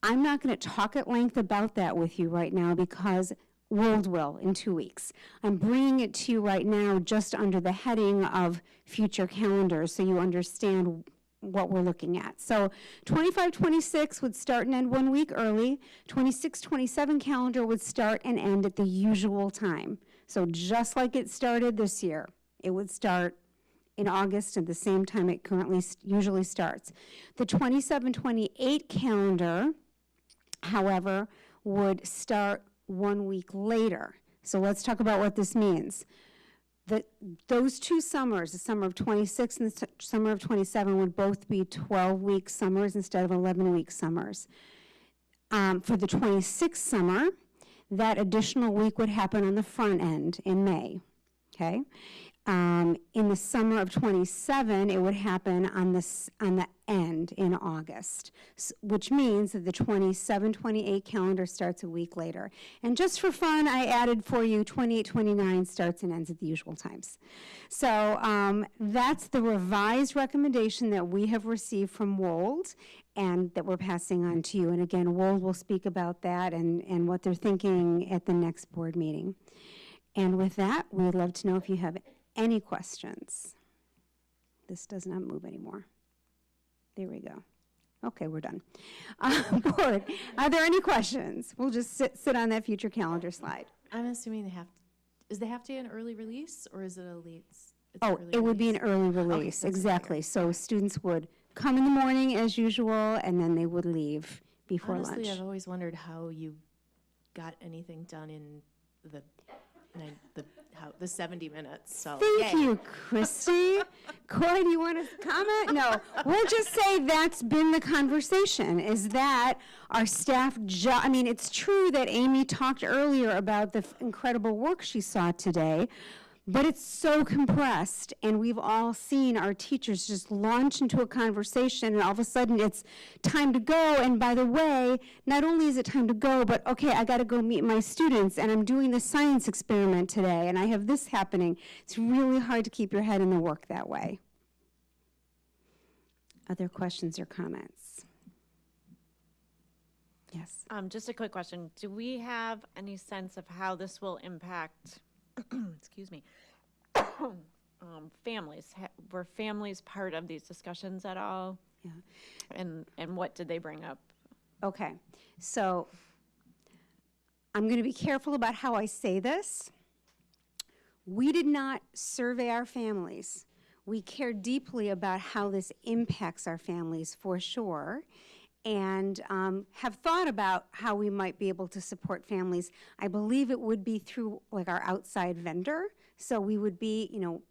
[SPEAKER 7] I'm not going to talk at length about that with you right now because World will in 2 weeks. I'm bringing it to you right now just under the heading of future calendars so you understand what we're looking at. So 25-26 would start and end 1 week early. 26-27 calendar would start and end at the usual time. So just like it started this year, it would start in August at the same time it usually starts. The 27-28 calendar, however, would start 1 week later. So let's talk about what this means. Those two summers, the summer of 26 and the summer of 27, would both be 12-week summers instead of 11-week summers. For the 26 summer, That additional week would happen on the front end in May, okay? In the summer of 27, it would happen on the end in August, which means that the 27-28 calendar starts a week later. And just for fun, I added for you 28-29 starts and ends at the usual times. So that's the revised recommendation that we have received from WOLD and that we're passing on to you. And again, WOLD will speak about that and what they're thinking at the next board meeting. And with that, we would love to know if you have any questions. This does not move anymore. There we go. Okay, we're done. Board, are there any questions? We'll just sit on that future calendar slide.
[SPEAKER 8] I'm assuming is the half day an early release or is it a late?
[SPEAKER 7] Oh, it would be an early release,
[SPEAKER 8] that's
[SPEAKER 7] exactly. So students would come in the morning as usual, and then they would leave before lunch.
[SPEAKER 8] Honestly, I've always wondered how you got anything done in the 70 minutes. So
[SPEAKER 7] Thank you, Christy. Coy, do you want to comment? No, we'll just say that's been the conversation, is that our staff, I mean, it's true that Amy talked earlier about the incredible work she saw today, but it's so compressed, and we've all seen our teachers just launch into a conversation, and all of a sudden it's time to go. And by the way, not only is it time to go, but okay, I got to go meet my students, and I'm doing this science experiment today, and I have this happening. It's really hard to keep your head in the work that way. Other questions or comments? Yes.
[SPEAKER 3] Just a quick question. Do we have any sense of how this will impact, excuse me, families? Were families part of these discussions at all?
[SPEAKER 7] Yeah.
[SPEAKER 3] And what did they bring up?
[SPEAKER 7] Okay, so I'm going to be careful about how I say this. We did not survey our families. We care deeply about how this impacts our families for sure, and have thought about how we might be able to support families. I believe it would be through like our outside vendor. So we would be, you know,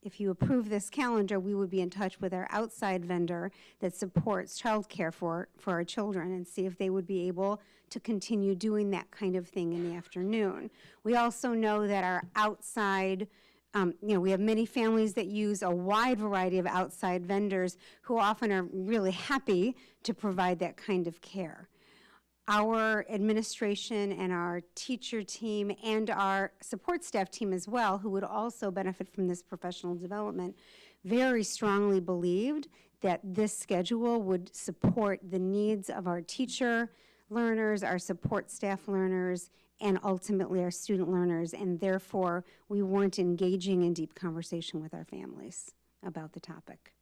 [SPEAKER 7] if you approve this calendar, we would be in touch with our outside vendor that supports childcare for our children and see if they would be able to continue doing that kind of thing in the afternoon. We also know that our outside, you know, we have many families that use a wide variety of outside vendors who often are really happy to provide that kind of care. Our administration and our teacher team and our support staff team as well, who would also benefit from this professional development, very strongly believed that this schedule would support the needs of our teacher learners, our support staff learners, and ultimately our student learners, and therefore we weren't engaging in deep conversation with our families about the topic.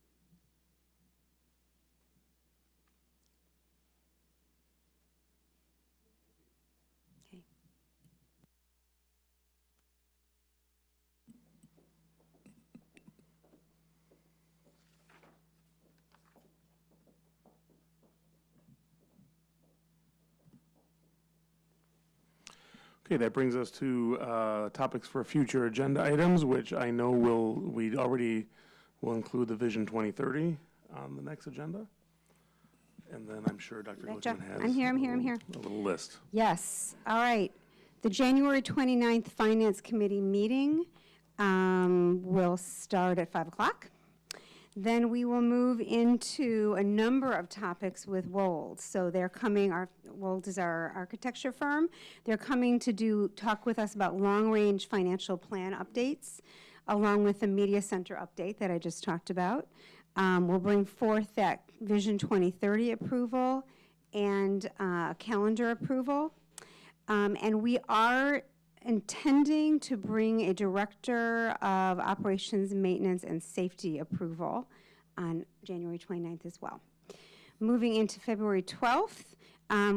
[SPEAKER 7] Okay.
[SPEAKER 1] Okay, that brings us to topics for future agenda items, which I know we already will include the Vision 2030 on the next agenda. And then I'm sure Dr. Glickman has
[SPEAKER 7] I'm here.
[SPEAKER 1] a little list.
[SPEAKER 7] Yes, all right. The January 29th Finance Committee meeting will start at 5 o'clock. Then we will move into a number of topics with WOLD. So they're coming, WOLD is our architecture firm. They're coming to talk with us about long-range financial plan updates, along with the media center update that I just talked about. We'll bring forth that Vision 2030 approval and calendar approval. And we are intending to bring a director of operations, maintenance, and safety approval on January 29th as well. Moving into February 12th,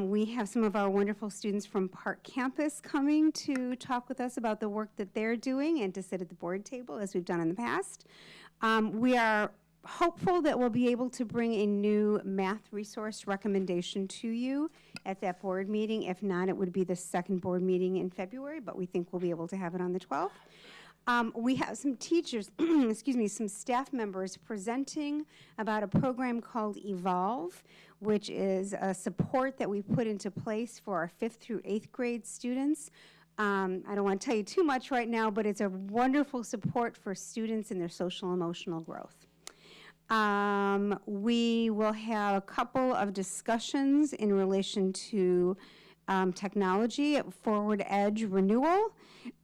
[SPEAKER 7] we have some of our wonderful students from Park Campus coming to talk with us about the work that they're doing and to sit at the board table as we've done in the past. We are hopeful that we'll be able to bring a new math resource recommendation to you at that board meeting. If not, it would be the second board meeting in February, but we think we'll be able to have it on the 12th. We have some teachers, excuse me, some staff members presenting about a program called Evolve, which is a support that we put into place for our 5th through 8th grade students. I don't want to tell you too much right now, but it's a wonderful support for students in their social and emotional growth. We will have a couple of discussions in relation to technology at Forward Edge renewal,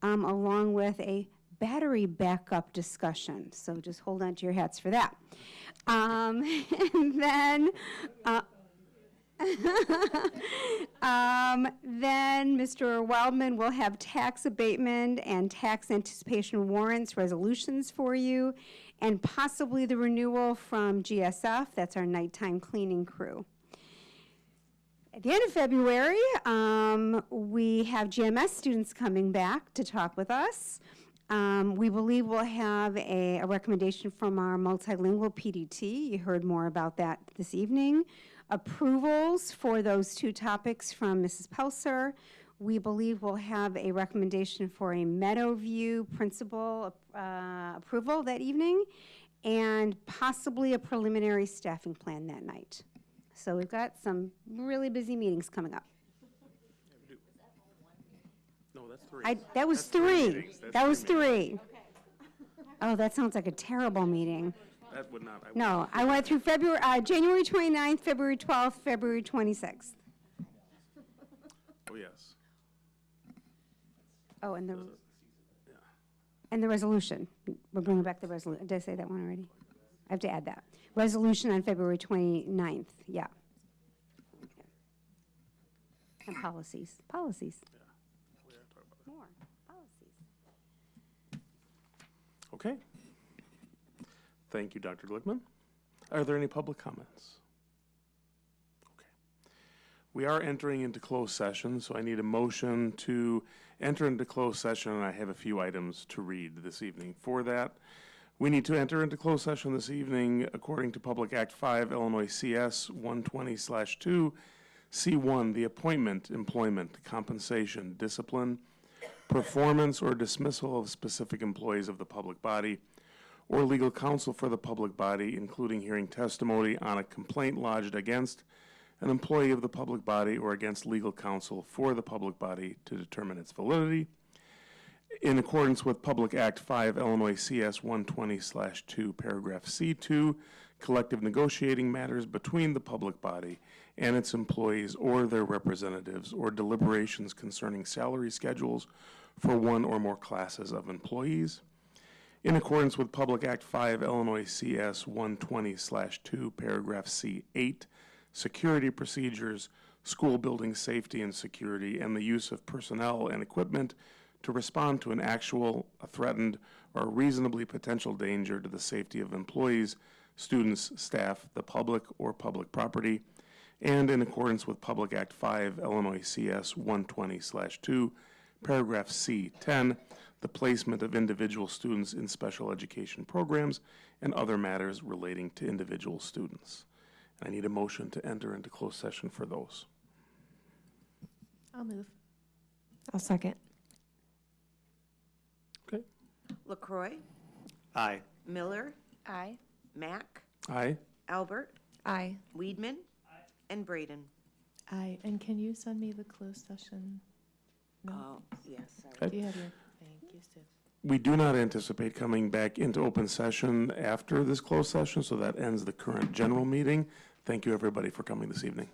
[SPEAKER 7] along with a battery backup discussion. So just hold on to your hats for that. And then Mr. Wildman will have tax abatement and tax anticipation warrants resolutions for you, and possibly the renewal from GSF, that's our nighttime cleaning crew. At the end of February, we have GMS students coming back to talk with us. We believe we'll have a recommendation from our multilingual PDT. You heard more about that this evening. Approvals for those 2 topics from Mrs. Pelser. We believe we'll have a recommendation for a Meadowview principal approval that evening, and possibly a preliminary staffing plan that night. So we've got some really busy meetings coming up.
[SPEAKER 1] No, that's 3.
[SPEAKER 7] That was
[SPEAKER 1] That's
[SPEAKER 7] 3.
[SPEAKER 1] meetings. That's
[SPEAKER 7] That was
[SPEAKER 1] 3 meetings.
[SPEAKER 7] 3. Oh, that sounds like a terrible meeting.
[SPEAKER 1] That would not.
[SPEAKER 7] No, I went through January 29th, February 12th, February 26th.
[SPEAKER 1] Oh, yes.
[SPEAKER 7] Oh, and the resolution. We're bringing back the resolution. Did I say that one already? I have to add that. Resolution on February 29th, yeah. And policies. More policies.
[SPEAKER 1] Okay. Thank you, Dr. Glickman. Are there any public comments? Okay. We are entering into closed session, so I need a motion to enter into closed session, and I have a few items to read this evening. For that, we need to enter into closed session this evening according to Public Act 5, Illinois CS 120/2, C1, the appointment, employment, compensation, discipline, performance, or dismissal of specific employees of the public body, or legal counsel for the public body, including hearing testimony on a complaint lodged against an employee of the public body or against legal counsel for the public body to determine its validity. In accordance with Public Act 5, Illinois CS 120/2, paragraph C2, collective negotiating matters between the public body and its employees or their representatives, or deliberations concerning salary schedules for one or more classes of employees. In accordance with Public Act 5, Illinois CS 120/2, paragraph C8, security procedures, school building safety and security, and the use of personnel and equipment to respond to an actual, a threatened, or a reasonably potential danger to the safety of employees, students, staff, the public, or public property, and in accordance with Public Act 5, Illinois CS 120/2, paragraph C10, the placement of individual students in special education programs and other matters relating to individual students. I need a motion to enter into closed session for those.
[SPEAKER 8] I'll move.
[SPEAKER 12] I'll second.
[SPEAKER 1] Okay.
[SPEAKER 13] LaCroix,
[SPEAKER 9] Aye.
[SPEAKER 13] Miller,
[SPEAKER 3] Aye.
[SPEAKER 13] Mack,
[SPEAKER 1] Aye.
[SPEAKER 13] Albert,
[SPEAKER 12] Aye.
[SPEAKER 13] Weedman, and Braden.
[SPEAKER 8] Aye. And can you send me the closed session?
[SPEAKER 13] Oh, yes, sorry.
[SPEAKER 1] Okay.
[SPEAKER 8] Do you have your, thank you, Sue.
[SPEAKER 1] We do not anticipate coming back into open session after this closed session, so that ends the current general meeting. Thank you, everybody, for coming this evening.